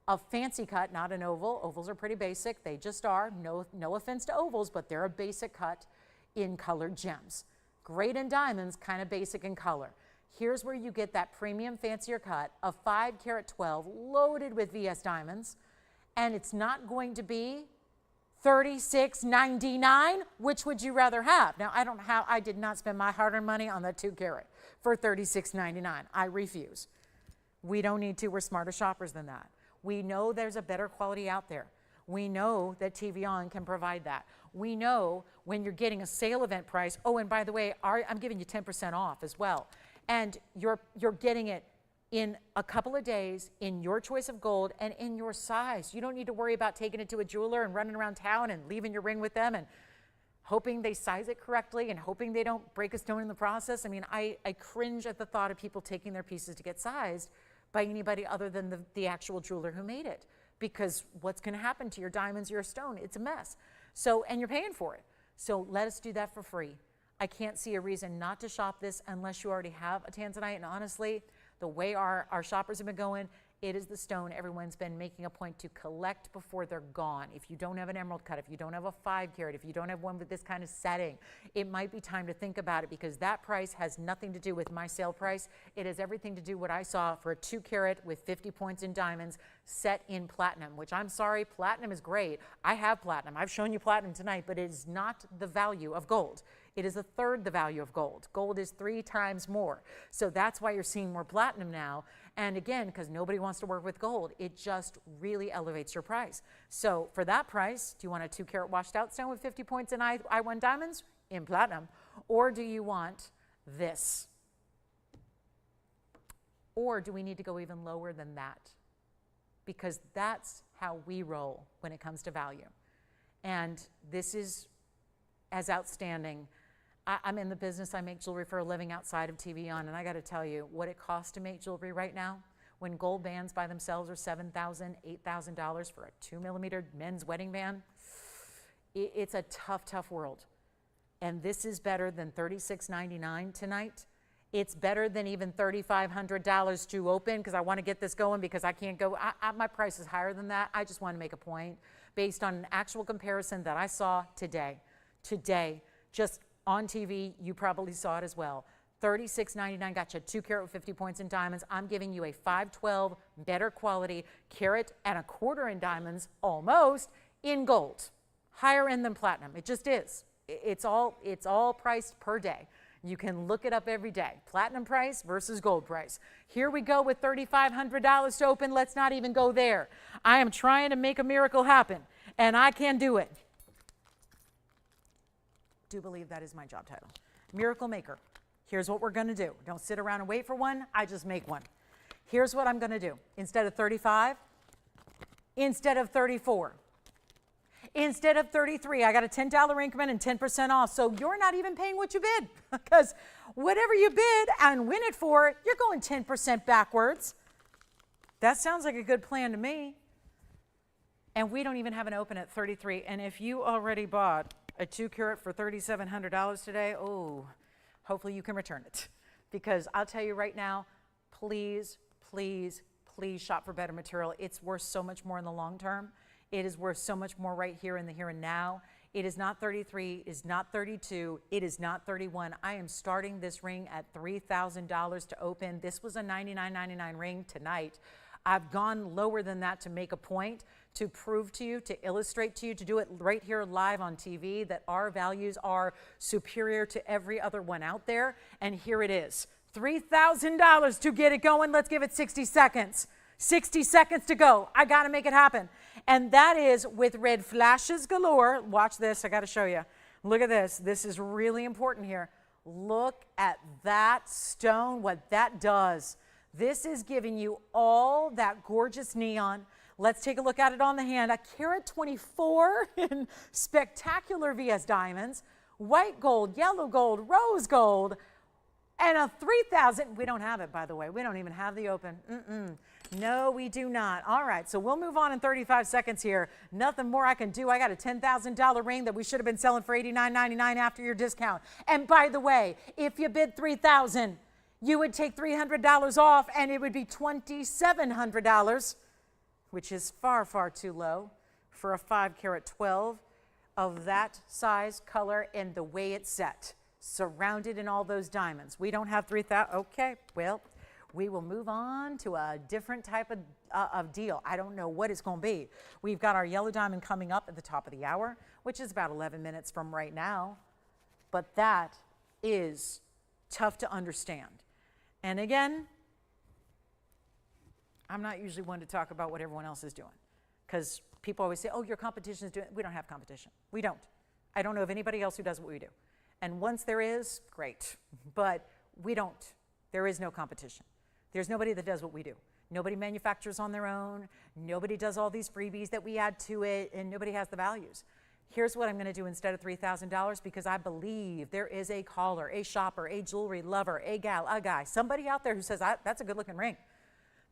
a fancy cut, not an oval. Ovals are pretty basic. They just are. No offense to ovals, but they're a basic cut in colored gems. Great in diamonds, kind of basic in color. Here's where you get that premium fancier cut, a 5 carat 12 loaded with VS diamonds, and it's not going to be $36.99. Which would you rather have? Now, I did not spend my hard-earned money on that 2 carat for $36.99. I refuse. We don't need to. We're smarter shoppers than that. We know there's a better quality out there. We know that TVON can provide that. We know when you're getting a sale event price, oh, and by the way, I'm giving you 10% off as well. And you're getting it in a couple of days in your choice of gold and in your size. You don't need to worry about taking it to a jeweler and running around town and leaving your ring with them and hoping they size it correctly and hoping they don't break a stone in the process. I mean, I cringe at the thought of people taking their pieces to get sized by anybody other than the actual jeweler who made it, because what's going to happen to your diamonds, your stone? It's a mess. So, and you're paying for it. So let us do that for free. I can't see a reason not to shop this unless you already have a Tanzanite. And honestly, the way our shoppers have been going, it is the stone everyone's been making a point to collect before they're gone. If you don't have an emerald cut, if you don't have a 5 carat, if you don't have one with this kind of setting, it might be time to think about it, because that price has nothing to do with my sale price. It has everything to do what I saw for a 2 carat with 50 points in diamonds set in platinum, which I'm sorry, platinum is great. I have platinum. I've shown you platinum tonight, but it is not the value of gold. It is 1/3 the value of gold. Gold is 3 times more. So that's why you're seeing more platinum now. And again, because nobody wants to work with gold, it just really elevates your price. So for that price, do you want a 2 carat washed out stone with 50 points in I1 diamonds in platinum? Or do you want this? Or do we need to go even lower than that? Because that's how we roll when it comes to value. And this is as outstanding. I'm in the business. I make jewelry for a living outside of TVON, and I got to tell you what it costs to make jewelry right now. When gold bands by themselves are $7,000, $8,000 for a 2mm men's wedding band, it's a tough, tough world. And this is better than $36.99 tonight. It's better than even $3,500 to open, because I want to get this going, because I can't go. My price is higher than that. I just want to make a point based on an actual comparison that I saw today. Just on TV, you probably saw it as well. $36.99 got you 2 carat with 50 points in diamonds. I'm giving you a 512 better quality carat and 1/4 in diamonds, almost, in gold. Higher end than platinum. It just is. It's all priced per day. You can look it up every day. Platinum price versus gold price. Here we go with $3,500 to open. Let's not even go there. I am trying to make a miracle happen, and I can do it. Do believe that is my job title. Miracle maker. Here's what we're going to do. Don't sit around and wait for one. I just make one. Here's what I'm going to do. Instead of 35, instead of 34, instead of 33, I got a $10 increment and 10% off. So you're not even paying what you bid, because whatever you bid and win it for, you're going 10% backwards. That sounds like a good plan to me. And we don't even have an open at 33. And if you already bought a 2 carat for $3,700 today, oh, hopefully you can return it. Because I'll tell you right now, please, please, please shop for better material. It's worth so much more in the long term. It is worth so much more right here in the here and now. It is not 33, it is not 32, it is not 31. I am starting this ring at $3,000 to open. This was a $99.99 ring tonight. I've gone lower than that to make a point, to prove to you, to illustrate to you, to do it right here live on TV, that our values are superior to every other one out there. And here it is, $3,000 to get it going. Let's give it 60 seconds. 60 seconds to go. I got to make it happen. And that is with red flashes galore. Watch this. I got to show you. Look at this. This is really important here. Look at that stone, what that does. This is giving you all that gorgeous neon. Let's take a look at it on the hand. A carat 24 in spectacular VS diamonds, white gold, yellow gold, rose gold. And a 3,000, we don't have it, by the way. We don't even have the open. No, we do not. All right, so we'll move on in 35 seconds here. Nothing more I can do. I got a $10,000 ring that we should have been selling for $89.99 after your discount. And by the way, if you bid $3,000, you would take $300 off, and it would be $2,700, which is far, far too low for a 5-carat 12 of that size, color, and the way it's set, surrounded in all those diamonds. We don't have 3,000. Okay, well, we will move on to a different type of deal. I don't know what it's going to be. We've got our yellow diamond coming up at the top of the hour, which is about 11 minutes from right now. But that is tough to understand. And again, I'm not usually one to talk about what everyone else is doing, because people always say, oh, your competition is doing it. We don't have competition. We don't. I don't know of anybody else who does what we do. And once there is, great. But we don't. There is no competition. There's nobody that does what we do. Nobody manufactures on their own. Nobody does all these freebies that we add to it, and nobody has the values. Here's what I'm going to do instead of $3,000, because I believe there is a caller, a shopper, a jewelry lover, a gal, a guy, somebody out there who says, that's a good-looking ring.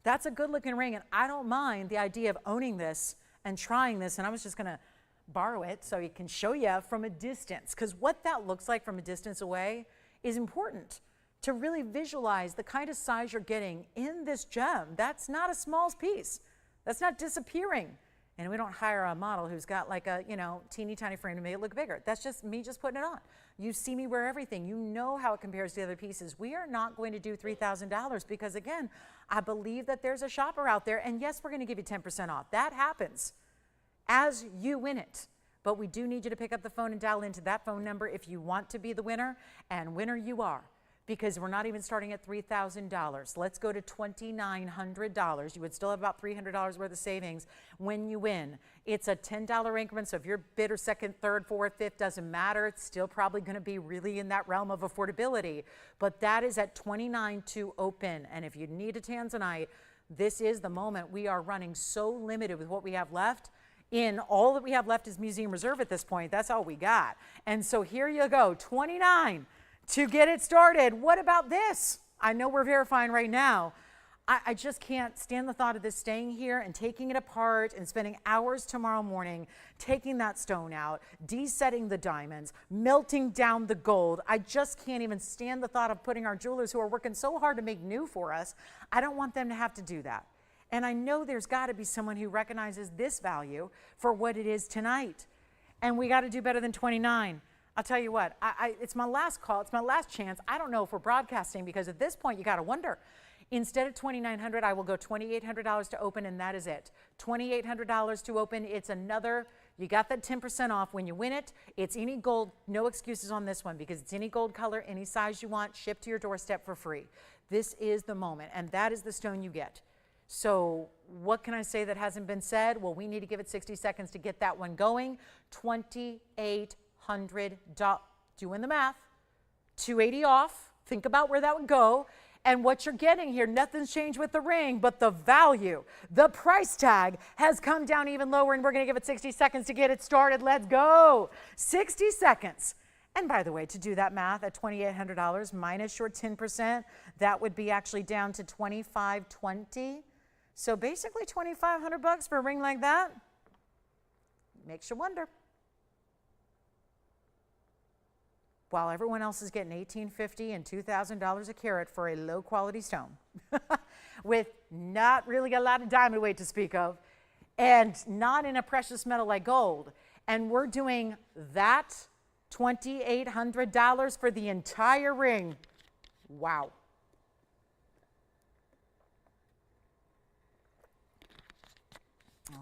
That's a good-looking ring, and I don't mind the idea of owning this and trying this, and I was just going to borrow it so it can show you from a distance, because what that looks like from a distance away is important to really visualize the kind of size you're getting in this gem. That's not a small piece. That's not disappearing. And we don't hire a model who's got like a, teeny tiny frame to make it look bigger. That's just me just putting it on. You see me wear everything. You know how it compares to the other pieces. We are not going to do $3,000 because, again, I believe that there's a shopper out there, and yes, we're going to give you 10% off. That happens as you win it. But we do need you to pick up the phone and dial into that phone number if you want to be the winner, and winner you are, because we're not even starting at $3,000. Let's go to $2,900. You would still have about $300 worth of savings when you win. It's a $10 increment, so if you're bidder second, third, fourth, fifth, doesn't matter. It's still probably going to be really in that realm of affordability. But that is at $29 to open. And if you need a Tanzanite, this is the moment. We are running so limited with what we have left. All that we have left is Museum Reserve at this point. That's all we got. And so here you go, $29 to get it started. What about this? I know we're verifying right now. I just can't stand the thought of this staying here and taking it apart and spending hours tomorrow morning taking that stone out, desetting the diamonds, melting down the gold. I just can't even stand the thought of putting our jewelers who are working so hard to make new for us. I don't want them to have to do that. And I know there's got to be someone who recognizes this value for what it is tonight. And we got to do better than 29. I'll tell you what, it's my last call. It's my last chance. I don't know if we're broadcasting, because at this point you got to wonder. Instead of $2,900, I will go $2,800 to open, and that is it. $2,800 to open. It's another, you got that 10% off when you win it. It's any gold, no excuses on this one, because it's any gold color, any size you want, shipped to your doorstep for free. This is the moment, and that is the stone you get. So what can I say that hasn't been said? Well, we need to give it 60 seconds to get that one going. $2,800, doing the math, 280 off. Think about where that would go. And what you're getting here, nothing's changed with the ring, but the value, the price tag has come down even lower, and we're going to give it 60 seconds to get it started. Let's go. 60 seconds. And by the way, to do that math at $2,800 minus your 10%, that would be actually down to $2,520. So basically $2,500 for a ring like that makes you wonder. While everyone else is getting $1,850 and $2,000 a carat for a low quality stone with not really a lot of diamond weight to speak of, and not in a precious metal like gold. And we're doing that $2,800 for the entire ring. Wow.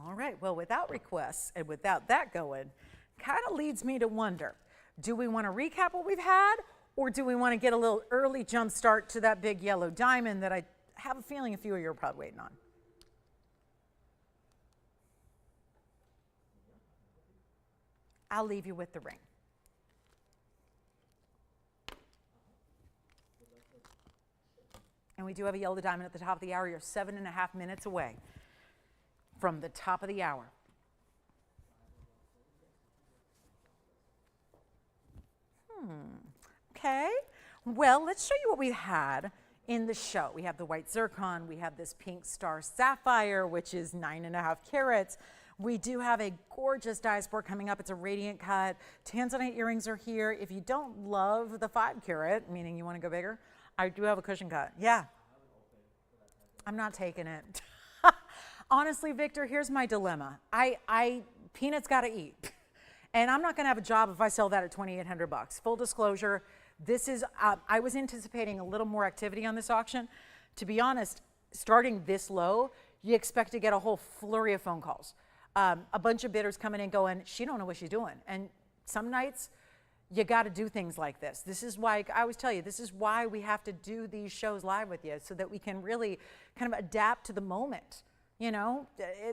All right, well, without requests and without that going, kind of leads me to wonder, do we want to recap what we've had, or do we want to get a little early jump start to that big yellow diamond that I have a feeling a few of you are probably waiting on? I'll leave you with the ring. And we do have a yellow diamond at the top of the hour. You're 7.5 minutes away from the top of the hour. Okay. Well, let's show you what we had in the show. We have the white zircon, we have this pink star sapphire, which is 9.5 carats. We do have a gorgeous dye sport coming up. It's a radiant cut. Tanzanite earrings are here. If you don't love the 5 carat, meaning you want to go bigger, I do have a cushion cut. Yeah. I'm not taking it. Honestly, Victor, here's my dilemma. Peanuts got to eat. And I'm not going to have a job if I sell that at $2,800. Full disclosure, this is, I was anticipating a little more activity on this auction. To be honest, starting this low, you expect to get a whole flurry of phone calls. A bunch of bidders coming in going, she don't know what she's doing. And some nights, you got to do things like this. This is why, I always tell you, this is why we have to do these shows live with you, so that we can really kind of adapt to the moment. You know,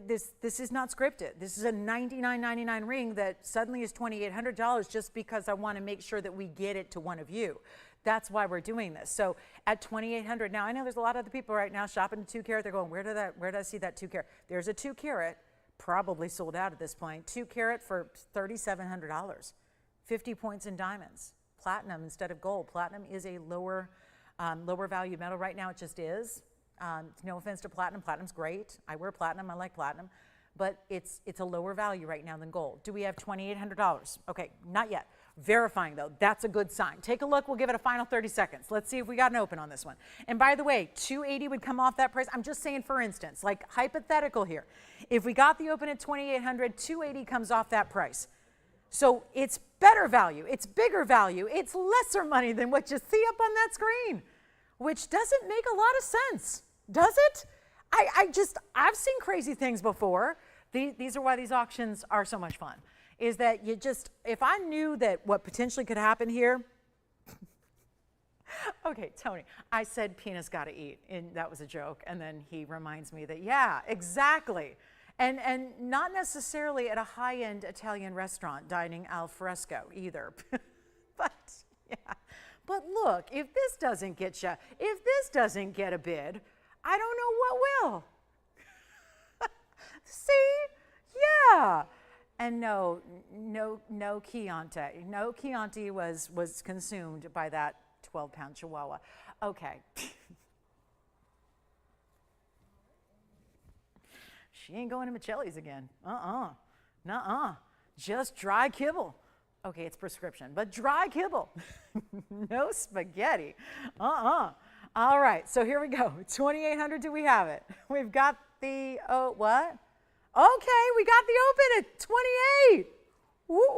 this is not scripted. This is a $99.99 ring that suddenly is $2,800 just because I want to make sure that we get it to one of you. That's why we're doing this. So at $2,800, now I know there's a lot of other people right now shopping 2 carat. They're going, where did I see that 2 carat? There's a 2 carat, probably sold out at this point. 2 carat for $3,700. 50 points in diamonds. Platinum instead of gold. Platinum is a lower value metal right now. It just is. No offense to platinum. Platinum's great. I wear platinum. I like platinum. But it's a lower value right now than gold. Do we have $2,800? Okay, not yet. Verifying, though. That's a good sign. Take a look. We'll give it a final 30 seconds. Let's see if we got an open on this one. And by the way, $280 would come off that price. I'm just saying, for instance, like hypothetical here. If we got the open at $2,800, $280 comes off that price. So it's better value. It's bigger value. It's lesser money than what you see up on that screen, which doesn't make a lot of sense. Does it? I've seen crazy things before. These are why these auctions are so much fun, is that if I knew that what potentially could happen here, okay, Tony, I said penis got to eat, and that was a joke, and then he reminds me that, yeah, exactly. And not necessarily at a high-end Italian restaurant dining al fresco either. But, yeah. But look, if this doesn't get you, if this doesn't get a bid, I don't know what will. See? Yeah. And no Chianti. No Chianti was consumed by that 12-pound Chihuahua. Okay. She ain't going to Michelli's again. Nuh-uh. Just dry kibble. Okay, it's prescription, but dry kibble. No spaghetti. All right, so here we go. 2,800, do we have it? We've got the, what? Okay, we got the open at 28. Whoop,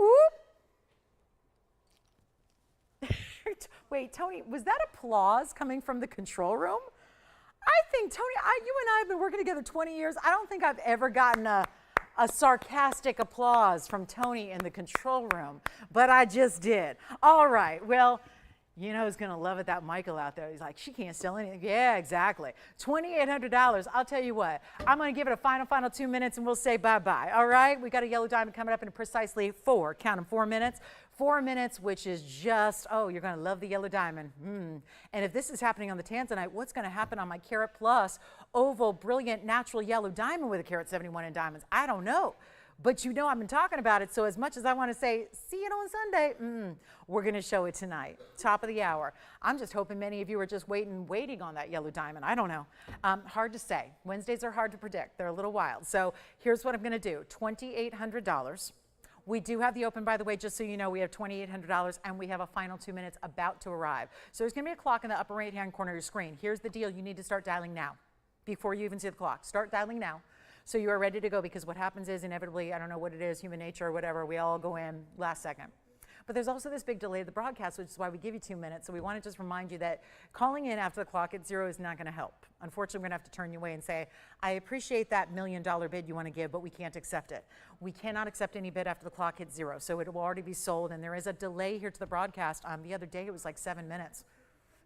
whoop. Wait, Tony, was that applause coming from the control room? I think, Tony, you and I have been working together 20 years. I don't think I've ever gotten a sarcastic applause from Tony in the control room, but I just did. All right, well, you know who's going to love it? That Michael out there. He's like, she can't sell anything. Yeah, exactly. $2,800. I'll tell you what. I'm going to give it a final 2 minutes, and we'll say bye-bye. All right? We got a yellow diamond coming up in precisely 4. Count them, 4 minutes. 4 minutes, which is just, oh, you're going to love the yellow diamond. And if this is happening on the Tanzanite, what's going to happen on my Carat Plus oval, brilliant, natural yellow diamond with a Carat 71 in diamonds? I don't know. But you know I've been talking about it, so as much as I want to say, see it on Sunday, we're going to show it tonight, top of the hour. I'm just hoping many of you are just waiting on that yellow diamond. I don't know. Hard to say. Wednesdays are hard to predict. They're a little wild. So here's what I'm going to do. $2,800. We do have the open, by the way, just so you know, we have $2,800, and we have a final 2 minutes about to arrive. So there's going to be a clock in the upper right-hand corner of your screen. Here's the deal. You need to start dialing now before you even see the clock. Start dialing now. So you are ready to go, because what happens is inevitably, I don't know what it is, human nature or whatever, we all go in last second. But there's also this big delay of the broadcast, which is why we give you 2 minutes. So we want to just remind you that calling in after the clock at 0 is not going to help. Unfortunately, we're going to have to turn you away and say, I appreciate that $1 million bid you want to give, but we can't accept it. We cannot accept any bid after the clock hits 0. So it will already be sold, and there is a delay here to the broadcast. The other day, it was like 7 minutes.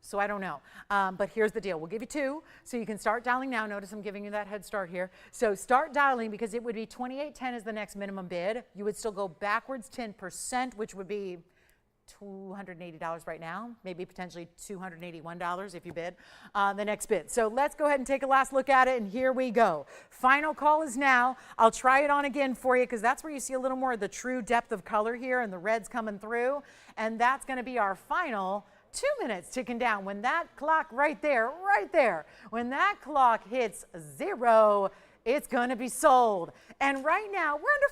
So I don't know. But here's the deal. We'll give you 2, so you can start dialing now. Notice I'm giving you that head start here. So start dialing, because it would be $2,810 is the next minimum bid. You would still go backwards 10%, which would be $280 right now, maybe potentially $281 if you bid the next bid. So let's go ahead and take a last look at it, and here we go. Final call is now. I'll try it on again for you, because that's where you see a little more of the true depth of color here, and the red's coming through, and that's going to be our final 2 minutes ticking down. When that clock right there, when that clock hits 0, it's going to be sold. And right now, we're under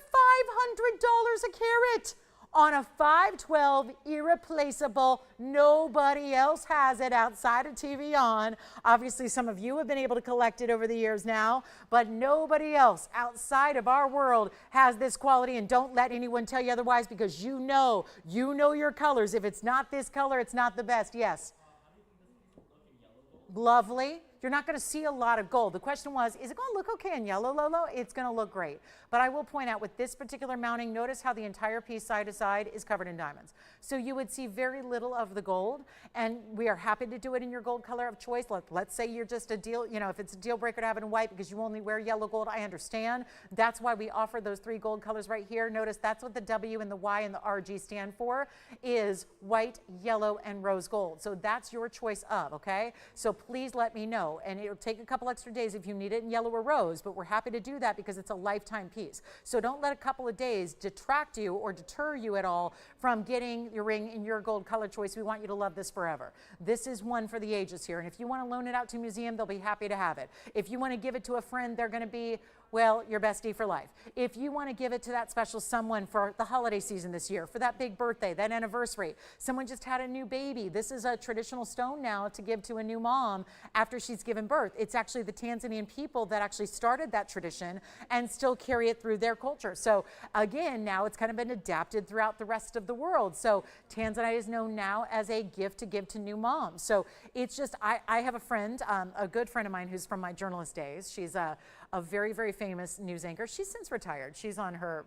$500 a carat on a 512 irreplaceable. Nobody else has it outside of TVON. Obviously, some of you have been able to collect it over the years now, but nobody else outside of our world has this quality. And don't let anyone tell you otherwise, because you know your colors. If it's not this color, it's not the best. Yes. Lovely. You're not going to see a lot of gold. The question was, is it going to look okay in yellow, Lolo? It's going to look great. But I will point out, with this particular mounting, notice how the entire piece side to side is covered in diamonds. So you would see very little of the gold, and we are happy to do it in your gold color of choice. Let's say you're just a deal, if it's a deal breaker to have it in white because you only wear yellow gold, I understand. That's why we offer those 3 gold colors right here. Notice that's what the W and the Y and the RG stand for, is white, yellow, and rose gold. So that's your choice of, okay? So please let me know. And it'll take a couple extra days if you need it in yellow or rose, but we're happy to do that because it's a lifetime piece. So don't let a couple of days detract you or deter you at all from getting your ring in your gold color choice. We want you to love this forever. This is one for the ages here. And if you want to loan it out to a museum, they'll be happy to have it. If you want to give it to a friend, they're going to be, well, your bestie for life. If you want to give it to that special someone for the holiday season this year, for that big birthday, that anniversary, someone just had a new baby. This is a traditional stone now to give to a new mom after she's given birth. It's actually the Tanzanian people that actually started that tradition and still carry it through their culture. So again, now it's kind of been adapted throughout the rest of the world. So Tanzanite is known now as a gift to give to new moms. So it's just, I have a friend, a good friend of mine who's from my journalist days. She's a very, very famous news anchor. She's since retired. She's on her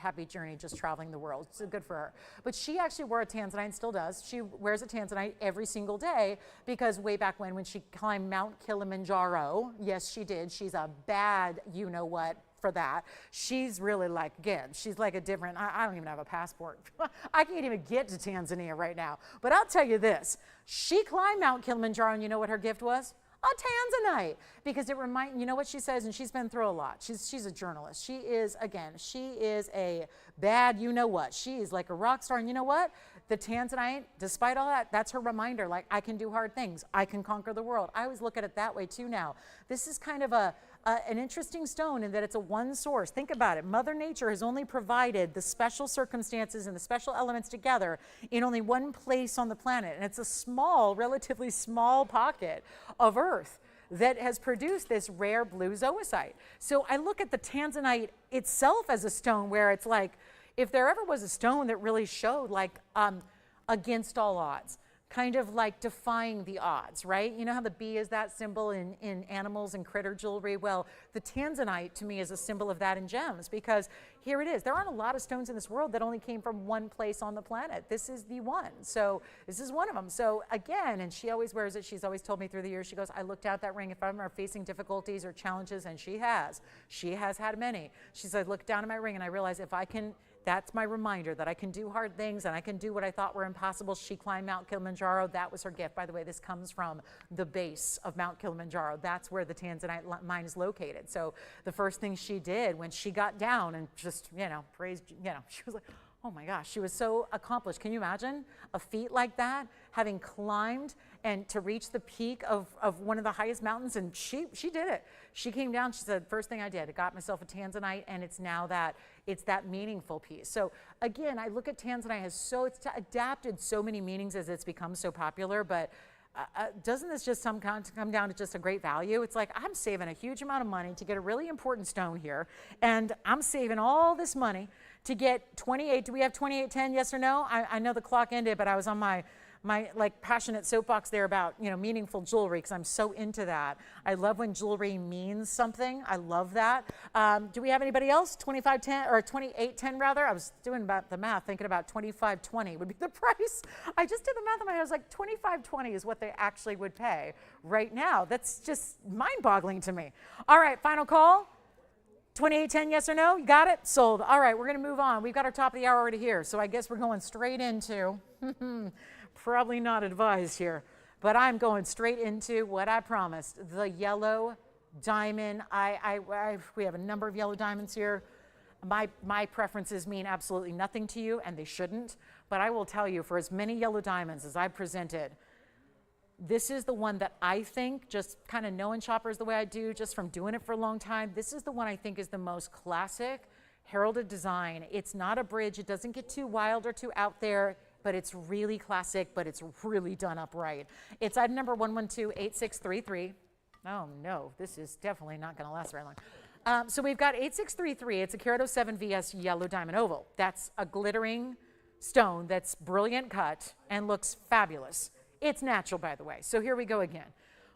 happy journey, just traveling the world. So good for her. But she actually wore a Tanzanite, and still does. She wears a Tanzanite every single day because way back when she climbed Mount Kilimanjaro, yes, she did. She's a bad you-know-what for that. She's really like, again, she's like a different, I don't even have a passport. I can't even get to Tanzania right now. But I'll tell you this, she climbed Mount Kilimanjaro, and you know what her gift was? A Tanzanite, because it reminds, you know what she says, and she's been through a lot. She's a journalist. She is a bad you-know-what. She is like a rock star, and you know what? The Tanzanite, despite all that, that's her reminder, like, I can do hard things. I can conquer the world. I always look at it that way too now. This is kind of an interesting stone in that it's a one source. Think about it. Mother Nature has only provided the special circumstances and the special elements together in only one place on the planet. And it's a small, relatively small pocket of Earth that has produced this rare blue zoisite. So I look at the Tanzanite itself as a stone where it's like, if there ever was a stone that really showed like against all odds, kind of like defying the odds, right? You know how the bee is that symbol in animals and critter jewelry? Well, the Tanzanite to me is a symbol of that in gems, because here it is. There aren't a lot of stones in this world that only came from one place on the planet. This is the one. So this is one of them. So again, and she always wears it. She's always told me through the years, she goes, I looked out that ring if I'm ever facing difficulties or challenges, and she has had many. She said, look down at my ring and I realize if I can, that's my reminder that I can do hard things and I can do what I thought were impossible. She climbed Mount Kilimanjaro. That was her gift. By the way, this comes from the base of Mount Kilimanjaro. That's where the Tanzanite mine is located. So the first thing she did when she got down and just, praised, she was like, oh my gosh, she was so accomplished. Can you imagine a feat like that, having climbed and to reach the peak of one of the highest mountains? And she did it. She came down, she said, first thing I did, I got myself a Tanzanite, and it's now that, it's that meaningful piece. So again, I look at Tanzanite as it's adapted so many meanings as it's become so popular, but doesn't this just come down to just a great value? It's like, I'm saving a huge amount of money to get a really important stone here, and I'm saving all this money to get 28, do we have 2810, yes or no? I know the clock ended, but I was on my like passionate soapbox there about, meaningful jewelry, because I'm so into that. I love when jewelry means something. I love that. Do we have anybody else? 2510 or 2810 rather? I was doing about the math, thinking about 2520 would be the price. I just did the math in my head. I was like, 2520 is what they actually would pay right now. That's just mind-boggling to me. All right, final call. 2810, yes or no? You got it? Sold. All right, we're going to move on. We've got our top of the hour already here, so I guess we're going straight into, probably not advised here, but I'm going straight into what I promised, the yellow diamond. We have a number of yellow diamonds here. My preferences mean absolutely nothing to you, and they shouldn't. But I will tell you, for as many yellow diamonds as I've presented, this is the one that I think, just kind of knowing shoppers the way I do, just from doing it for a long time, this is the one I think is the most classic, heralded design. It's not a bridge. It doesn't get too wild or too out there, but it's really classic, but it's really done up right. It's item number 1128633. Oh no, this is definitely not going to last very long. So we've got 8633. It's a carat 07 VS yellow diamond oval. That's a glittering stone that's brilliant cut and looks fabulous. It's natural, by the way. So here we go again.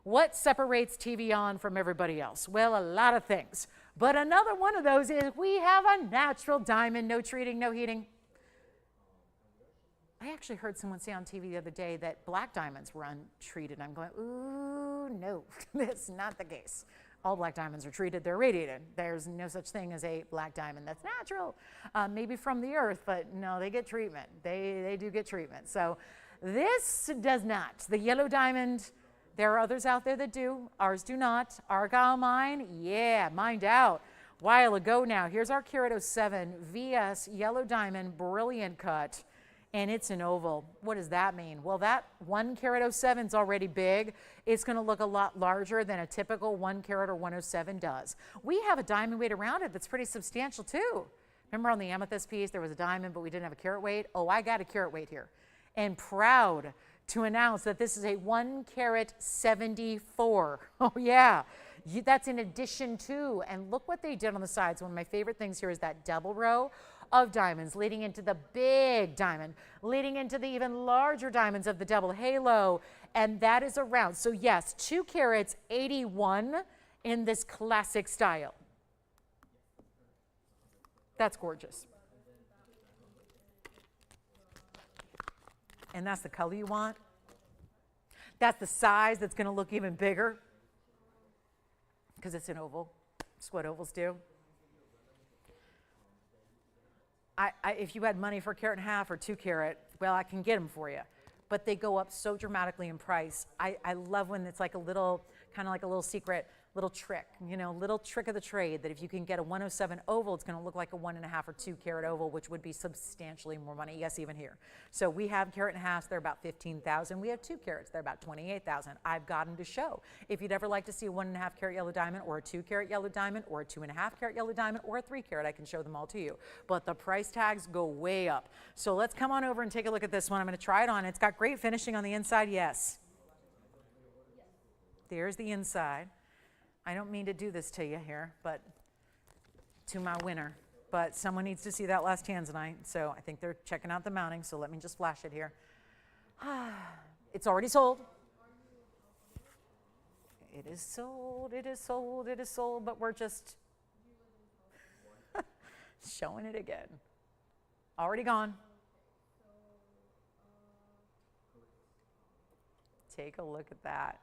What separates TVON from everybody else? Well, a lot of things. But another one of those is we have a natural diamond, no treating, no heating. I actually heard someone say on TV the other day that black diamonds were untreated. I'm going, ooh, no, that's not the case. All black diamonds are treated, they're irradiated. There's no such thing as a black diamond that's natural, maybe from the earth, but no, they get treatment. They do get treatment. So this does not. The yellow diamond, there are others out there that do. Ours do not. Argyle mine, yeah, mined out. While ago now. Here's our carat 07 VS yellow diamond, brilliant cut. And it's an oval. What does that mean? Well, that 1 carat 07 is already big. It's going to look a lot larger than a typical 1 carat or 107 does. We have a diamond weight around it that's pretty substantial too. Remember on the amethyst piece, there was a diamond, but we didn't have a carat weight? Oh, I got a carat weight here. And proud to announce that this is a 1 carat 74. Oh yeah, that's in addition to, and look what they did on the sides. One of my favorite things here is that double row of diamonds leading into the big diamond, leading into the even larger diamonds of the double halo, and that is around. So yes, 2 carats 81 in this classic style. That's gorgeous. And that's the color you want. That's the size that's going to look even bigger because it's an oval. That's what ovals do. If you had money for a carat and a half or 2 carat, well, I can get them for you. But they go up so dramatically in price. I love when it's like a little, kind of like a little secret, little trick, you know, little trick of the trade that if you can get a 107 oval, it's going to look like a 1.5 or 2 carat oval, which would be substantially more money. Yes, even here. So we have carat and a half, they're about 15,000. We have 2 carats, they're about 28,000. I've got them to show. If you'd ever like to see a 1.5 carat yellow diamond or a 2 carat yellow diamond or a 2.5 carat yellow diamond or a 3 carat, I can show them all to you. But the price tags go way up. So let's come on over and take a look at this one. I'm going to try it on. It's got great finishing on the inside, yes. There's the inside. I don't mean to do this to you here, but to my winner. But someone needs to see that last Tanzanite, so I think they're checking out the mounting, so let me just flash it here. It's already sold. It is sold, it is sold, it is sold, but we're just showing it again. Already gone. Take a look at that.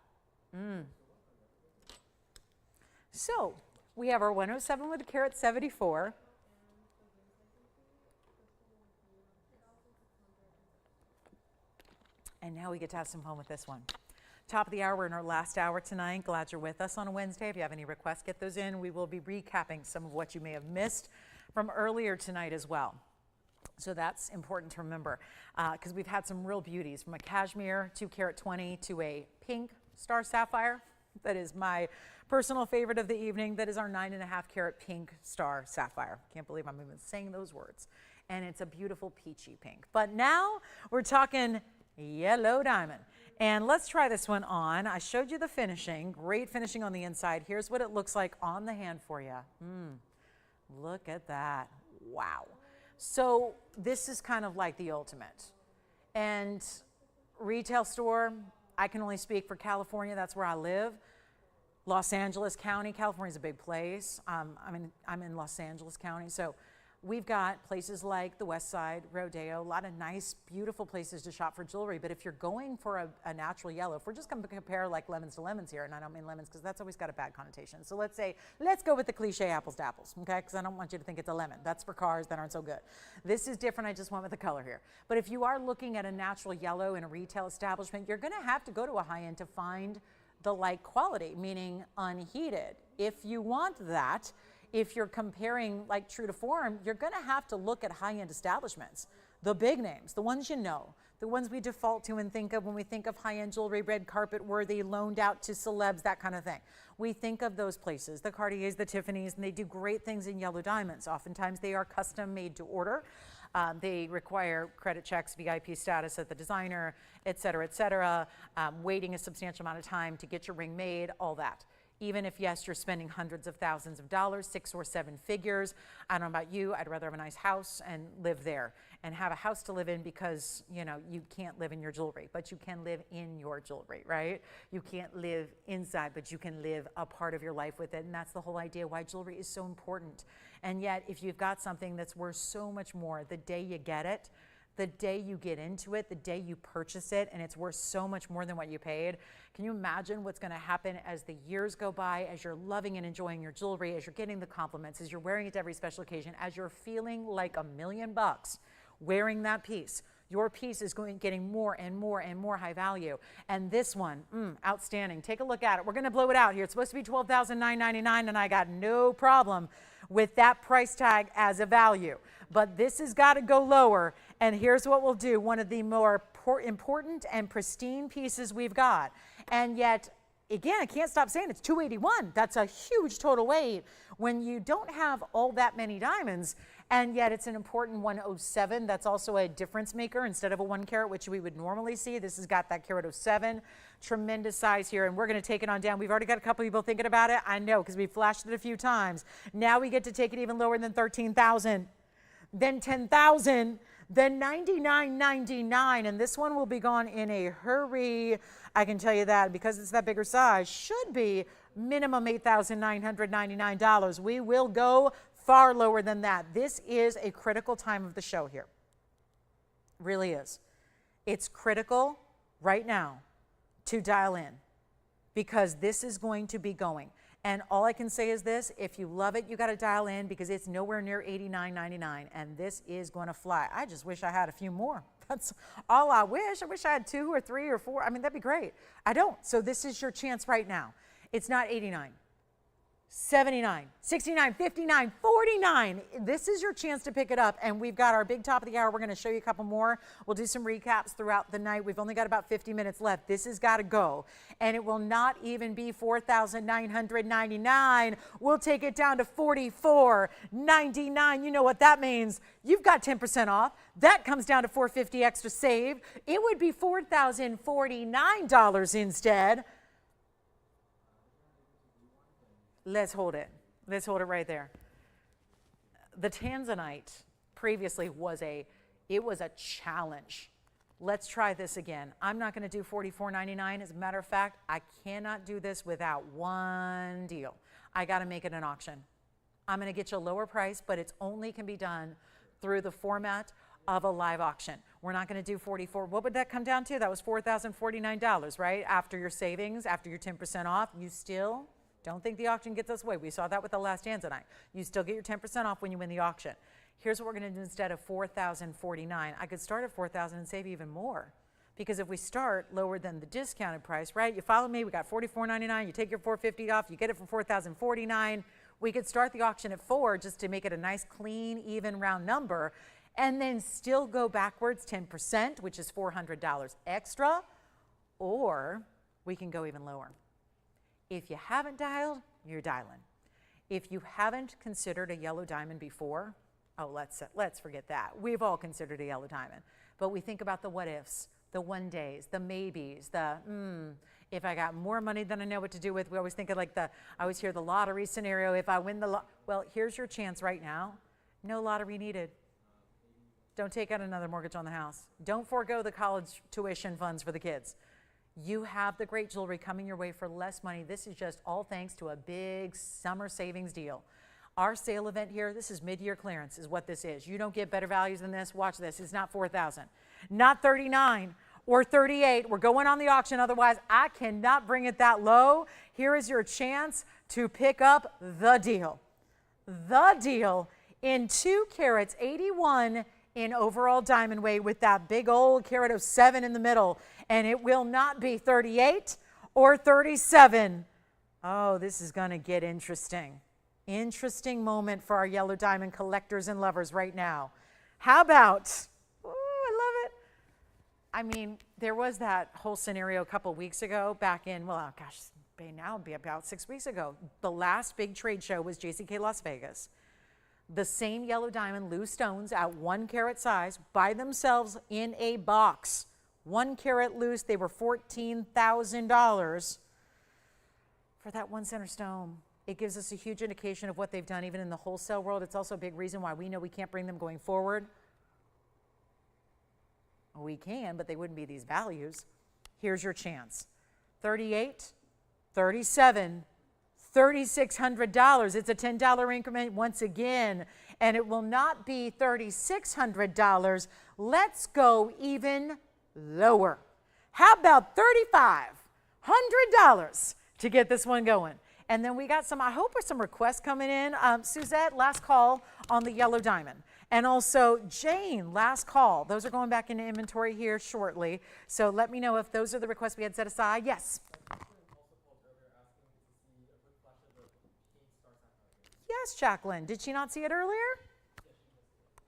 So we have our 107 with a carat 74. And now we get to have some fun with this one. Top of the hour, we're in our last hour tonight. Glad you're with us on a Wednesday. If you have any requests, get those in. We will be recapping some of what you may have missed from earlier tonight as well. So that's important to remember because we've had some real beauties from a Kashmir 2 carat 20 to a pink star sapphire. That is my personal favorite of the evening. That is our 9.5 carat pink star sapphire. Can't believe I'm even saying those words. And it's a beautiful peachy pink. But now we're talking yellow diamond. And let's try this one on. I showed you the finishing, great finishing on the inside. Here's what it looks like on the hand for you. Look at that. Wow. So this is kind of like the ultimate. And retail store, I can only speak for California. That's where I live. Los Angeles County. California is a big place. I'm in Los Angeles County. So we've got places like the West Side, Rodeo, a lot of nice, beautiful places to shop for jewelry. But if you're going for a natural yellow, if we're just going to compare like lemons to lemons here, and I don't mean lemons because that's always got a bad connotation. So let's go with the cliche apples to apples, okay? Because I don't want you to think it's a lemon. That's for cars that aren't so good. This is different. I just went with the color here. But if you are looking at a natural yellow in a retail establishment, you're going to have to go to a high-end to find the like quality, meaning unheated. If you want that, if you're comparing like true to form, you're going to have to look at high-end establishments, the big names, the ones you know, the ones we default to and think of when we think of high-end jewelry, red carpet worthy, loaned out to celebs, that kind of thing. We think of those places, the Cartiers, the Tiffany's, and they do great things in yellow diamonds. Oftentimes they are custom made to order. They require credit checks, VIP status at the designer, et cetera, waiting a substantial amount of time to get your ring made, all that. Even if, yes, you're spending hundreds of thousands of dollars, 6 or 7 figures. I don't know about you, I'd rather have a nice house and live there and have a house to live in because, you know, you can't live in your jewelry, but you can live in your jewelry, right? You can't live inside, but you can live a part of your life with it. And that's the whole idea why jewelry is so important. And yet, if you've got something that's worth so much more, the day you get it, the day you get into it, the day you purchase it, and it's worth so much more than what you paid. Can you imagine what's going to happen as the years go by, as you're loving and enjoying your jewelry, as you're getting the compliments, as you're wearing it to every special occasion, as you're feeling like $1 million wearing that piece? Your piece is getting more and more and more high value. And this one, outstanding. Take a look at it. We're going to blow it out here. It's supposed to be $12,999, and I got no problem with that price tag as a value. But this has got to go lower. And here's what we'll do. One of the more important and pristine pieces we've got. And yet, again, I can't stop saying it's $281. That's a huge total weight when you don't have all that many diamonds. And yet it's an important 107. That's also a difference maker instead of a 1 carat, which we would normally see. This has got that carat 07. Tremendous size here. And we're going to take it on down. We've already got a couple people thinking about it. I know, because we flashed it a few times. Now we get to take it even lower than 13,000, then 10,000, then $99.99. And this one will be gone in a hurry. I can tell you that because it's that bigger size. Should be minimum $8,999. We will go far lower than that. This is a critical time of the show here. Really is. It's critical right now to dial in because this is going to be going. And all I can say is this, if you love it, you got to dial in because it's nowhere near $89.99 and this is going to fly. I just wish I had a few more. That's all I wish. I wish I had 2 or 3 or 4. I mean, that'd be great. I don't. So this is your chance right now. It's not $89. $79, $69, $59, $49. This is your chance to pick it up. And we've got our big top of the hour. We're going to show you a couple more. We'll do some recaps throughout the night. We've only got about 50 minutes left. This has got to go. And it will not even be $4,999. We'll take it down to $44.99. You know what that means. You've got 10% off. That comes down to $450 extra saved. It would be $4,049 instead. Let's hold it. Let's hold it right there. The Tanzanite previously was a challenge. Let's try this again. I'm not going to do $44.99. As a matter of fact, I cannot do this without one deal. I got to make it an auction. I'm going to get you a lower price, but it only can be done through the format of a live auction. We're not going to do $44. What would that come down to? That was $4,049, right? After your savings, after your 10% off, you still don't think the auction gets us away. We saw that with the last Tanzanite. You still get your 10% off when you win the auction. Here's what we're going to do instead of $4,049. I could start at $4,000 and save even more. Because if we start lower than the discounted price, right? You follow me, we got $44.99, you take your $450 off, you get it for $4,049. We could start the auction at $4 just to make it a nice, clean, even round number, and then still go backwards 10%, which is $400 extra, or we can go even lower. If you haven't dialed, you're dialing. If you haven't considered a yellow diamond before, oh, let's forget that. We've all considered a yellow diamond. But we think about the what ifs, the one days, the maybes, the if I got more money than I know what to do with. We always think of like I always hear the lottery scenario. If I win well, here's your chance right now. No lottery needed. Don't take out another mortgage on the house. Don't forego the college tuition funds for the kids. You have the great jewelry coming your way for less money. This is just all thanks to a big summer savings deal. Our sale event here, this is mid-year clearance is what this is. You don't get better values than this. Watch this. It's not $4,000, not $39 or $38. We're going on the auction. Otherwise, I cannot bring it that low. Here is your chance to pick up the deal. The deal in 2 carats, 81 in overall diamond weight with that big old carat 07 in the middle. And it will not be 38 or 37. Oh, this is going to get interesting. Interesting moment for our yellow diamond collectors and lovers right now. How about, ooh, I love it. I mean, there was that whole scenario a couple weeks ago back in, well, gosh, now it'd be about 6 weeks ago. The last big trade show was JCK Las Vegas. The same yellow diamond loose stones at 1 carat size by themselves in a box. 1 carat loose, they were $14,000 for that 1 center stone. It gives us a huge indication of what they've done even in the wholesale world. It's also a big reason why we know we can't bring them going forward. We can, but they wouldn't be these values. Here's your chance. $38, $37, $3,600. It's a $10 increment once again, and it will not be $3,600. Let's go even lower. How about $3,500 to get this one going? And then we got some, I hope, some requests coming in. Suzette, last call on the yellow diamond. And also Jane, last call. Those are going back into inventory here shortly. So let me know if those are the requests we had set aside. Yes. Yes, Jacqueline. Did she not see it earlier?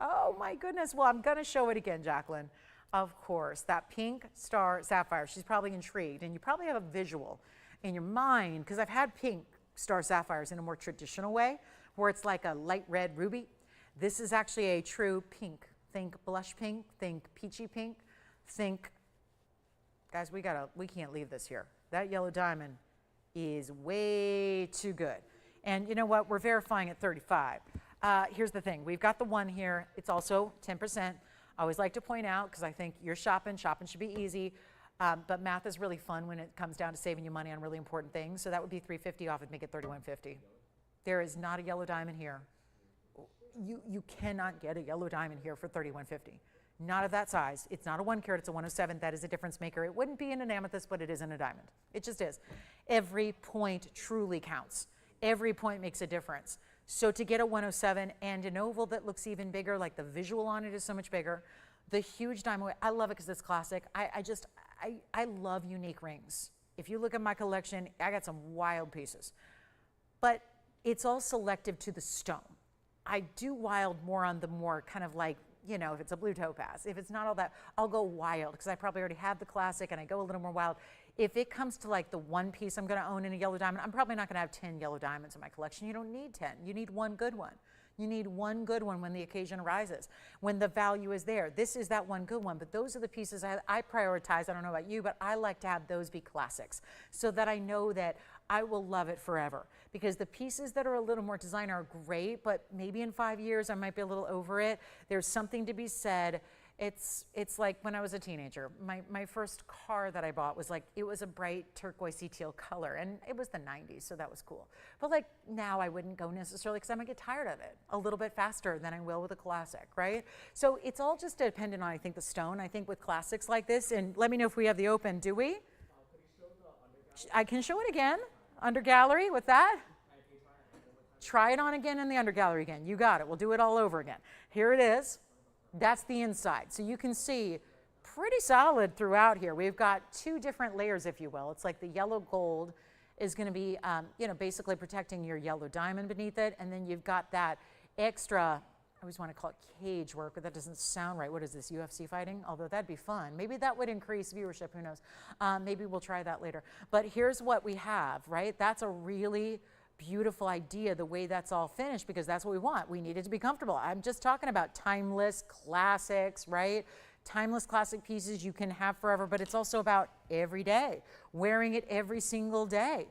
Oh, my goodness. Well, I'm going to show it again, Jacqueline. Of course, that pink star sapphire. She's probably intrigued, and you probably have a visual in your mind, because I've had pink star sapphires in a more traditional way, where it's like a light red ruby. This is actually a true pink. Think blush pink, think peachy pink, think, guys, we can't leave this here. That yellow diamond is way too good. And you know what? We're verifying at 35. Here's the thing. We've got the one here. It's also 10%. I always like to point out, because I think you're shopping. Shopping should be easy. But math is really fun when it comes down to saving you money on really important things. So that would be $350 off and make it $31.50. There is not a yellow diamond here. You cannot get a yellow diamond here for $31.50. Not of that size. It's not a 1 carat, it's a 107. That is a difference maker. It wouldn't be in an amethyst, but it is in a diamond. It just is. Every point truly counts. Every point makes a difference. So to get a 107 and an oval that looks even bigger, like the visual on it is so much bigger. The huge diamond, I love it because it's classic. I love unique rings. If you look at my collection, I got some wild pieces. But it's all selective to the stone. I do wild more on the more kind of like, you know, if it's a blue topaz. If it's not all that, I'll go wild because I probably already have the classic and I go a little more wild. If it comes to like the one piece I'm going to own in a yellow diamond, I'm probably not going to have 10 yellow diamonds in my collection. You don't need 10. You need one good one. You need one good one when the occasion arises, when the value is there. This is that one good one, but those are the pieces I prioritize. I don't know about you, but I like to have those be classics so that I know that I will love it forever. Because the pieces that are a little more designer are great, but maybe in 5 years I might be a little over it. There's something to be said. It's like when I was a teenager, my first car that I bought was like, it was a bright turquoisey teal color, and it was the 90s, so that was cool. But like now I wouldn't go necessarily because I might get tired of it a little bit faster than I will with a classic, right? So it's all just dependent on, I think, the stone. I think with classics like this, and let me know if we have the open, do we? I can show it again, under gallery with that. Try it on again in the under gallery again. You got it. We'll do it all over again. Here it is. That's the inside. So you can see pretty solid throughout here. We've got two different layers, if you will. It's like the yellow gold is going to be, you know, basically protecting your yellow diamond beneath it. And then you've got that extra, I always want to call it cage work, but that doesn't sound right. What is this, UFC fighting? Although that'd be fun. Maybe that would increase viewership, who knows? Maybe we'll try that later. But here's what we have, right? That's a really beautiful idea, the way that's all finished, because that's what we want. We need it to be comfortable. I'm just talking about timeless classics, right? Timeless classic pieces you can have forever, but it's also about every day, wearing it every single day.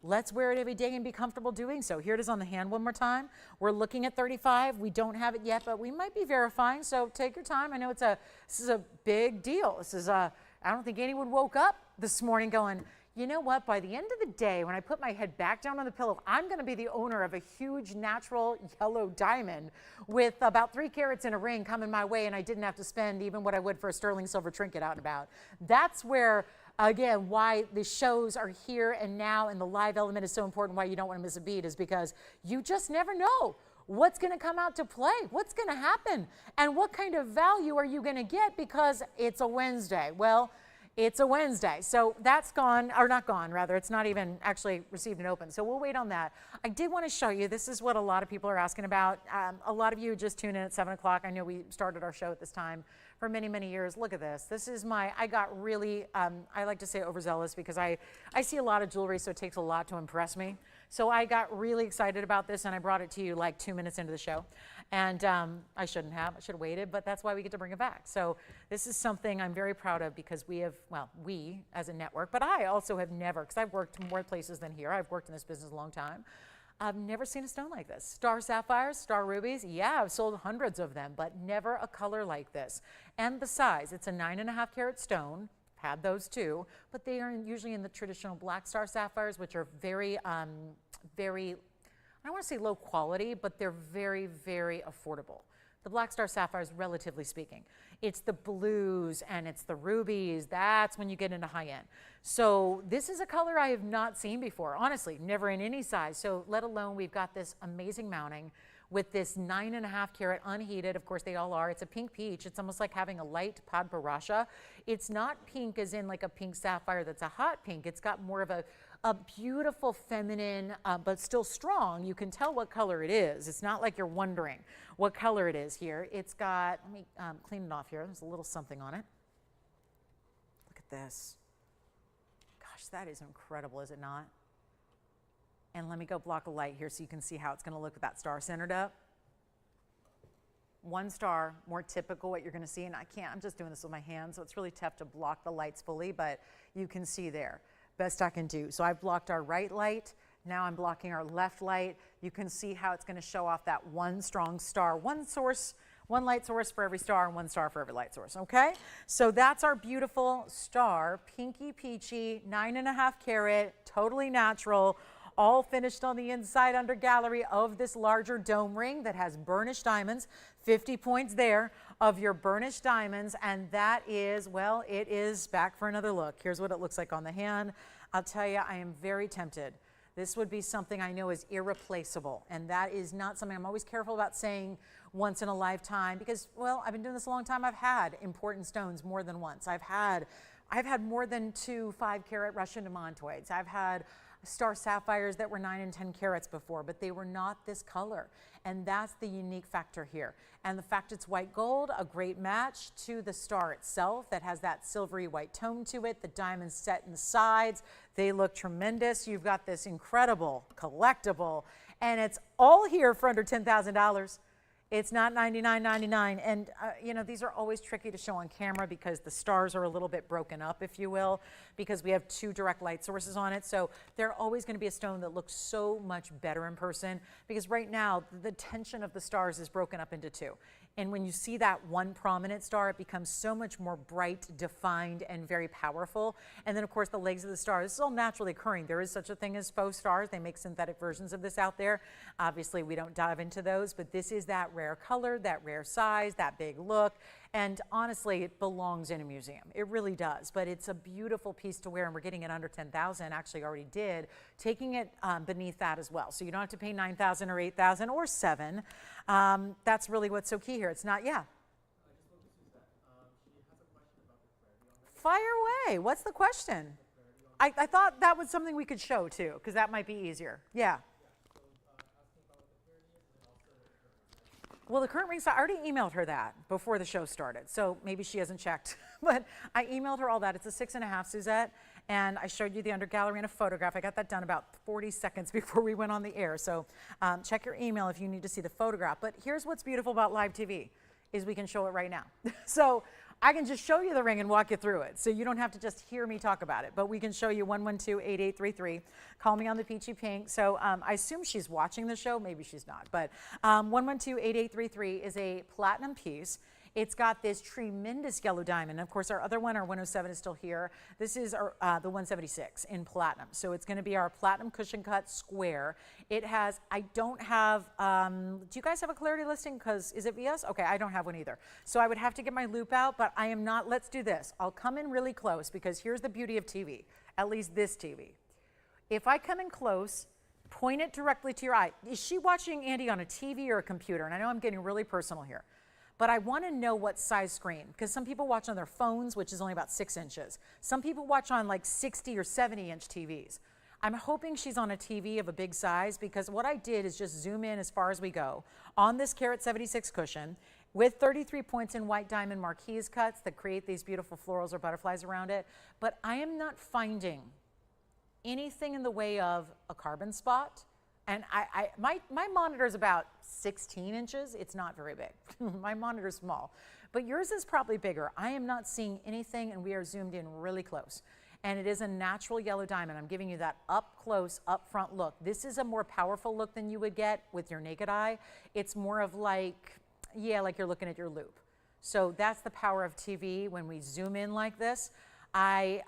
Let's wear it every day and be comfortable doing so. Here it is on the hand one more time. We're looking at 35. We don't have it yet, but we might be verifying, so take your time. I know this is a big deal. I don't think anyone woke up this morning going, you know what, by the end of the day, when I put my head back down on the pillow, I'm going to be the owner of a huge natural yellow diamond with about 3 carats in a ring coming my way, and I didn't have to spend even what I would for a sterling silver trinket out and about. That's where, again, why the shows are here and now, and the live element is so important, why you don't want to miss a beat, is because you just never know what's going to come out to play, what's going to happen, and what kind of value are you going to get because it's a Wednesday. Well, It's a Wednesday, so that's gone, or not gone, rather. It's not even actually received and opened, so we'll wait on that. I did want to show you, this is what a lot of people are asking about. A lot of you just tune in at 7 o'clock. I know we started our show at this time for many, many years. Look at this. This is I got really, I like to say overzealous because I see a lot of jewelry, so it takes a lot to impress me. So I got really excited about this, and I brought it to you like 2 minutes into the show. And I shouldn't have. I should have waited, but that's why we get to bring it back. So this is something I'm very proud of because we have, well, we as a network, but I also have never, because I've worked more places than here. I've worked in this business a long time. I've never seen a stone like this. Star sapphires, star rubies, yeah, I've sold hundreds of them, but never a color like this. And the size, it's a 9.5 carat stone. Had those too, but they are usually in the traditional black star sapphires, which are very, very, I don't want to say low quality, but they're very, very affordable. The black star sapphires, relatively speaking. It's the blues and it's the rubies. That's when you get into high end. So this is a color I have not seen before, honestly, never in any size. So let alone we've got this amazing mounting with this 9.5 carat unheated. Of course, they all are. It's a pink peach. It's almost like having a light padparasha. It's not pink as in like a pink sapphire that's a hot pink. It's got more of a beautiful feminine, but still strong. You can tell what color it is. It's not like you're wondering what color it is here. It's got, let me clean it off here. There's a little something on it. Look at this. Gosh, that is incredible, is it not? And let me go block a light here so you can see how it's going to look with that star centered up. One star, more typical what you're going to see. And I'm just doing this with my hands, so it's really tough to block the lights fully, but you can see there. Best I can do. So I've blocked our right light. Now I'm blocking our left light. You can see how it's going to show off that one strong star, one source, one light source for every star and one star for every light source, okay? So that's our beautiful star, pinky peachy, 9.5 carat, totally natural, all finished on the inside under gallery of this larger dome ring that has burnished diamonds, 50 points there of your burnished diamonds, and that is, well, it is back for another look. Here's what it looks like on the hand. I'll tell you, I am very tempted. This would be something I know is irreplaceable, and that is not something I'm always careful about saying once in a lifetime because, well, I've been doing this a long time. I've had important stones more than once. I've had more than 2 5-carat Russian demontoids. I've had star sapphires that were 9 and 10 carats before, but they were not this color. And that's the unique factor here. And the fact it's white gold, a great match to the star itself that has that silvery white tone to it. The diamonds set in the sides, they look tremendous. You've got this incredible collectible, and it's all here for under $10,000. It's not $99.99, and you know, these are always tricky to show on camera because the stars are a little bit broken up, if you will, because we have 2 direct light sources on it. So they're always going to be a stone that looks so much better in person because right now the tension of the stars is broken up into 2. And when you see that one prominent star, it becomes so much more bright, defined, and very powerful. And then, of course, the legs of the star. This is all naturally occurring. There is such a thing as faux stars. They make synthetic versions of this out there. Obviously, we don't dive into those, but this is that rare color, that rare size, that big look. And honestly, it belongs in a museum. It really does. But it's a beautiful piece to wear, and we're getting it under $10,000. Actually, already did, taking it beneath that as well. So you don't have to pay $9,000 or $8,000 or $7,000. That's really what's so key here. It's not, yeah. Fire away. What's the question? I thought that was something we could show too, because that might be easier. Yeah. Well, the current ring size, I already emailed her that before the show started, so maybe she hasn't checked. But I emailed her all that. It's a 6.5, Suzette, and I showed you the under gallery in a photograph. I got that done about 40 seconds before we went on the air, so check your email if you need to see the photograph. But here's what's beautiful about live TV, is we can show it right now. So I can just show you the ring and walk you through it. So you don't have to just hear me talk about it, but we can show you 112-8833. Call me on the peachy pink. So I assume she's watching the show. Maybe she's not, but 112-8833 is a platinum piece. It's got this tremendous yellow diamond. Of course, our other one, our 107, is still here. This is our, the 176 in platinum. So it's going to be our platinum cushion cut square. It has, I don't have, do you guys have a clarity listing? Because is it VS? Okay, I don't have one either. So I would have to get my loop out, but I am not, let's do this. I'll come in really close because here's the beauty of TV, at least this TV. If I come in close, point it directly to your eye. Is she watching Andy on a TV or a computer? And I know I'm getting really personal here. but I want to know what size screen, because some people watch on their phones, which is only about 6 inches. Some people watch on like 60 or 70-inch TVs. I'm hoping she's on a TV of a big size, because what I did is just zoom in as far as we go on this Carat 76 cushion with 33 points in white diamond marquise cuts that create these beautiful florals or butterflies around it. But I am not finding anything in the way of a carbon spot. And my monitor is about 16 inches. It's not very big. My monitor is small. But yours is probably bigger. I am not seeing anything, and we are zoomed in really close. And it is a natural yellow diamond. I'm giving you that up close, up front look. This is a more powerful look than you would get with your naked eye. It's more of like, yeah, like you're looking at your loupe. So that's the power of TV when we zoom in like this. I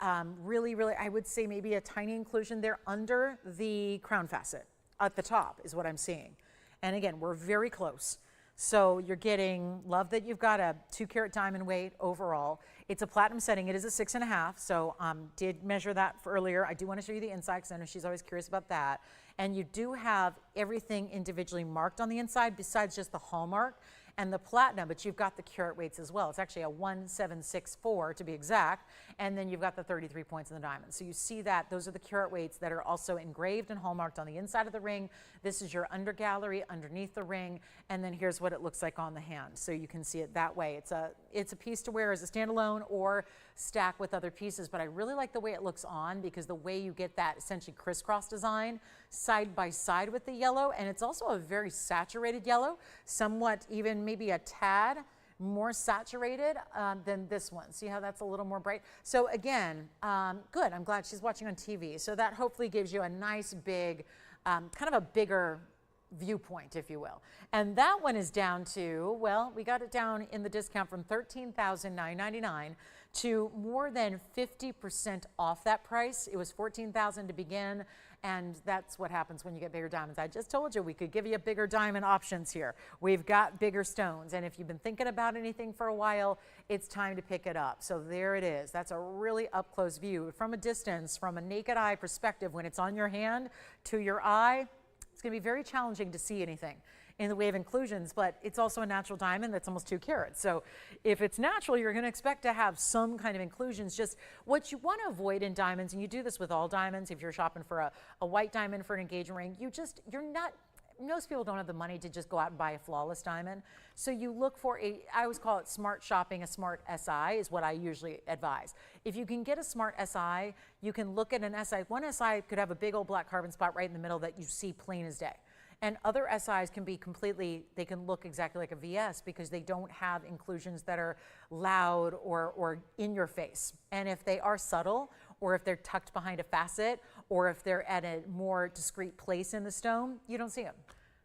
really, I would say maybe a tiny inclusion there under the crown facet at the top is what I'm seeing. And again, we're very close. So you're getting, love that you've got a 2-carat diamond weight overall. It's a platinum setting. It is a 6.5. So did measure that for earlier. I do want to show you the inside because I know she's always curious about that. And you do have everything individually marked on the inside besides just the hallmark and the platinum, but you've got the carat weights as well. It's actually a 1764 to be exact, and then you've got the 33 points in the diamond. So you see that those are the carat weights that are also engraved and hallmarked on the inside of the ring. This is your under gallery underneath the ring, and then here's what it looks like on the hand. So you can see it that way. It's a piece to wear as a standalone or stack with other pieces, but I really like the way it looks on, because the way you get that essentially crisscross design side by side with the yellow, and it's also a very saturated yellow, somewhat even maybe a tad more saturated than this one. See how that's a little more bright? So again, good, I'm glad she's watching on TV. So that hopefully gives you a nice big, kind of a bigger viewpoint, if you will. And that one is down to, well, we got it down in the discount from $13,999 to more than 50% off that price. It was $14,000 to begin, and that's what happens when you get bigger diamonds. I just told you we could give you bigger diamond options here. We've got bigger stones, and if you've been thinking about anything for a while, it's time to pick it up. So there it is. That's a really up-close view. From a distance, from a naked eye perspective, when it's on your hand to your eye, it's going to be very challenging to see anything in the way of inclusions, but it's also a natural diamond that's almost 2 carats. So if it's natural, you're going to expect to have some kind of inclusions. Just what you want to avoid in diamonds, and you do this with all diamonds, if you're shopping for a white diamond for an engagement ring, you're not, most people don't have the money to just go out and buy a flawless diamond. So you look for I always call it smart shopping. A smart SI is what I usually advise. If you can get a smart SI, you can look at an SI. One SI could have a big old black carbon spot right in the middle that you see plain as day. And other SIs can be they can look exactly like a VS because they don't have inclusions that are loud or in your face. And if they are subtle, or if they're tucked behind a facet, or if they're at a more discreet place in the stone, you don't see them.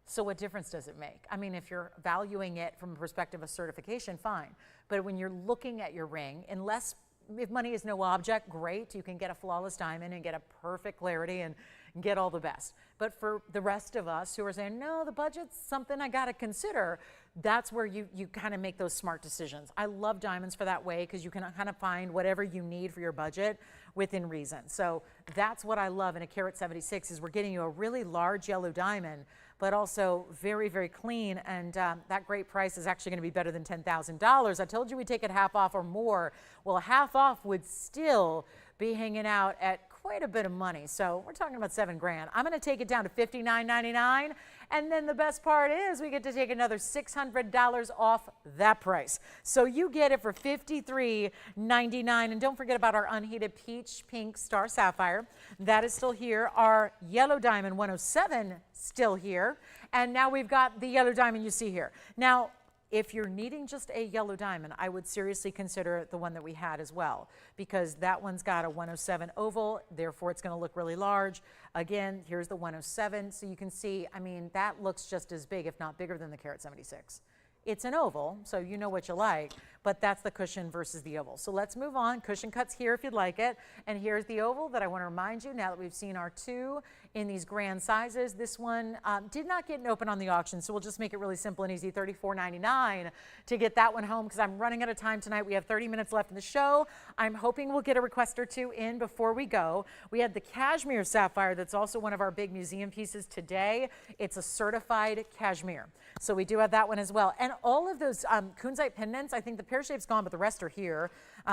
So what difference does it make? I mean, if you're valuing it from a perspective of certification, fine. But when you're looking at your ring, if money is no object, great, you can get a flawless diamond and get a perfect clarity and get all the best. But for the rest of us who are saying, no, the budget's something I got to consider, that's where you kind of make those smart decisions. I love diamonds for that way, because you can kind of find whatever you need for your budget within reason. So that's what I love in a Carat 76 is we're getting you a really large yellow diamond, but also very, very clean. And that great price is actually going to be better than $10,000. I told you we'd take it half off or more. Well, half off would still be hanging out at quite a bit of money. So we're talking about $7 grand. I'm going to take it down to $59.99. And then the best part is we get to take another $600 off that price. So you get it for $53.99. And don't forget about our unheated peach pink star sapphire. That is still here. Our yellow diamond 107 still here. And now we've got the yellow diamond you see here. Now, if you're needing just a yellow diamond, I would seriously consider the one that we had as well, because that one's got a 107 oval, therefore it's going to look really large. Again, here's the 107, so you can see, I mean, that looks just as big, if not bigger than the Carat 76. It's an oval, so you know what you like, but that's the cushion versus the oval. So let's move on. Cushion cuts here if you'd like it. And here's the oval that I want to remind you, now that we've seen our 2 in these grand sizes. This one did not get an open on the auction, so we'll just make it really simple and easy, $34.99 to get that one home because I'm running out of time tonight. We have 30 minutes left in the show. I'm hoping we'll get a request or two in before we go. We had the Kashmir sapphire that's also one of our big museum pieces today. It's a certified Kashmir. So we do have that one as well. And all of those Counzite pendants, I think the pear shape's gone, but the rest are here.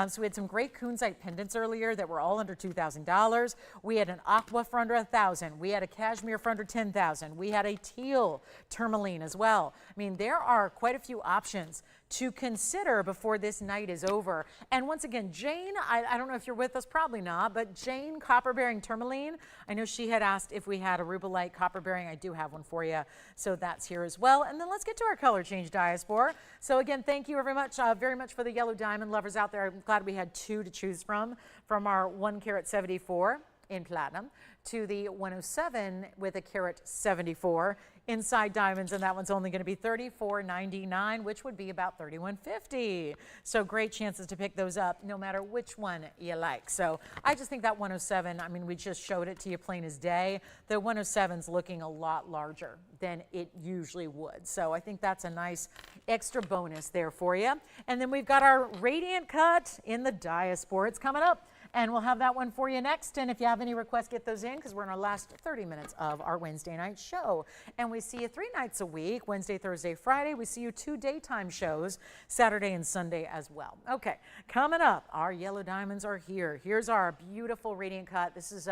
So we had some great Counzite pendants earlier that were all under $2,000. We had an aqua for under $1,000. We had a Kashmir for under $10,000. We had a teal tourmaline as well. I mean, there are quite a few options to consider before this night is over. And once again, Jane, I don't know if you're with us, probably not, but Jane copper bearing tourmaline, I know she had asked if we had a rubellite copper bearing. I do have one for you, so that's here as well. And then let's get to our color change diaspora. So again, thank you very much for the yellow diamond lovers out there. I'm glad we had two to choose from our 1 carat 74 in platinum to the 107 with a carat 74 inside diamonds, and that one's only going to be $34.99, which would be about $31.50. So great chances to pick those up no matter which one you like. So I just think that 107, I mean, we just showed it to you plain as day. The 107's looking a lot larger than it usually would. So I think that's a nice extra bonus there for you. And then we've got our radiant cut in the diaspora. It's coming up, and we'll have that one for you next. And if you have any requests, get those in because we're in our last 30 minutes of our Wednesday night show. And we see you 3 nights a week, Wednesday, Thursday, Friday. We see you 2 daytime shows, Saturday and Sunday as well. Okay, coming up, our yellow diamonds are here. Here's our beautiful radiant cut. This is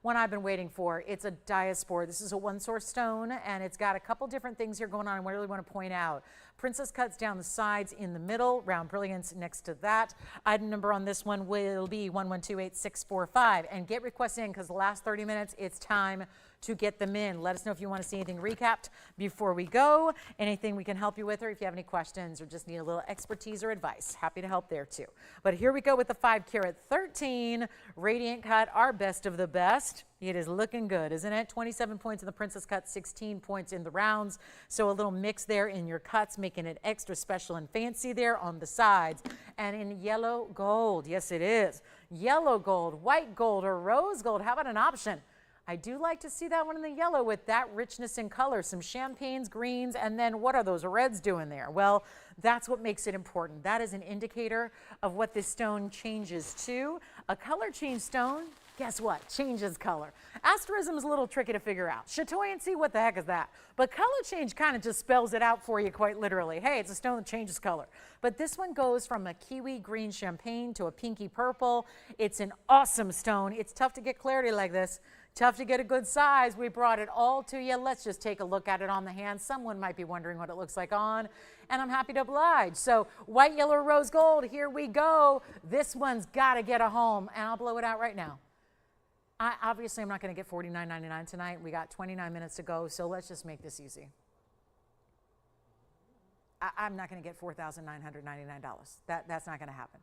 one I've been waiting for. It's a diaspora. This is a one-source stone, and it's got a couple different things here going on I really want to point out. Princess cuts down the sides in the middle, round brilliance next to that. Item number on this one will be 1128645. And get requests in because the last 30 minutes, it's time to get them in. Let us know if you want to see anything recapped before we go, anything we can help you with, or if you have any questions or just need a little expertise or advice. Happy to help there too. But here we go with the 5 carat 13 radiant cut, our best of the best. It is looking good, isn't it? 27 points in the princess cut, 16 points in the rounds. So a little mix there in your cuts, making it extra special and fancy there on the sides. And in yellow gold, yes it is. Yellow gold, white gold, or rose gold. How about an option? I do like to see that one in the yellow with that richness in color, some champagnes, greens, and then what are those reds doing there? Well, that's what makes it important. That is an indicator of what this stone changes to. A color change stone, guess what? Changes color. Asterism is a little tricky to figure out. Chatoyancy, what the heck is that? But color change kind of just spells it out for you quite literally. Hey, it's a stone that changes color. But this one goes from a kiwi green champagne to a pinky purple. It's an awesome stone. It's tough to get clarity like this. Tough to get a good size. We brought it all to you. Let's just take a look at it on the hand. Someone might be wondering what it looks like on, and I'm happy to oblige. So white, yellow, rose gold, here we go. This one's got to get a home, and I'll blow it out right now. Obviously, I'm not going to get $49.99 tonight. We got 29 minutes to go, so let's just make this easy. I'm not going to get $4,999. That's not going to happen.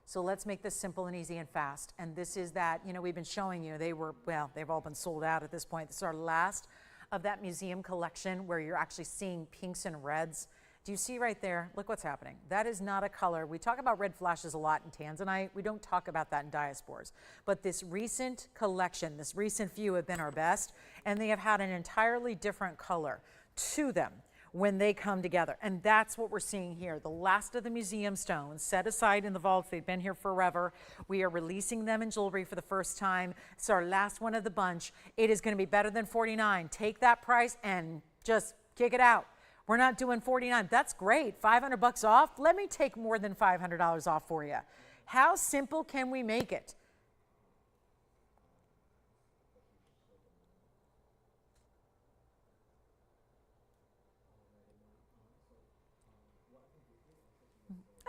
So let's make this simple and easy and fast. And this is that, you know, we've been showing you, they've all been sold out at this point. This is our last of that museum collection where you're actually seeing pinks and reds. Do you see right there? Look what's happening. That is not a color. We talk about red flashes a lot in Tanzanite. We don't talk about that in diasporas. But this recent collection, this recent few have been our best, and they have had an entirely different color to them when they come together. And that's what we're seeing here. The last of the museum stones set aside in the vaults. They've been here forever. We are releasing them in jewelry for the first time. It's our last one of the bunch. It is going to be better than $49. Take that price and just kick it out. We're not doing $49. That's great. $500 off. Let me take more than $500 off for you. How simple can we make it?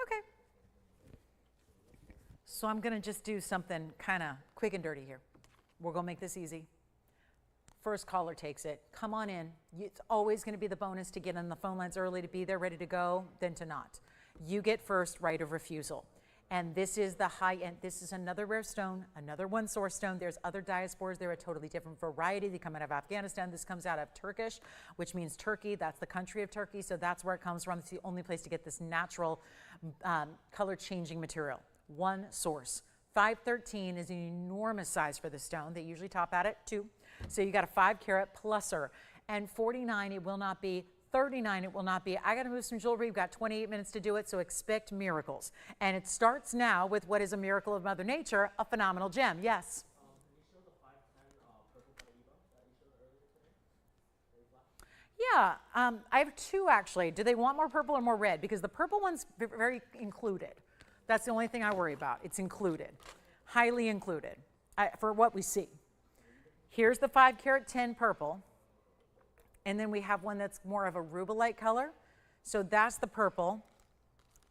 Okay. So I'm going to just do something kind of quick and dirty here. We're going to make this easy. First caller takes it. Come on in. It's always going to be the bonus to get on the phone lines early, to be there, ready to go, than to not. You get first right of refusal. And this is the high end. This is another rare stone, another one source stone. There's other diasporas. They're a totally different variety. They come out of Afghanistan. This comes out of Turkish, which means Turkey. That's the country of Turkey. So that's where it comes from. It's the only place to get this natural color changing material. One source. 513 is an enormous size for the stone. They usually top out at 2. So you got a 5 carat pluser. And 49 it will not be, 39 it will not be. I got to move some jewelry. We've got 28 minutes to do it, so expect miracles. And it starts now with what is a miracle of Mother Nature, a phenomenal gem. Yes? Can you show the 510 purple Paraiba that you showed earlier today? Yeah, I have 2 actually. Do they want more purple or more red? Because the purple one's very included. That's the only thing I worry about. It's included, highly included for what we see. Here's the 5 carat 10 purple. And then we have one that's more of a rubellite color. So that's the purple.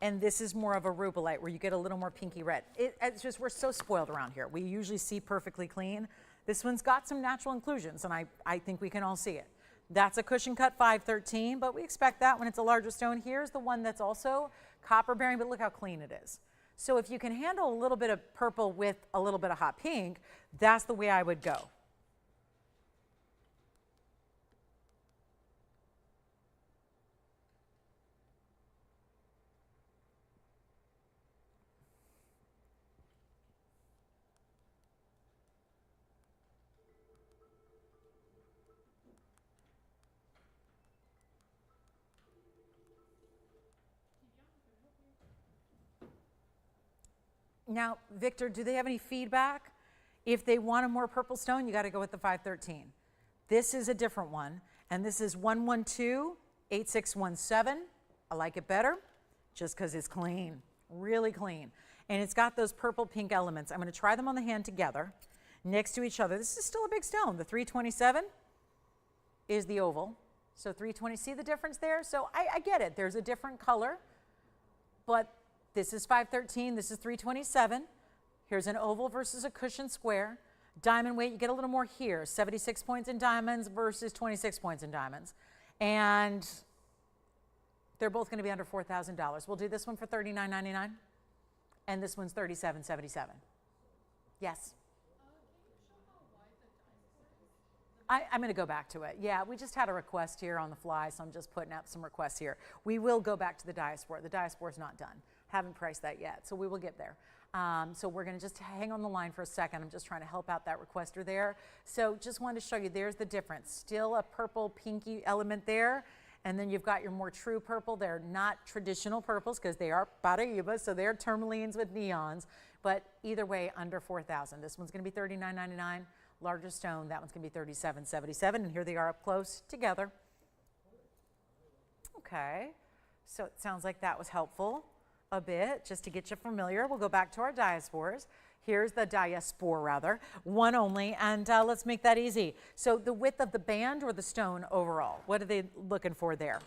And this is more of a rubellite where you get a little more pinky red. It's just, we're so spoiled around here. We usually see perfectly clean. This one's got some natural inclusions, and I think we can all see it. That's a cushion cut 513, but we expect that when it's a larger stone. Here's the one that's also copper bearing, but look how clean it is. So if you can handle a little bit of purple with a little bit of hot pink, that's the way I would go. Now, Victor, do they have any feedback? If they want a more purple stone, you got to go with the 513. This is a different one, and this is 112-8617. I like it better just because it's clean, really clean. And it's got those purple pink elements. I'm going to try them on the hand together next to each other. This is still a big stone. The 327 is the oval. So 320, see the difference there? So I get it. There's a different color, but this is 513, this is 327. Here's an oval versus a cushion square. Diamond weight, you get a little more here, 76 points in diamonds versus 26 points in diamonds. And they're both going to be under $4,000. We'll do this one for $39.99, and this one's $37.77. Yes? I'm going to go back to it. Yeah, we just had a request here on the fly, so I'm just putting out some requests here. We will go back to the diaspora. The diaspora is not done. Haven't priced that yet, so we will get there. So we're going to just hang on the line for a second. I'm just trying to help out that requester there. So just wanted to show you, there's the difference. Still a purple pinky element there, and then you've got your more true purple. They're not traditional purples because they are Paraiba, so they're tourmalines with neons, but either way, under $4,000. This one's going to be $39.99. Larger stone, that one's going to be $37.77, and here they are up close together. Okay, so it sounds like that was helpful a bit, just to get you familiar. We'll go back to our diaspores. Here's the diaspora, rather, one only, and let's make that easy. So the width of the band or the stone overall, what are they looking for there?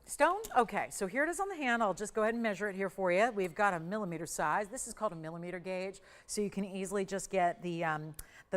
Stone? Okay, so here it is on the hand. I'll just go ahead and measure it here for you. We've got a millimeter size. This is called a millimeter gauge, so you can easily just get the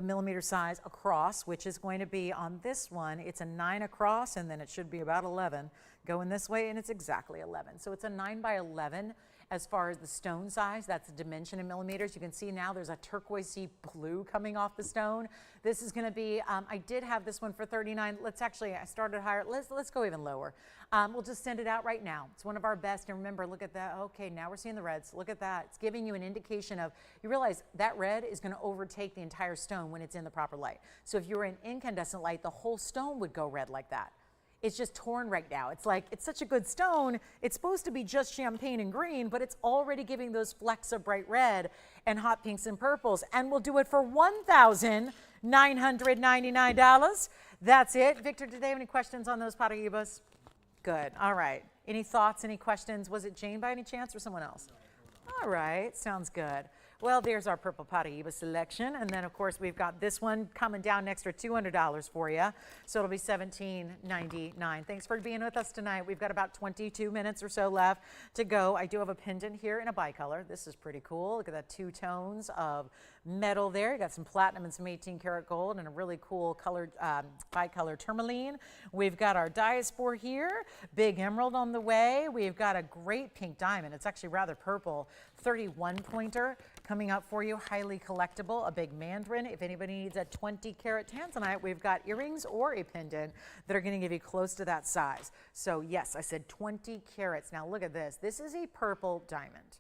millimeter size across, which is going to be on this one. It's a 9 across, and then it should be about 11 going this way, and it's exactly 11. So it's a 9 by 11 as far as the stone size. That's the dimension in millimeters. You can see now there's a turquoisey blue coming off the stone. This is going to be, I did have this one for 39. Let's actually, I started higher. Let's go even lower. We'll just send it out right now. It's one of our best. And remember, look at that. Okay, now we're seeing the reds. Look at that. It's giving you an indication of, you realize that red is going to overtake the entire stone when it's in the proper light. So if you were in incandescent light, the whole stone would go red like that. It's just torn right now. It's like, it's such a good stone. It's supposed to be just champagne and green, but it's already giving those flecks of bright red and hot pinks and purples. And we'll do it for $1,999. That's it. Victor, did they have any questions on those Paraibas? Good. All right. Any thoughts, any questions? Was it Jane by any chance or someone else? All right. Sounds good. Well, there's our purple Paraiba selection. And then, of course, we've got this one coming down an extra $200 for you. So it'll be $17.99. Thanks for being with us tonight. We've got about 22 minutes or so left to go. I do have a pendant here in a bicolor. This is pretty cool. Look at that 2 tones of metal there. You got some platinum and some 18 karat gold and a really cool colored bicolor tourmaline. We've got our diaspora here, big emerald on the way. We've got a great pink diamond. It's actually rather purple, 31 pointer coming up for you, highly collectible, a big mandarin. If anybody needs a 20 karat Tanzanite, we've got earrings or a pendant that are going to give you close to that size. So yes, I said 20 carats. Now look at this. This is a purple diamond.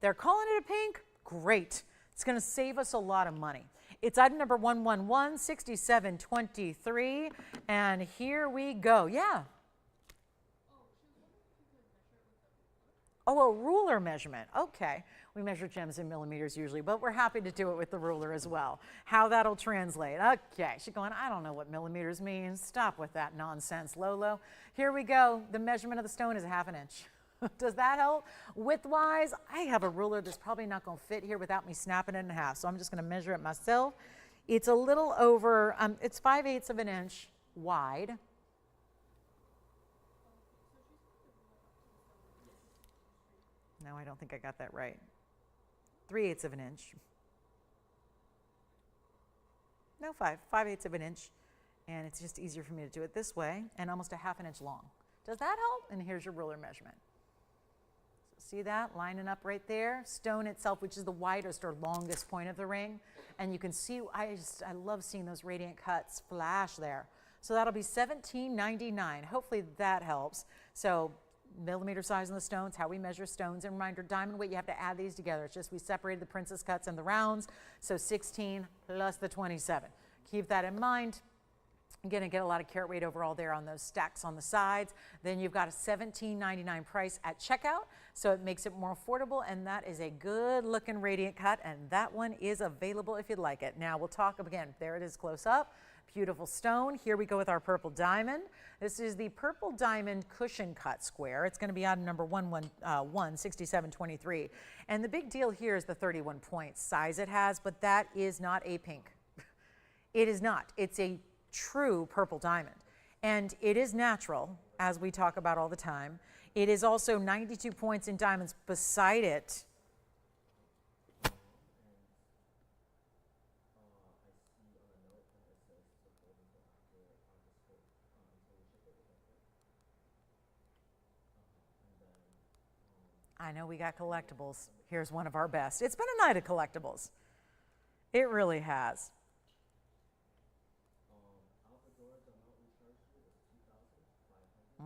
They're calling it a pink. Great. It's going to save us a lot of money. It's item number 111-6723, and here we go. Yeah. Oh, a ruler measurement. Okay. We measure gems in millimeters usually, but we're happy to do it with the ruler as well. How that'll translate. Okay. She's going, I don't know what millimeters means. Stop with that nonsense, Lolo. Here we go. The measurement of the stone is 1/2 inch. Does that help? Width-wise, I have a ruler that's probably not going to fit here without me snapping it in half, so I'm just going to measure it myself. It's a little over, it's 5/8 of an inch wide. No, I don't think I got that right. 3/8 of an inch. No, 5/8 of an inch. And it's just easier for me to do it this way, and almost 1/2 inch long. Does that help? And here's your ruler measurement. So see that lining up right there? Stone itself, which is the widest or longest point of the ring. And you can see, I love seeing those radiant cuts flash there. So that'll be $17.99. Hopefully that helps. So millimeter size on the stones, how we measure stones. And reminder, diamond weight, you have to add these together. It's just we separated the princess cuts and the rounds. So 16 plus the 27. Keep that in mind. You're going to get a lot of carat weight overall there on those stacks on the sides. Then you've got a $17.99 price at checkout, so it makes it more affordable, and that is a good looking radiant cut, and that one is available if you'd like it. Now we'll talk again, there it is close up. Beautiful stone. Here we go with our purple diamond. This is the purple diamond cushion cut square. It's going to be item number 111-6723. And the big deal here is the 31 point size it has, but that is not a pink. It is not. It's a true purple diamond. And it is natural, as we talk about all the time. It is also 92 points in diamonds beside it. I know we got collectibles. Here's one of our best. It's been a night of collectibles. It really has.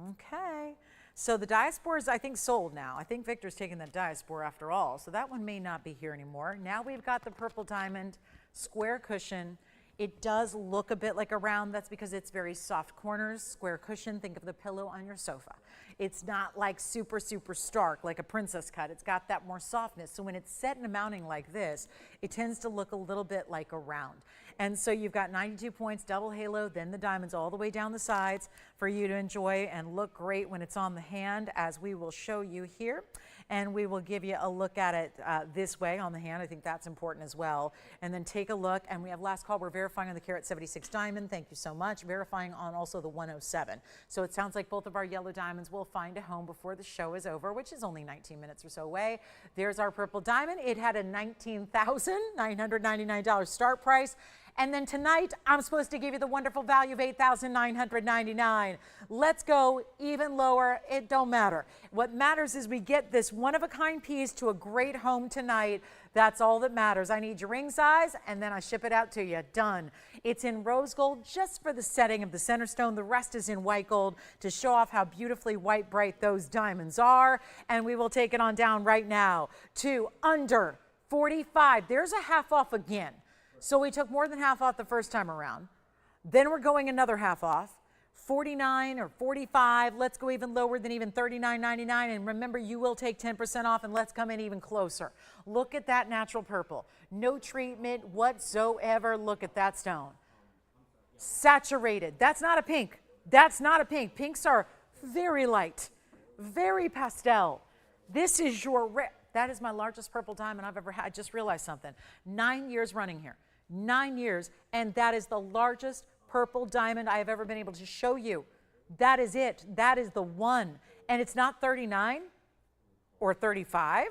Okay. So the diaspora is, I think, sold now. I think Victor's taking the diaspora after all. So that one may not be here anymore. Now we've got the purple diamond square cushion. It does look a bit like a round. That's because it's very soft corners, square cushion. Think of the pillow on your sofa. It's not like super, super stark like a princess cut. It's got that more softness. So when it's set in a mounting like this, it tends to look a little bit like a round. And so you've got 92 points, double halo, then the diamonds all the way down the sides for you to enjoy and look great when it's on the hand, as we will show you here. And we will give you a look at it this way on the hand. I think that's important as well. And then take a look. And we have last call. We're verifying on the carat 76 diamond. Thank you so much. Verifying on also the 107. So it sounds like both of our yellow diamonds will find a home before the show is over, which is only 19 minutes or so away. There's our purple diamond. It had a $19,999 start price. And then tonight, I'm supposed to give you the wonderful value of $8,999. Let's go even lower. It don't matter. What matters is we get this one-of-a-kind piece to a great home tonight. That's all that matters. I need your ring size, and then I ship it out to you. Done. It's in rose gold just for the setting of the center stone. The rest is in white gold to show off how beautifully white bright those diamonds are. And we will take it on down right now to under 45. There's a half off again. So we took more than half off the first time around. Then we're going another half off, 49 or 45. Let's go even lower than even $39.99. And remember, you will take 10% off, and let's come in even closer. Look at that natural purple. No treatment whatsoever. Look at that stone. Saturated. That's not a pink. That's not a pink. Pinks are very light, very pastel. This is your that is my largest purple diamond I've ever had. I just realized something. 9 years running here. 9 years, and that is the largest purple diamond I have ever been able to show you. That is it. That is the one. And it's not 39 or 35.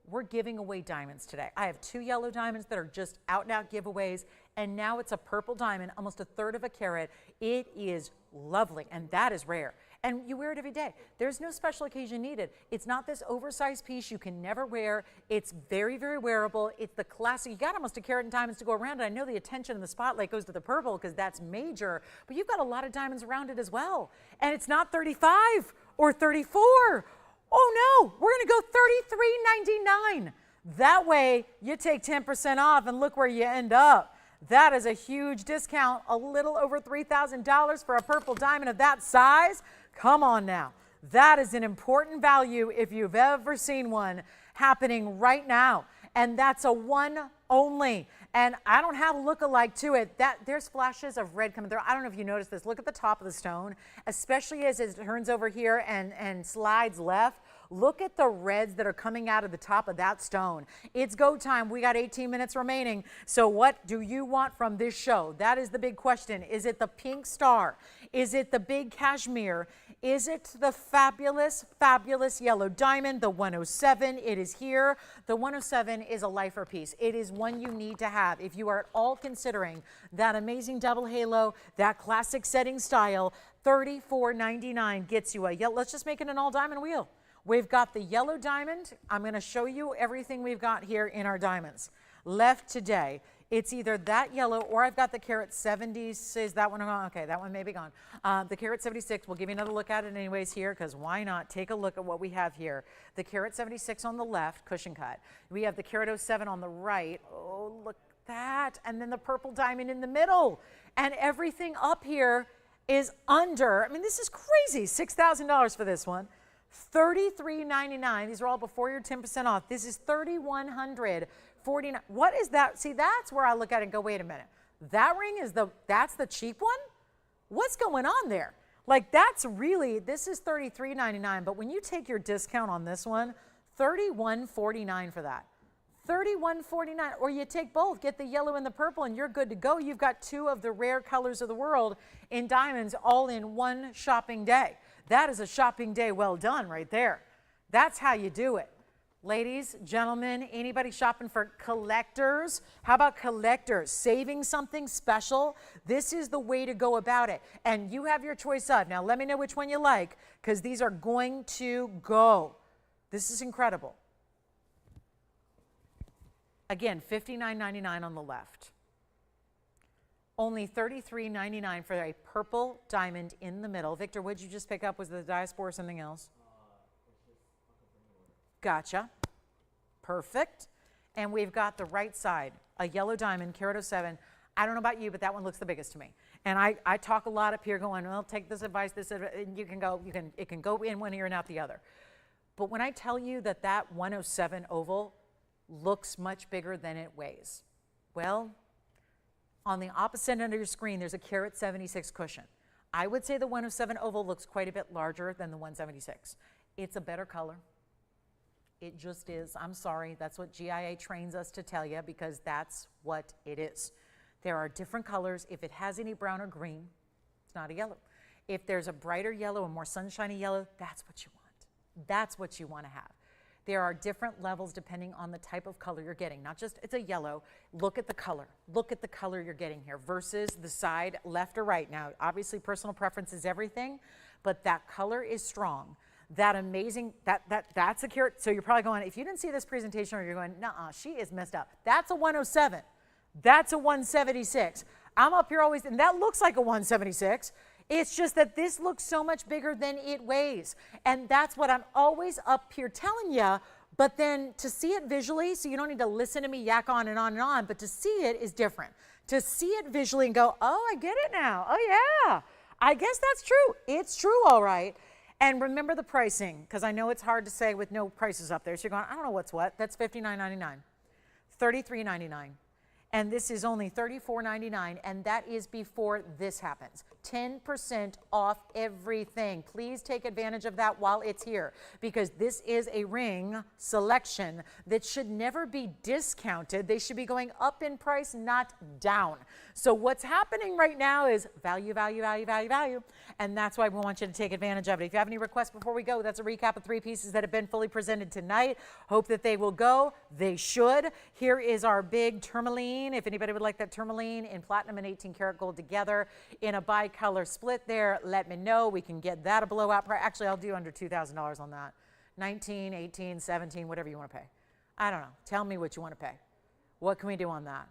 We're giving away diamonds today. I have 2 yellow diamonds that are just out and out giveaways, and now it's a purple diamond, almost 1/3 of a carat. It is lovely, and that is rare. And you wear it every day. There's no special occasion needed. It's not this oversized piece you can never wear. It's very, very wearable. It's the classic. You got almost a carat in diamonds to go around it. I know the attention and the spotlight goes to the purple because that's major, but you've got a lot of diamonds around it as well. And it's not 35 or 34. Oh no, we're gonna go $33.99. That way you take 10% off and look where you end up. That is a huge discount, a little over $3,000 for a purple diamond of that size. Come on now. That is an important value if you've ever seen one happening right now. And that's a one only. And I don't have a look-alike to it. There's flashes of red coming through. I don't know if you noticed this. Look at the top of the stone, especially as it turns over here and slides left. Look at the reds that are coming out of the top of that stone. It's go time. We got 18 minutes remaining. So what do you want from this show? That is the big question. Is it the pink star? Is it the big Kashmir? Is it the fabulous, fabulous yellow diamond, the 107? It is here. The 107 is a lifer piece. It is one you need to have. If you are at all considering that amazing double halo, that classic setting style, $34.99 gets you a yellow. Let's just make it an all diamond wheel. We've got the yellow diamond. I'm going to show you everything we've got here in our diamonds left today. It's either that yellow or I've got the carat 70. Is that one gone? Okay, that one may be gone. The carat 76, we'll give you another look at it anyways here because why not? Take a look at what we have here. The carat 76 on the left, cushion cut. We have the carat 07 on the right. Oh, look at that. And then the purple diamond in the middle. And everything up here is under. I mean, this is crazy. $6,000 for this one. $33.99. These are all before your 10% off. This is $3,149. What is that? See, that's where I look at it and go, wait a minute. That ring is that's the cheap one? What's going on there? Like that's really, this is $33.99, but when you take your discount on this one, $31.49 for that. $31.49, or you take both, get the yellow and the purple and you're good to go. You've got two of the rare colors of the world in diamonds all in one shopping day. That is a shopping day well done right there. That's how you do it. Ladies, gentlemen, anybody shopping for collectors? How about collectors? Saving something special? This is the way to go about it. And you have your choice of. Now, let me know which one you like because these are going to go. This is incredible. Again, $59.99 on the left. Only $33.99 for a purple diamond in the middle. Victor, what did you just pick up? Was the diaspora or something else? Gotcha. Perfect. And we've got the right side, a yellow diamond, carat 07. I don't know about you, but that one looks the biggest to me. And I talk a lot up here going, well, take this advice, and you can go, it can go in one ear and out the other. But when I tell you that that 107 oval looks much bigger than it weighs, well, on the opposite end of your screen, there's a carat 76 cushion. I would say the 107 oval looks quite a bit larger than the 176. It's a better color. It just is. I'm sorry. That's what GIA trains us to tell you because that's what it is. There are different colors. If it has any brown or green, it's not a yellow. If there's a brighter yellow, a more sunshiny yellow, that's what you want. That's what you want to have. There are different levels depending on the type of color you're getting. Not just it's a yellow. Look at the color. Look at the color you're getting here versus the side left or right. Now, obviously personal preference is everything, but that color is strong. That amazing, that's a carat. So you're probably going, if you didn't see this presentation or you're going, nuh-uh, she is messed up. That's a 107. That's a 176. I'm up here always, and that looks like a 176. It's just that this looks so much bigger than it weighs. And that's what I'm always up here telling you. But then to see it visually, so you don't need to listen to me yak on and on and on, but to see it is different. To see it visually and go, oh, I get it now. Oh, yeah. I guess that's true. It's true, all right. And remember the pricing, because I know it's hard to say with no prices up there. So you're going, I don't know what's what. That's $59.99, $33.99. And this is only $34.99, and that is before this happens. 10% off everything. Please take advantage of that while it's here, because this is a ring selection that should never be discounted. They should be going up in price, not down. So what's happening right now is value, value, value, value, value, and that's why we want you to take advantage of it. If you have any requests before we go, that's a recap of 3 pieces that have been fully presented tonight. Hope that they will go. They should. Here is our big tourmaline. If anybody would like that tourmaline in platinum and 18 karat gold together in a bi-color split there, let me know. We can get that a blowout price. Actually, I'll do under $2,000 on that. 19, 18, 17, whatever you want to pay. I don't know. Tell me what you want to pay. What can we do on that?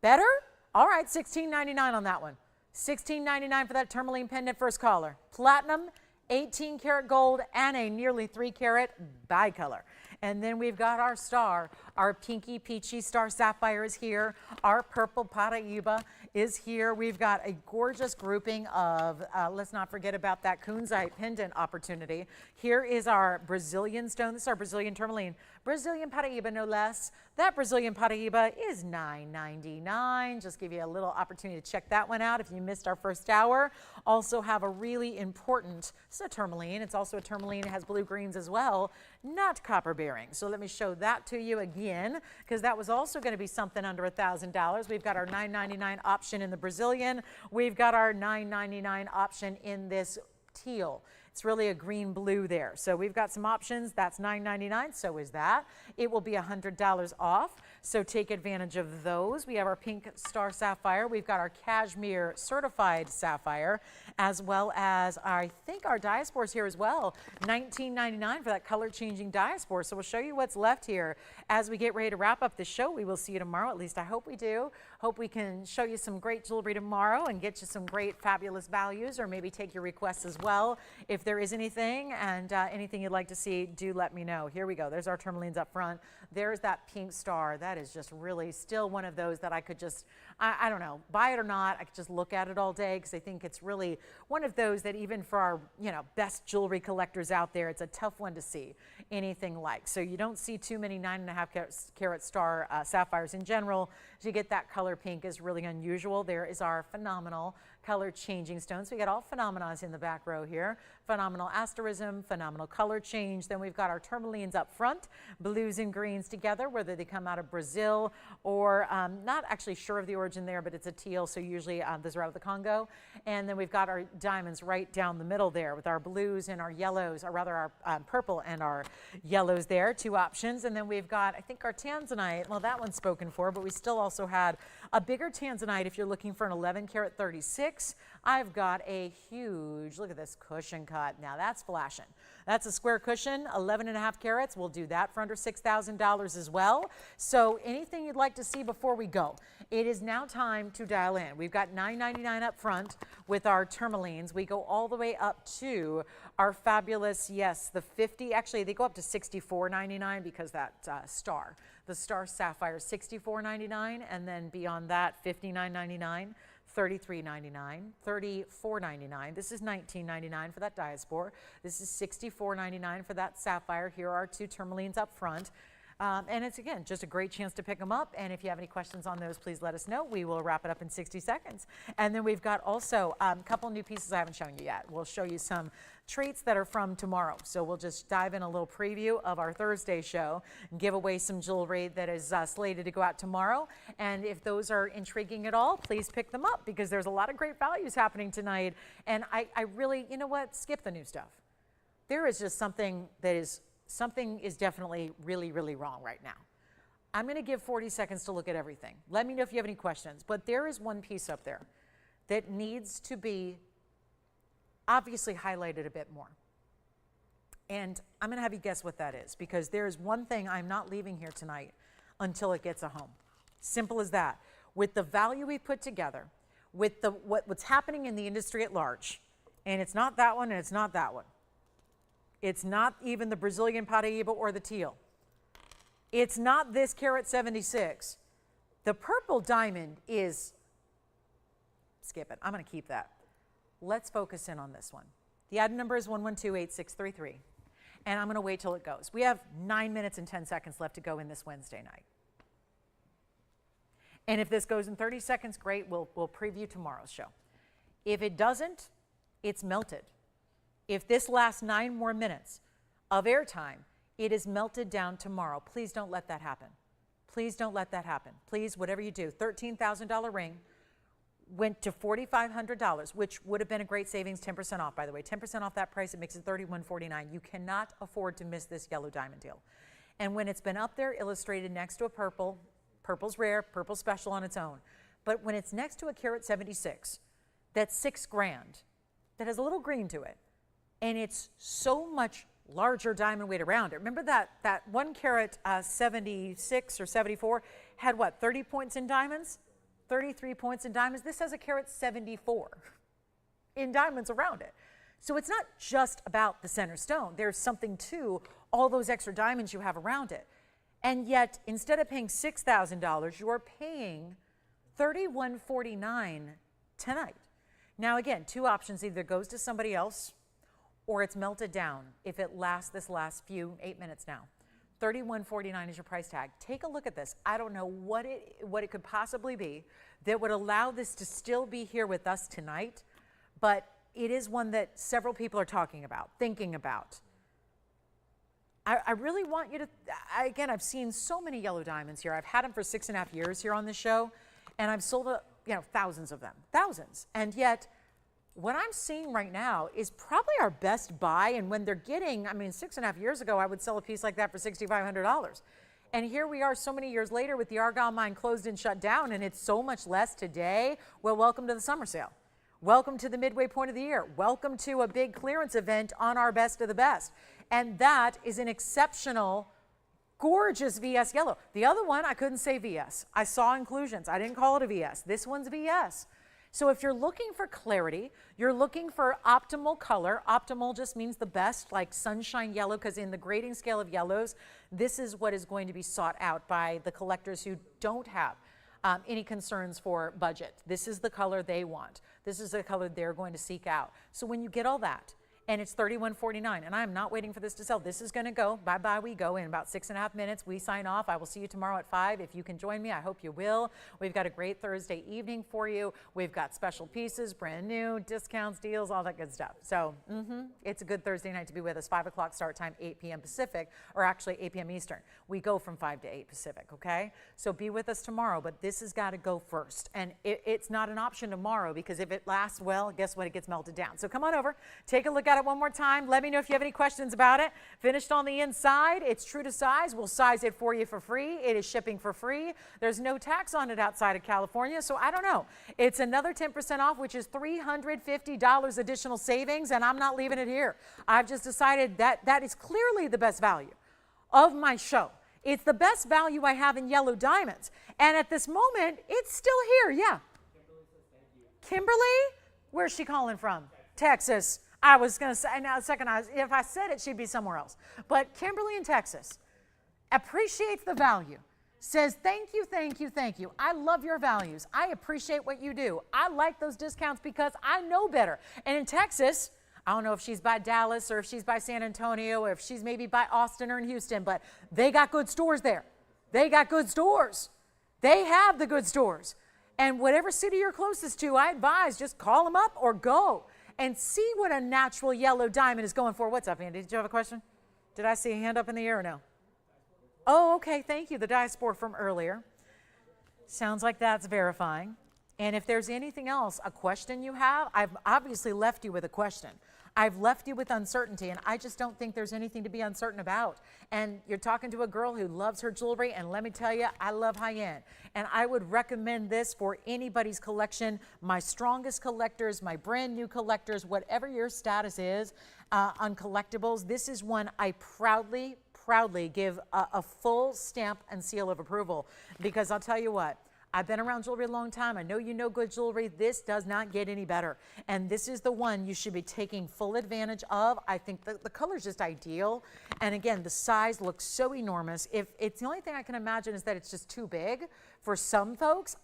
Better? All right, $16.99 on that one. $16.99 for that tourmaline pendant first caller. Platinum, 18 karat gold, and a nearly 3 karat bicolor. And then we've got our star Our pinky peachy star sapphire is here. Our purple Paraiba is here. We've got a gorgeous grouping of, let's not forget about that Counzite pendant opportunity. Here is our Brazilian stone. This is our Brazilian tourmaline. Brazilian Paraiba, no less. That Brazilian Paraiba is $9.99. Just give you a little opportunity to check that one out if you missed our first hour. Also have a really important, it's a tourmaline. It's also a tourmaline. It has blue greens as well, not copper bearing. So let me show that to you again, because that was also going to be something under $1,000. We've got our $9.99 option in the Brazilian. We've got our $9.99 option in this teal. It's really a green blue there. So we've got some options. That's $9.99. So is that. It will be $100 off. So take advantage of those. We have our pink star sapphire. We've got our Kashmir certified sapphire, as well as I think our diaspores here as well. $19.99 for that color changing diaspore. So we'll show you what's left here as we get ready to wrap up the show. We will see you tomorrow. At least I hope we do. Hope we can show you some great jewelry tomorrow and get you some great fabulous values, or maybe take your requests as well. If there is anything and anything you'd like to see, do let me know. Here we go. There's our tourmalines up front. There's that pink star. That is just really still one of those that I could just, I don't know, buy it or not. I could just look at it all day, because I think it's really one of those that even for our, best jewelry collectors out there, it's a tough one to see anything like. So you don't see too many 9.5 carat star sapphires in general. To get that color pink is really unusual. There is our phenomenal color changing stones. We got all phenomenas in the back row here. Phenomenal asterism, phenomenal color change. Then we've got our tourmalines up front, blues and greens together, whether they come out of Brazil or not actually sure of the origin there, but it's a teal, so usually those are out of the Congo. And then we've got our diamonds right down the middle there with our blues and our yellows, or rather our purple and our yellows there, two options. And then we've got, I think, our Tanzanite. Well, that one's spoken for, but we still also had a bigger Tanzanite if you're looking for an 11 karat 36. I've got a huge, look at this cushion cut. Now that's flashing. That's a square cushion, 11.5 carats. We'll do that for under $6,000 as well. So anything you'd like to see before we go, it is now time to dial in. We've got $9.99 up front with our tourmalines. We go all the way up to our fabulous, yes, the 50, actually they go up to $64.99 because that star, the star sapphire, $64.99, and then beyond that, $59.99. $33.99, $34.99. This is $19.99 for that diaspore. This is $64.99 for that sapphire. Here are two tourmalines up front. And it's, again, just a great chance to pick them up. And if you have any questions on those, please let us know. We will wrap it up in 60 seconds. And then we've got also a couple new pieces I haven't shown you yet. We'll show you some treats that are from tomorrow. So we'll just dive in a little preview of our Thursday show and give away some jewelry that is slated to go out tomorrow. And if those are intriguing at all, please pick them up, because there's a lot of great values happening tonight. And I really, you know what, skip the new stuff. There is just something is definitely really, really wrong right now. I'm going to give 40 seconds to look at everything. Let me know if you have any questions. But there is one piece up there that needs to be obviously highlighted a bit more. And I'm going to have you guess what that is, because there is one thing I'm not leaving here tonight until it gets a home. Simple as that. With the value we put together, with what's happening in the industry at large, and it's not that one and it's not that one. It's not even the Brazilian Paraiba or the teal. It's not this carat 76. The purple diamond is, skip it, I'm going to keep that. Let's focus in on this one. The item number is 1128633, and I'm going to wait till it goes. We have 9 minutes and 10 seconds left to go in this Wednesday night. And if this goes in 30 seconds, great, we'll preview tomorrow's show. If it doesn't, it's melted. If this lasts 9 more minutes of airtime, it is melted down tomorrow. Please don't let that happen. Please don't let that happen. Please, whatever you do, $13,000 ring went to $4,500, which would have been a great savings, 10% off, by the way. 10% off that price, it makes it $3,149. You cannot afford to miss this yellow diamond deal. And when it's been up there illustrated next to a purple, purple's rare, purple's special on its own. But when it's next to a carat 76, that's $6,000, that has a little green to it, and it's so much larger diamond weight around it. Remember that 1 carat 76 or 74 had what, 30 points in diamonds? 33 points in diamonds. This has a carat 74 in diamonds around it. So it's not just about the center stone. There's something to all those extra diamonds you have around it. And yet, instead of paying $6,000, you're paying $3,149 tonight. Now again, two options: either goes to somebody else or it's melted down if it lasts this last 8 minutes now. $3,149 is your price tag. Take a look at this. I don't know what it could possibly be that would allow this to still be here with us tonight, but it is one that several people are talking about, thinking about. I really want you to, again, I've seen so many yellow diamonds here. I've had them for 6.5 years here on the show, and I've sold thousands of them, thousands. And yet, what I'm seeing right now is probably our best buy. And when they're getting, 6.5 years ago, I would sell a piece like that for $6,500. And here we are so many years later with the Argyle mine closed and shut down, and it's so much less today. Well, welcome to the summer sale. Welcome to the midway point of the year. Welcome to a big clearance event on our best of the best. And that is an exceptional, gorgeous VS yellow. The other one, I couldn't say VS. I saw inclusions. I didn't call it a VS. This one's VS. So if you're looking for clarity, you're looking for optimal color. Optimal just means the best, like sunshine yellow, because in the grading scale of yellows, this is what is going to be sought out by the collectors who don't have any concerns for budget. This is the color they want. This is the color they're going to seek out. So when you get all that, and it's $3,149, and I'm not waiting for this to sell. This is going to go. Bye-bye, we go. In about 6.5 minutes, we sign off. I will see you tomorrow at 5. If you can join me, I hope you will. We've got a great Thursday evening for you. We've got special pieces, brand new, discounts, deals, all that good stuff. So it's a good Thursday night to be with us. 5 o'clock start time, 8 p.m. Pacific, or actually 8 p.m. Eastern. We go from 5 to 8 Pacific, okay? So be with us tomorrow, but this has got to go first. And it's not an option tomorrow, because if it lasts well, guess what? It gets melted down. So come on over, take a look at it one more time. Let me know if you have any questions about it. Finished on the inside. It's true to size. We'll size it for you for free. It is shipping for free. There's no tax on it outside of California, so I don't know. It's another 10% off, which is $350 additional savings, and I'm not leaving it here. I've just decided that that is clearly the best value of my show. It's the best value I have in yellow diamonds. And at this moment, it's still here. Yeah. Kimberly? Where's she calling from? Texas. I was going to say, now a second, if I said it, she'd be somewhere else. But Kimberly in Texas appreciates the value. Says, thank you, thank you, thank you. I love your values. I appreciate what you do. I like those discounts because I know better. And in Texas, I don't know if she's by Dallas or if she's by San Antonio or if she's maybe by Austin or in Houston, but they got good stores there. They got good stores. They have the good stores. And whatever city you're closest to, I advise just call them up or go and see what a natural yellow diamond is going for. What's up, Andy? Did you have a question? Did I see a hand up in the air or no? Oh, okay, thank you. The diaspora from earlier. Sounds like that's verifying. And if there's anything else, a question you have, I've obviously left you with a question. I've left you with uncertainty, and I just don't think there's anything to be uncertain about. And you're talking to a girl who loves her jewelry, and let me tell you, I love high-end. And I would recommend this for anybody's collection, my strongest collectors, my brand new collectors, whatever your status is on collectibles. This is one I proudly give a full stamp and seal of approval, because I'll tell you what, I've been around jewelry a long time. I know you know good jewelry. This does not get any better. And this is the one you should be taking full advantage of. I think the color is just ideal. And again, the size looks so enormous. If it's the only thing I can imagine is that it's just too big for some folks.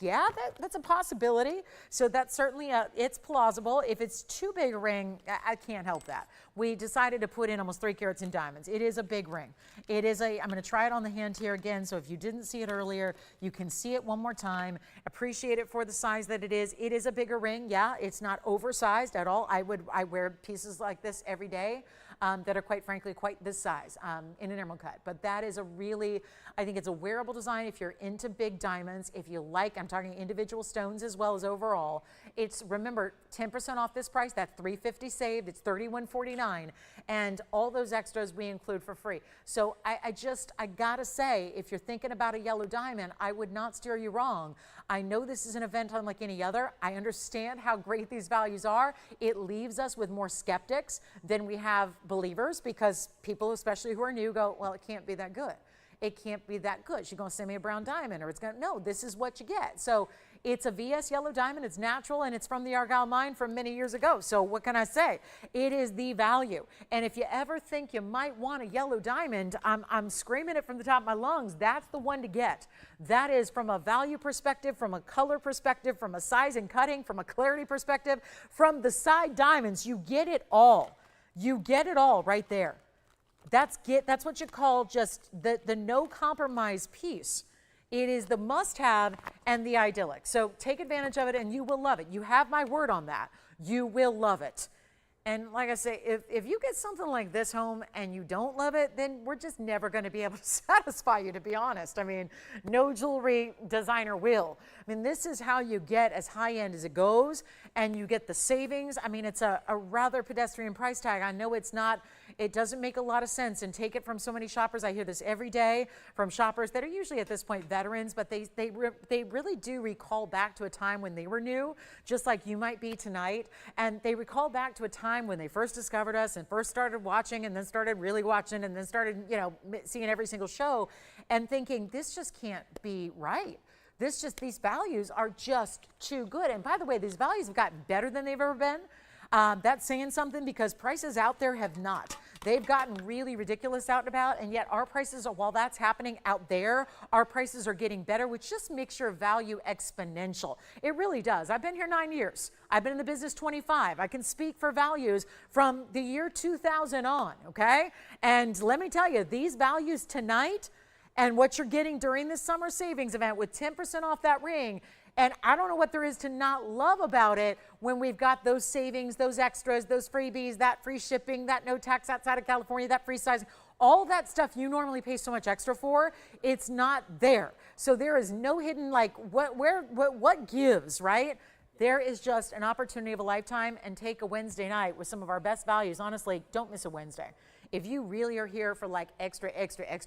Yeah, that's a possibility. So that's certainly, it's plausible. If it's too big a ring, I can't help that. We decided to put in almost 3 carats in diamonds. It is a big ring. It is I'm going to try it on the hand here again. So if you didn't see it earlier, you can see it one more time. Appreciate it for the size that it is. It is a bigger ring. Yeah, it's not oversized at all. I wear pieces like this every day. That are quite frankly quite this size in an emerald cut. But that is a really, I think it's a wearable design if you're into big diamonds. If you like, I'm talking individual stones as well as overall. It's, remember, 10% off this price, that $350 saved, it's $31.49, and all those extras we include for free. So I gotta say, if you're thinking about a yellow diamond, I would not steer you wrong. I know this is an event unlike any other. I understand how great these values are. It leaves us with more skeptics than we have believers, because people, especially who are new, go, well, it can't be that good. It can't be that good. She's going to send me a brown diamond, or it's going to, no, this is what you get. So It's a VS yellow diamond. It's natural, and it's from the Argyle mine from many years ago. So what can I say? It is the value. And if you ever think you might want a yellow diamond, I'm screaming it from the top of my lungs. That's the one to get. That is from a value perspective, from a color perspective, from a size and cutting, from a clarity perspective, from the side diamonds. You get it all. You get it all right there. That's what you call just the no compromise piece. It is the must-have and the idyllic. So take advantage of it and you will love it. You have my word on that. You will love it. And like I say, if you get something like this home and you don't love it, then we're just never going to be able to satisfy you, to be honest. I mean, no jewelry designer will. I mean, this is how you get as high-end as it goes, and you get the savings. I mean, it's a rather pedestrian price tag. I know it's not, it doesn't make a lot of sense, and take it from so many shoppers. I hear this every day from shoppers that are usually at this point veterans, but they really do recall back to a time when they were new, just like you might be tonight, and they recall back to a time when they first discovered us and first started watching and then started really watching and then started, you know, seeing every single show and thinking, this just can't be right. These values are just too good. And by the way, these values have gotten better than they've ever been. That's saying something, because prices out there have not. They've gotten really ridiculous out and about, and yet our prices, while that's happening out there, our prices are getting better, which just makes your value exponential. It really does. I've been here 9 years. I've been in the business 25. I can speak for values from the year 2000 on, okay? And let me tell you, these values tonight and what you're getting during this summer savings event with 10% off that ring, and I don't know what there is to not love about it when we've got those savings, those extras, those freebies, that free shipping, that no tax outside of California, that free sizing, all that stuff you normally pay so much extra for, it's not there. So there is no hidden, like, what gives, right? There is just an opportunity of a lifetime, and take a Wednesday night with some of our best values. Honestly, don't miss a Wednesday. If you really are here for like extra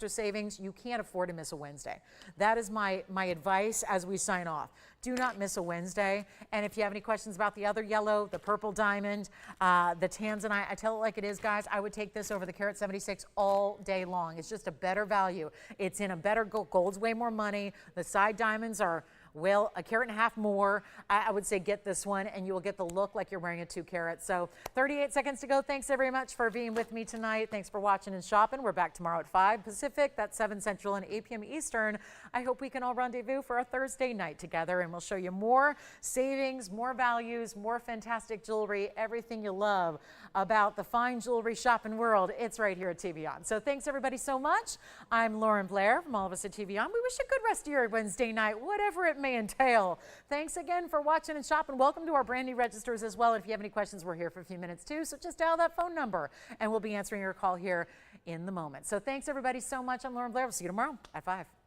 savings, you can't afford to miss a Wednesday. That is my advice as we sign off. Do not miss a Wednesday. And if you have any questions about the other yellow, the purple diamond, the Tanzanite, I tell it like it is, guys, I would take this over the carat 76 all day long. It's just a better value. It's in a better gold. Gold's way more money. The side diamonds are, well, a carat and a half more. I would say get this one and you will get the look like you're wearing a 2 carat. So 38 seconds to go. Thanks very much for being with me tonight. Thanks for watching and shopping. We're back tomorrow at 5 Pacific. That's 7 Central and 8 p.m. Eastern. I hope we can all rendezvous for a Thursday night together, and we'll show you more savings, more values, more fantastic jewelry, everything you love about the fine jewelry shopping world. It's right here at TVON. So thanks everybody so much. I'm Lauren Blair from all of us at TVON. We wish you a good rest of your Wednesday night, whatever it may entail. Thanks again for watching and shopping. Welcome to our brand new registers as well. If you have any questions, we're here for a few minutes too. So just dial that phone number and we'll be answering your call here in the moment. So thanks everybody so much. I'm Lauren Blair. We'll see you tomorrow at 5.